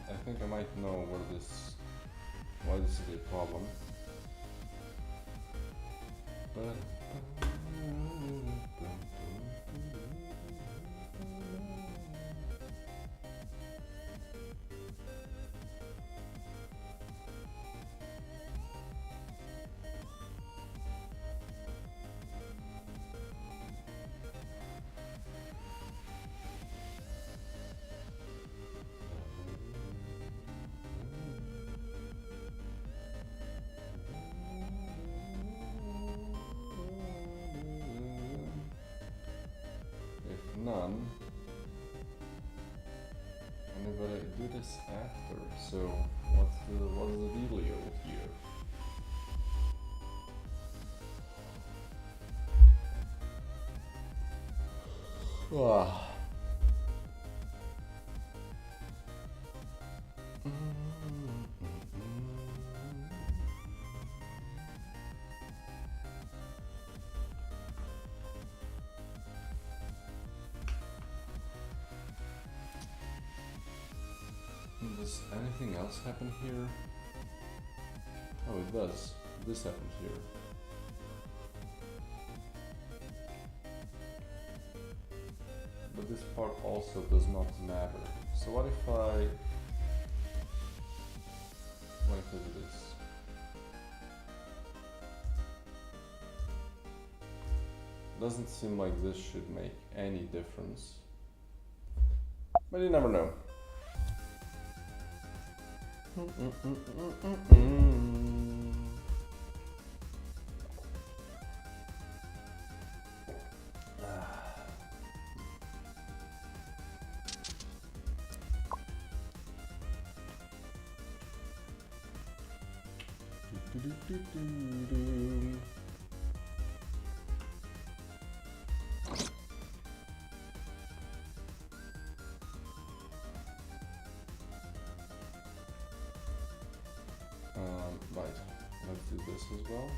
I think I might know why this is a problem. None. I'm gonna do this after. So what's the dealio here? Ah. Does anything else happen here? Oh, it does. This happens here. But this part also does not matter. So what if I do this? Doesn't seem like this should make any difference. But you never know. Right, let's do this as well.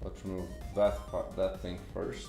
Let's remove that thing first.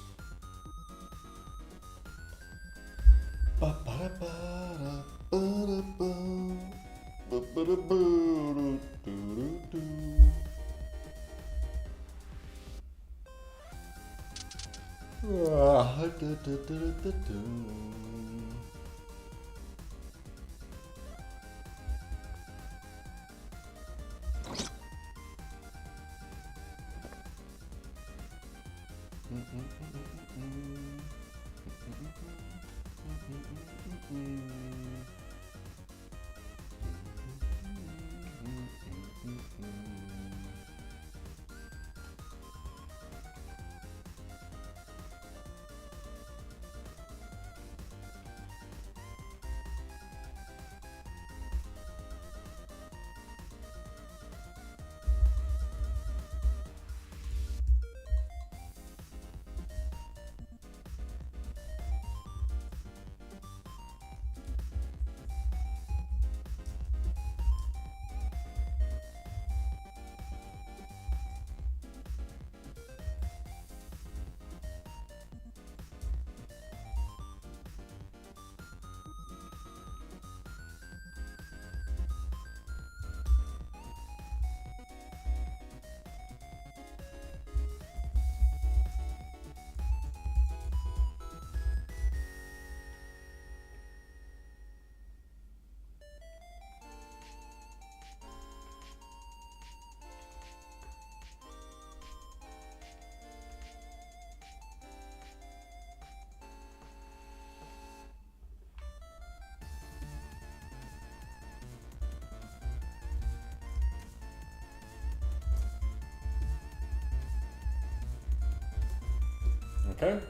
Okay.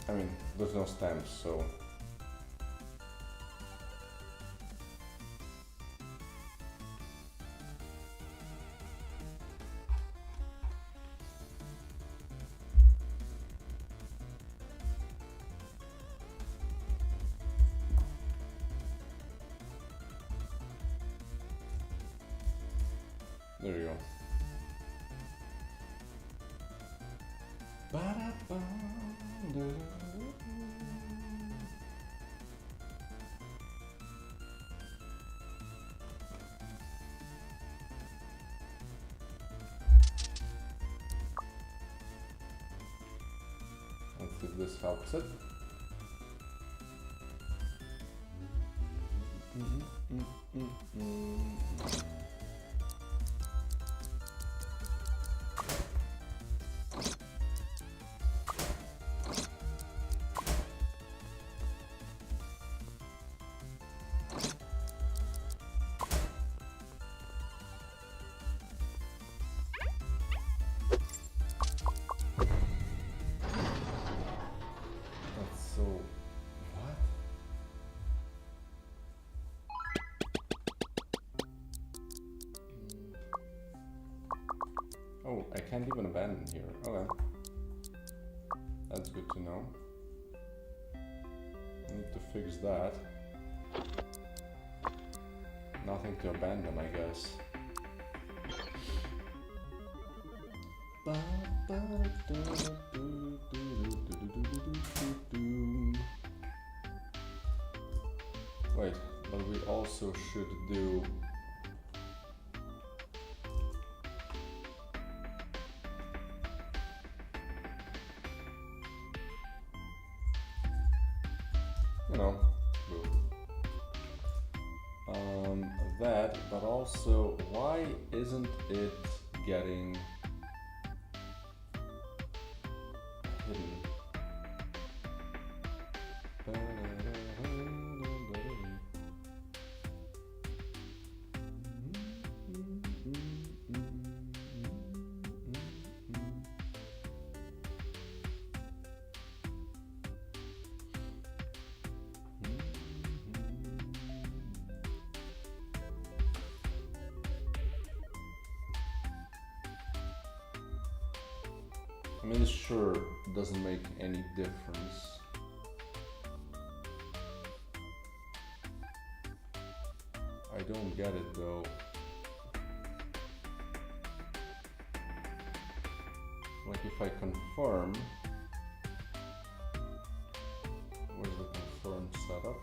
I mean, there's no stamps, so... There you go. Let's see if this helps it. So, what? Oh, I can't even abandon here. Okay. That's good to know. I need to fix that. Nothing to abandon, I guess. Wait, but we also should do... You know, that, but also, why isn't it getting hidden? I mean, it sure doesn't make any difference. I don't get it though. Like if I confirm, where's the confirm setup?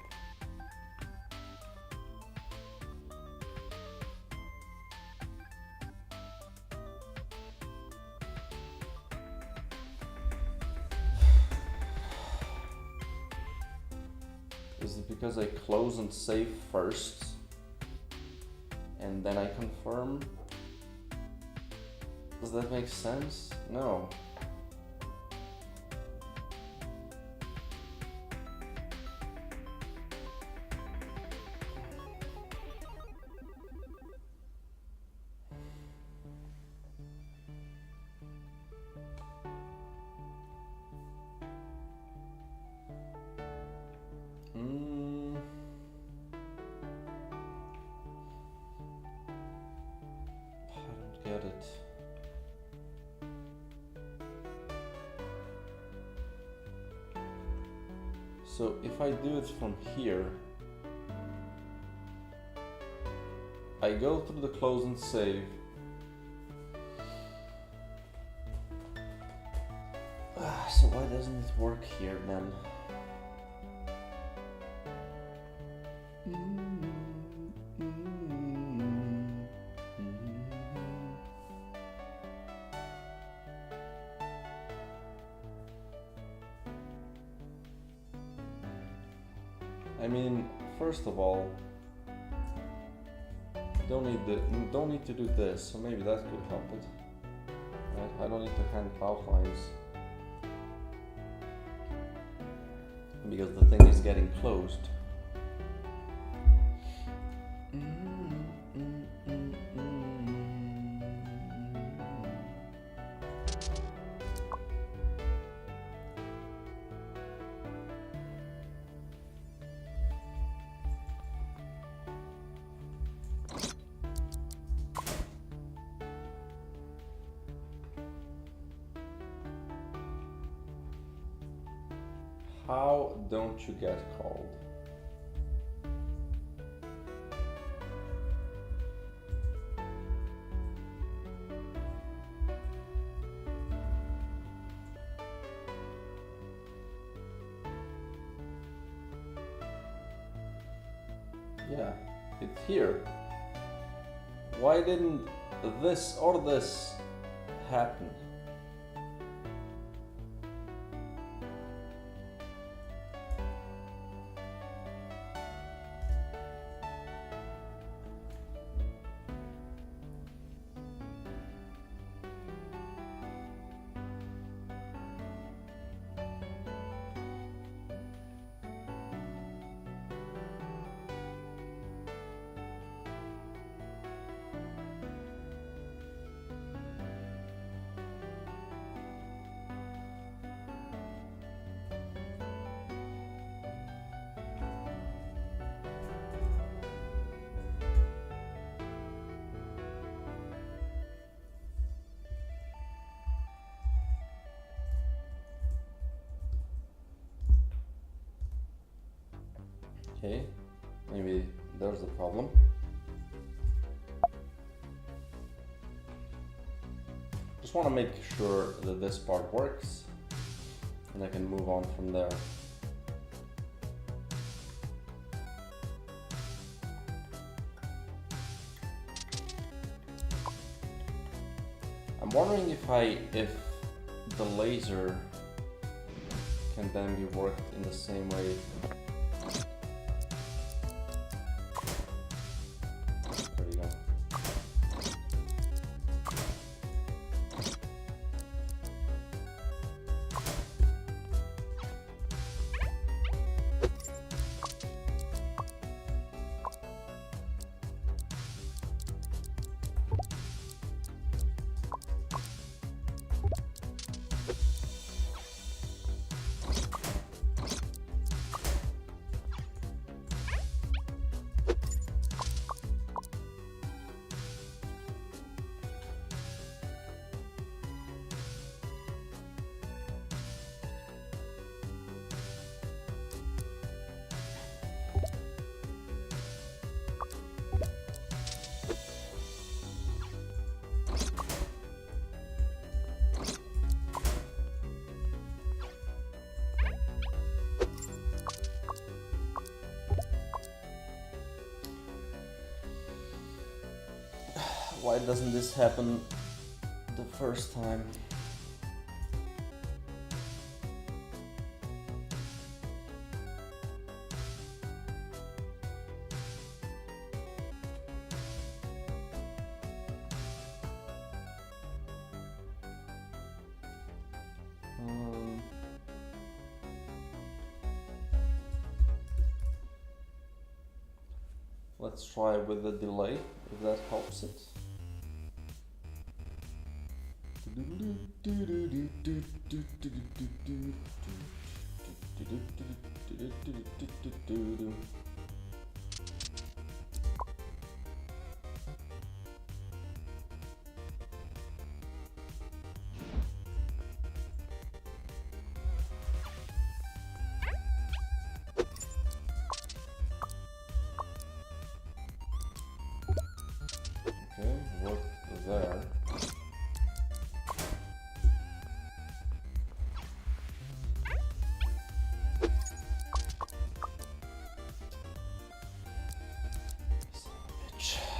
Is it because I close and save first and then I confirm? Does that make sense? No. Get it. So if I do it from here, I go through the close and save. So why doesn't it work here then? I mean, first of all, don't need to do this, so maybe that could help it. Right? I don't need to hand power lines because the thing is getting closed. How don't you get called? Yeah, it's here. Why didn't this or this happen? Okay, maybe there's the problem. Just want to make sure that this part works and I can move on from there. I'm wondering if the laser can then be worked in the same way. Why doesn't this happen the first time? Let's try with the delay, if that helps it. Okay, work there.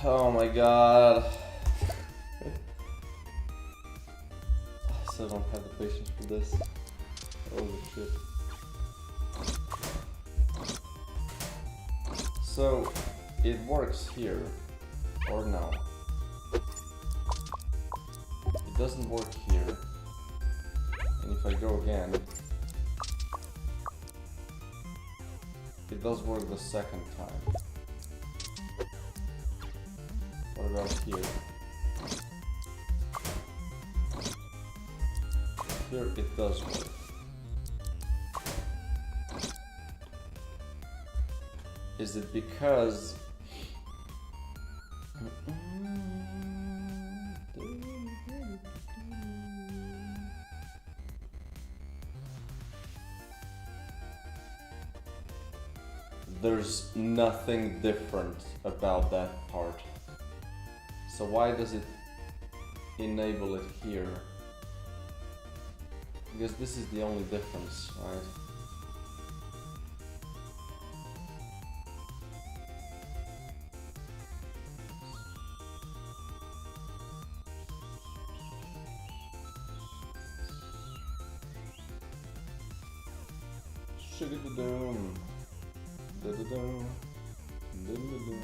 Oh my god. I still don't have the patience for this. Holy shit. So it works here, or no? It doesn't work here. And if I go again, it does work the second time. What about here? Here it does work. Is it because there's nothing different about that part? So why does it enable it here? Because this is the only difference, right? Shigga-da-dum. Da-da-dum. Da-da-dum.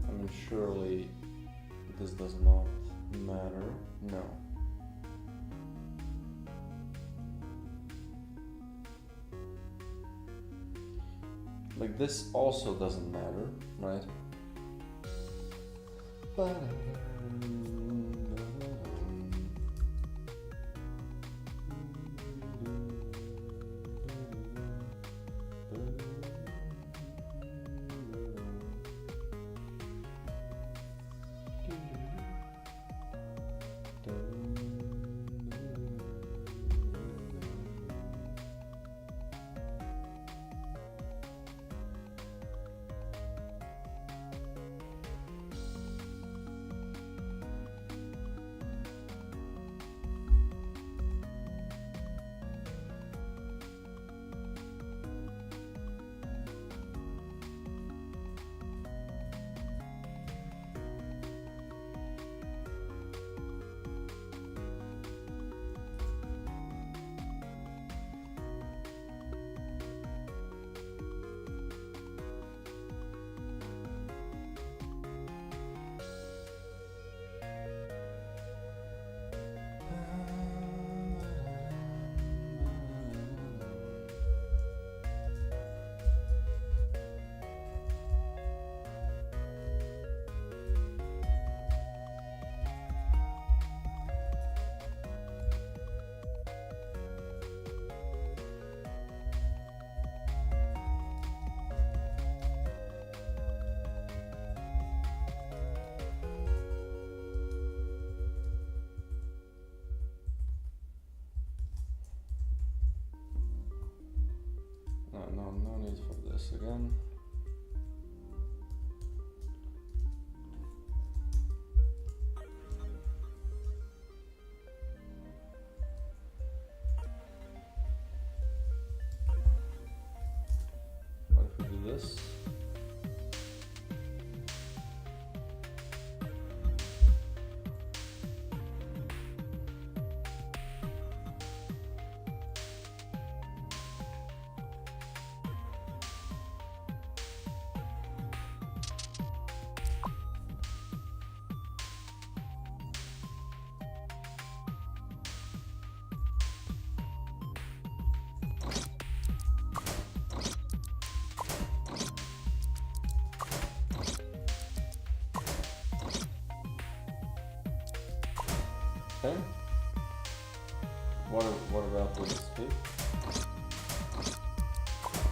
I mean, surely this does not matter. No. Like this also doesn't matter, right? No need for this again. What if we do this? Okay. What about this escape?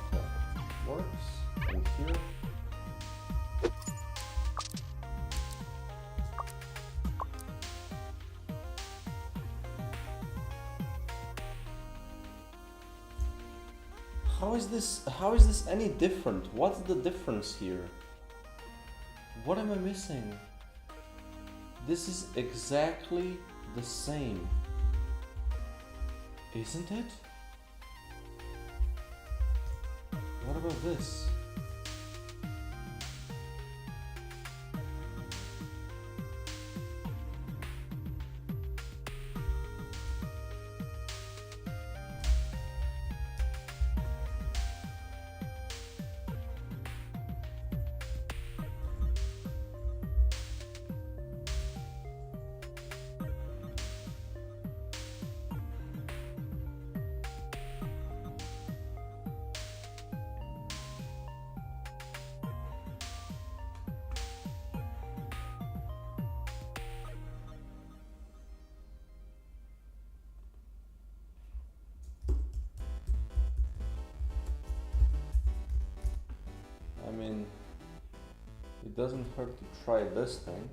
Okay. Works. And here. How is this any different? What's the difference here? What am I missing? This is exactly the same, isn't it? What about this? I mean, it doesn't hurt to try this thing.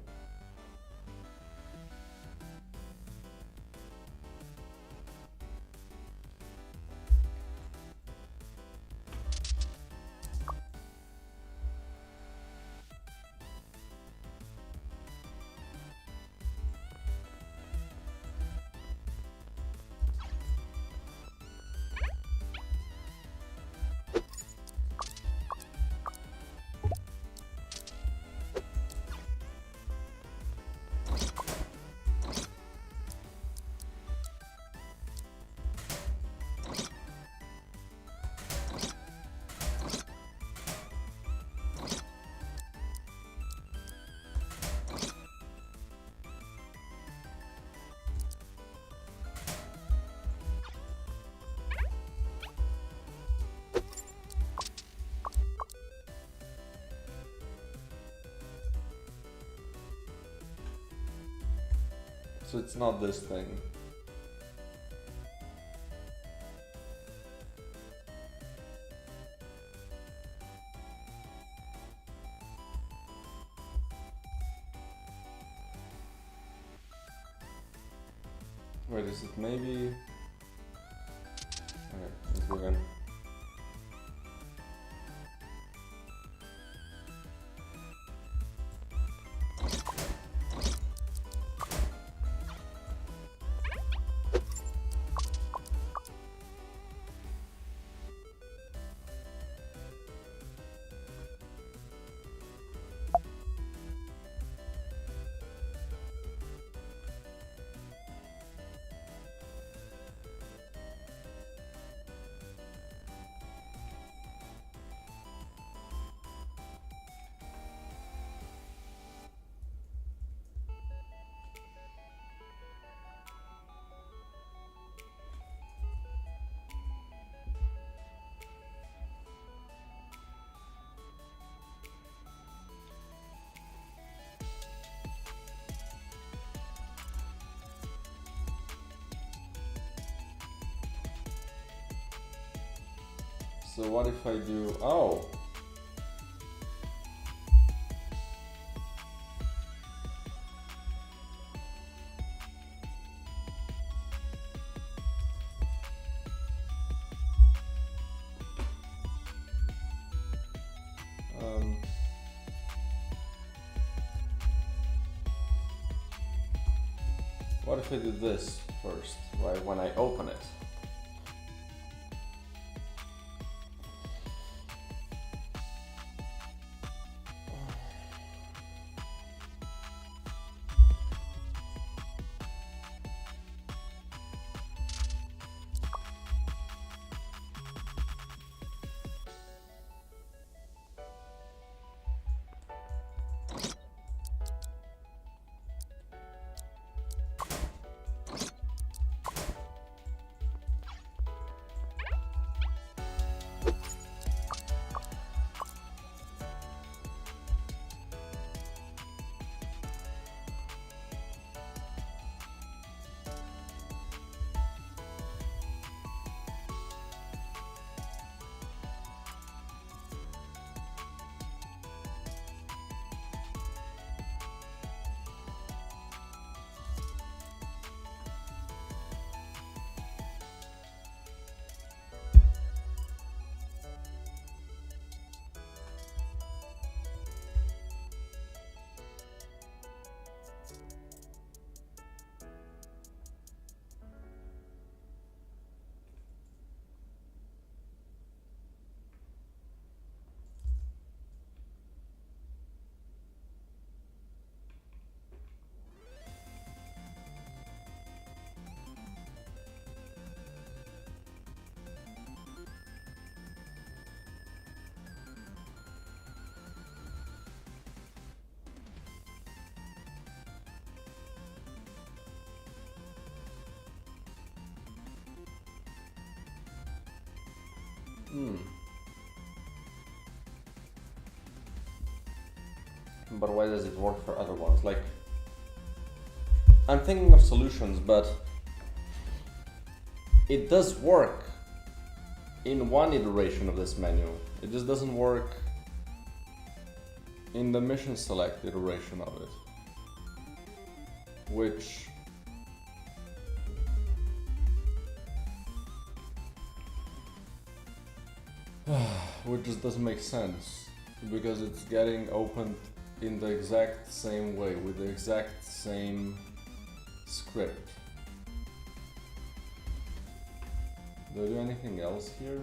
So it's not this thing. Wait, is it maybe? Okay, let's go again. So what if I do, oh. What if I do this first, right, when I open it? But why does it work for other ones? Like, I'm thinking of solutions, but it does work in one iteration of this menu. It just doesn't work in the mission select iteration of it, which just doesn't make sense, because it's getting opened in the exact same way with the exact same script. Do I do anything else here?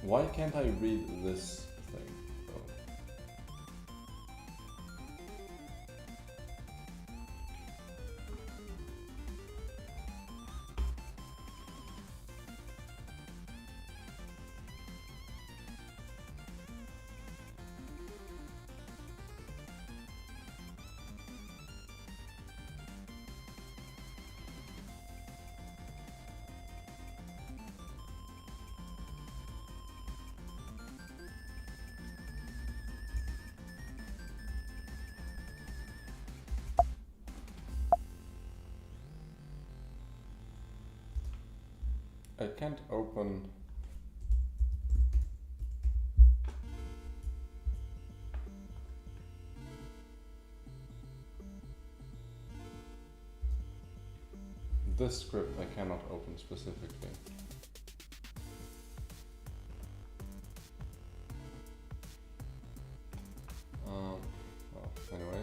Why can't I read this thing? Oh. I can't open this script. I cannot open specifically. Well, anyway.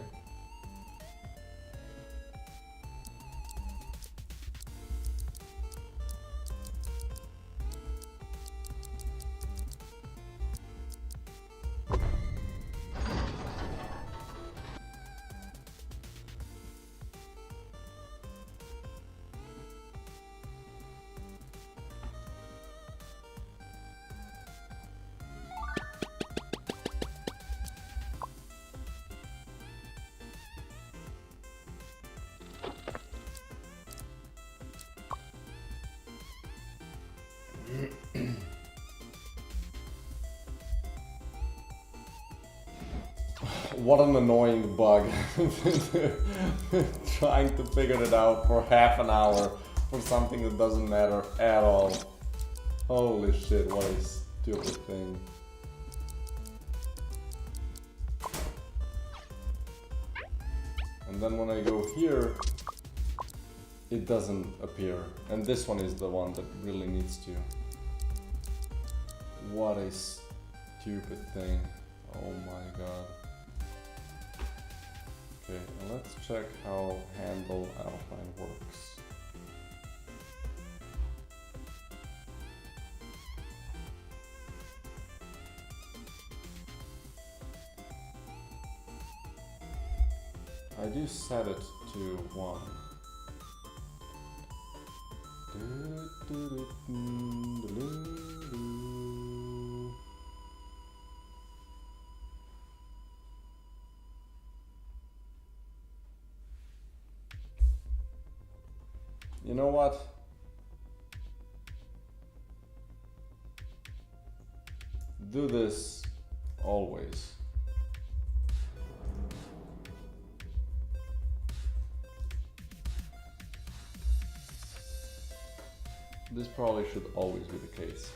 What an annoying bug. Trying to figure it out for half an hour for something that doesn't matter at all. Holy shit, what a stupid thing. And then when I go here, it doesn't appear. And this one is the one that really needs to. What a stupid thing. Oh my god. Okay, let's check how handle outline works. I do set it to 1. You know what? Do this always. This probably should always be the case.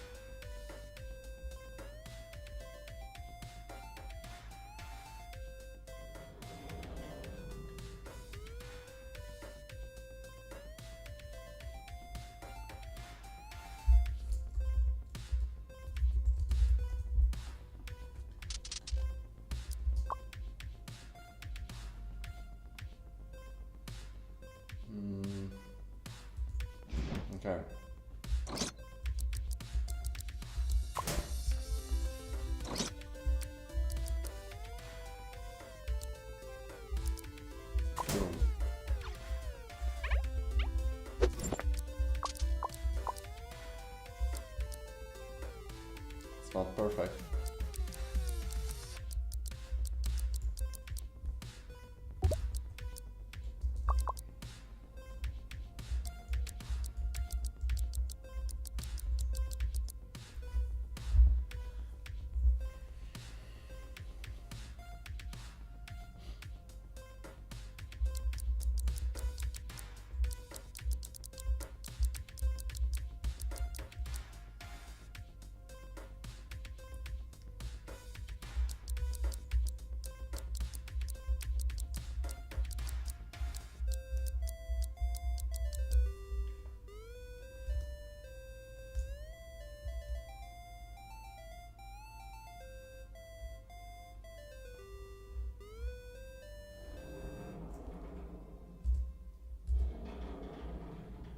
It's not perfect.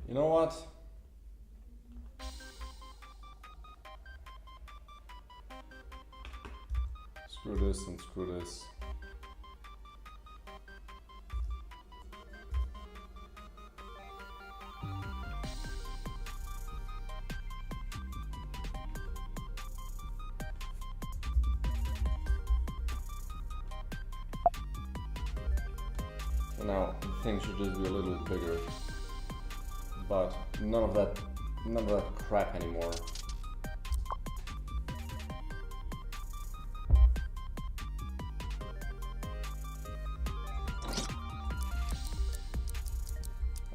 You know what? Screw this and screw this. So now the thing should just be a little bigger. But none of that crap anymore.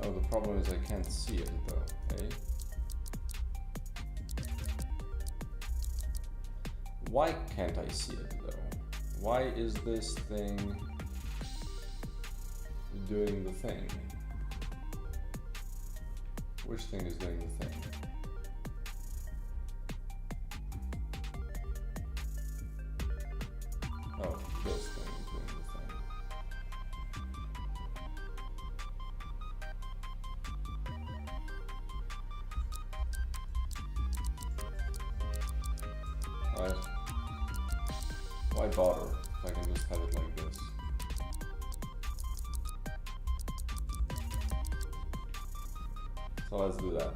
Oh, the problem is I can't see it though, eh? Why can't I see it though? Why is this thing doing the thing? Which thing is doing the thing? Oh, this thing is doing the thing. Alright. Why bother if I can just have it like this? So let's do that.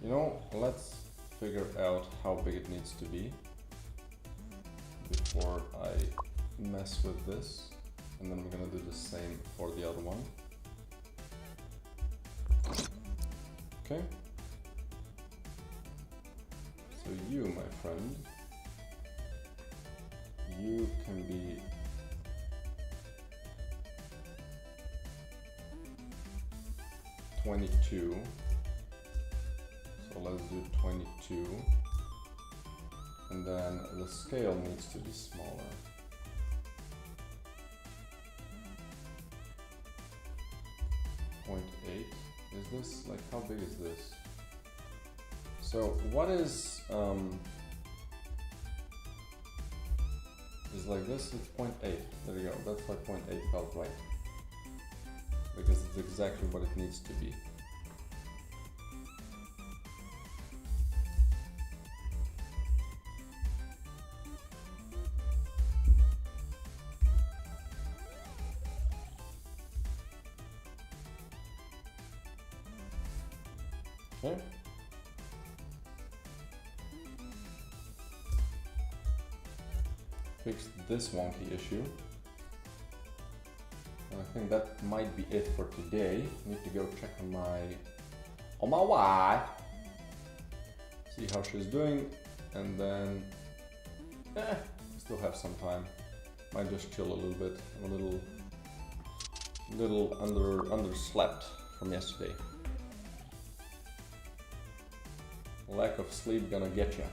You know, let's figure out how big it needs to be before I mess with this, and then we're gonna do the same for the other one. Okay. So you, my friend, you can be 22. So let's do 22, and then the scale needs to be smaller. .8. Is this, like, how big is this? So what is like this? It's 0.8. There you go. That's why 0.8 felt right, because it's exactly what it needs to be. Okay. Fix this wonky issue. And I think that might be it for today. Need to go check on my wife. See how she's doing, and then still have some time. Might just chill a little bit. I'm a little underslept from yesterday. Lack of sleep gonna get ya.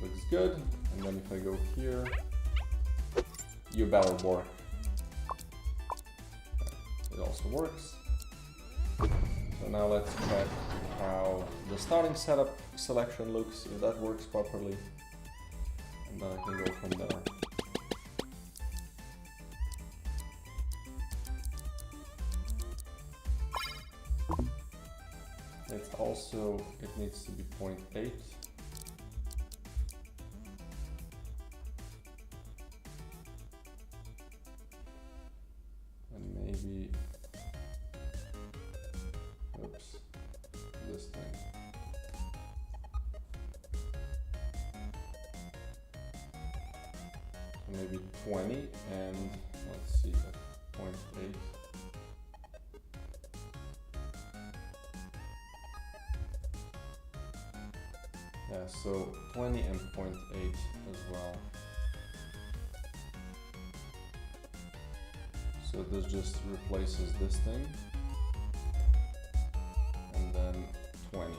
Looks good. And then if I go here, you better work. it also works. So now let's check how the starting setup selection looks, if that works properly. And then I can go from there. It's also, it needs to be 0.8. And maybe, oops, this thing. So maybe 20, and let's see, at 0.8. Yeah, so 20 and 0.8 as well. So this just replaces this thing. And then 20.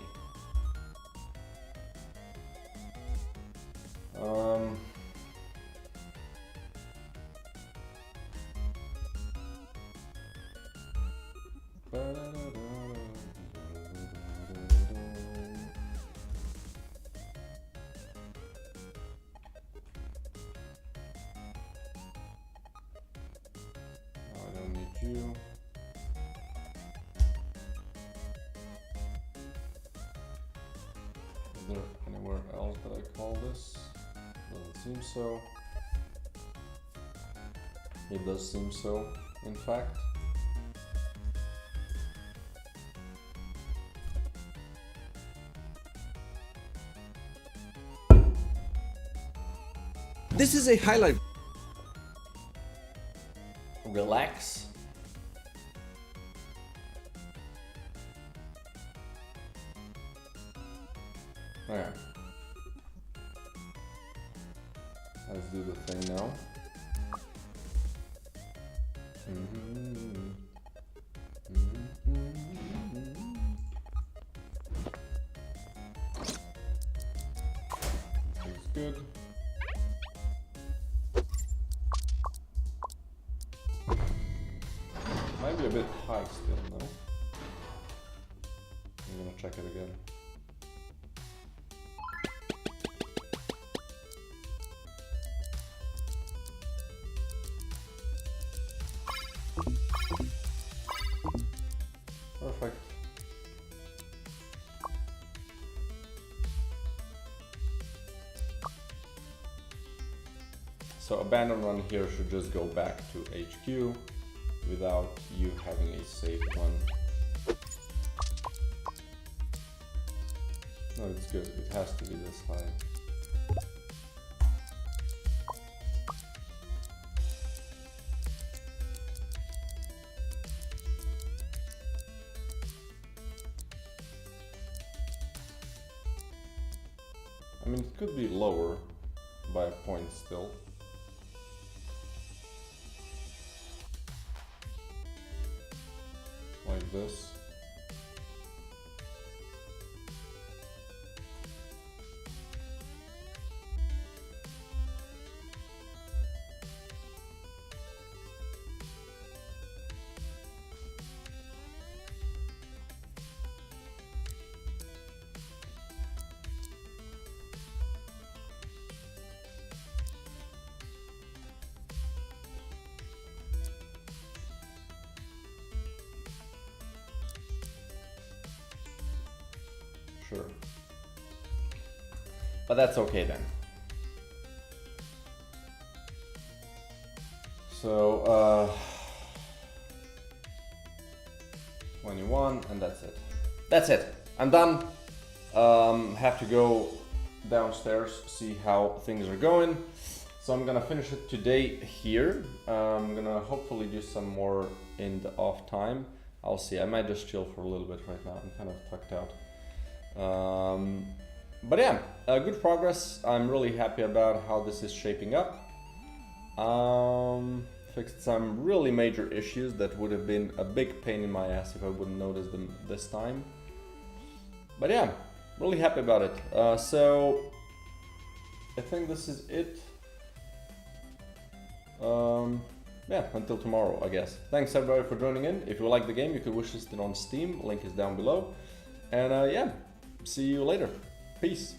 You. Is there anywhere else that I call this? Doesn't seem so. It does seem so, in fact. This is a highlight. Relax. Alright. Let's do the thing now. Looks good. Might be a bit high still, though. I'm gonna check it again. Perfect. So abandon run here should just go back to HQ without you having a saved one. No, it's good. It has to be this high. I mean, it could be lower by a point still. Like this. Sure. But that's okay then. So, 21, and that's it. That's it. I'm done. Have to go downstairs, see how things are going. So I'm gonna finish it today here. I'm gonna hopefully do some more in the off time. I'll see. I might just chill for a little bit right now. I'm kind of tucked out. But yeah, good progress. I'm really happy about how this is shaping up. Fixed some really major issues that would have been a big pain in my ass if I wouldn't notice them this time. But yeah, really happy about it. So I think this is it. yeah, until tomorrow, I guess. Thanks everybody for joining in. If you like the game, you can wishlist it on Steam. Link is down below. And yeah, see you later. Peace.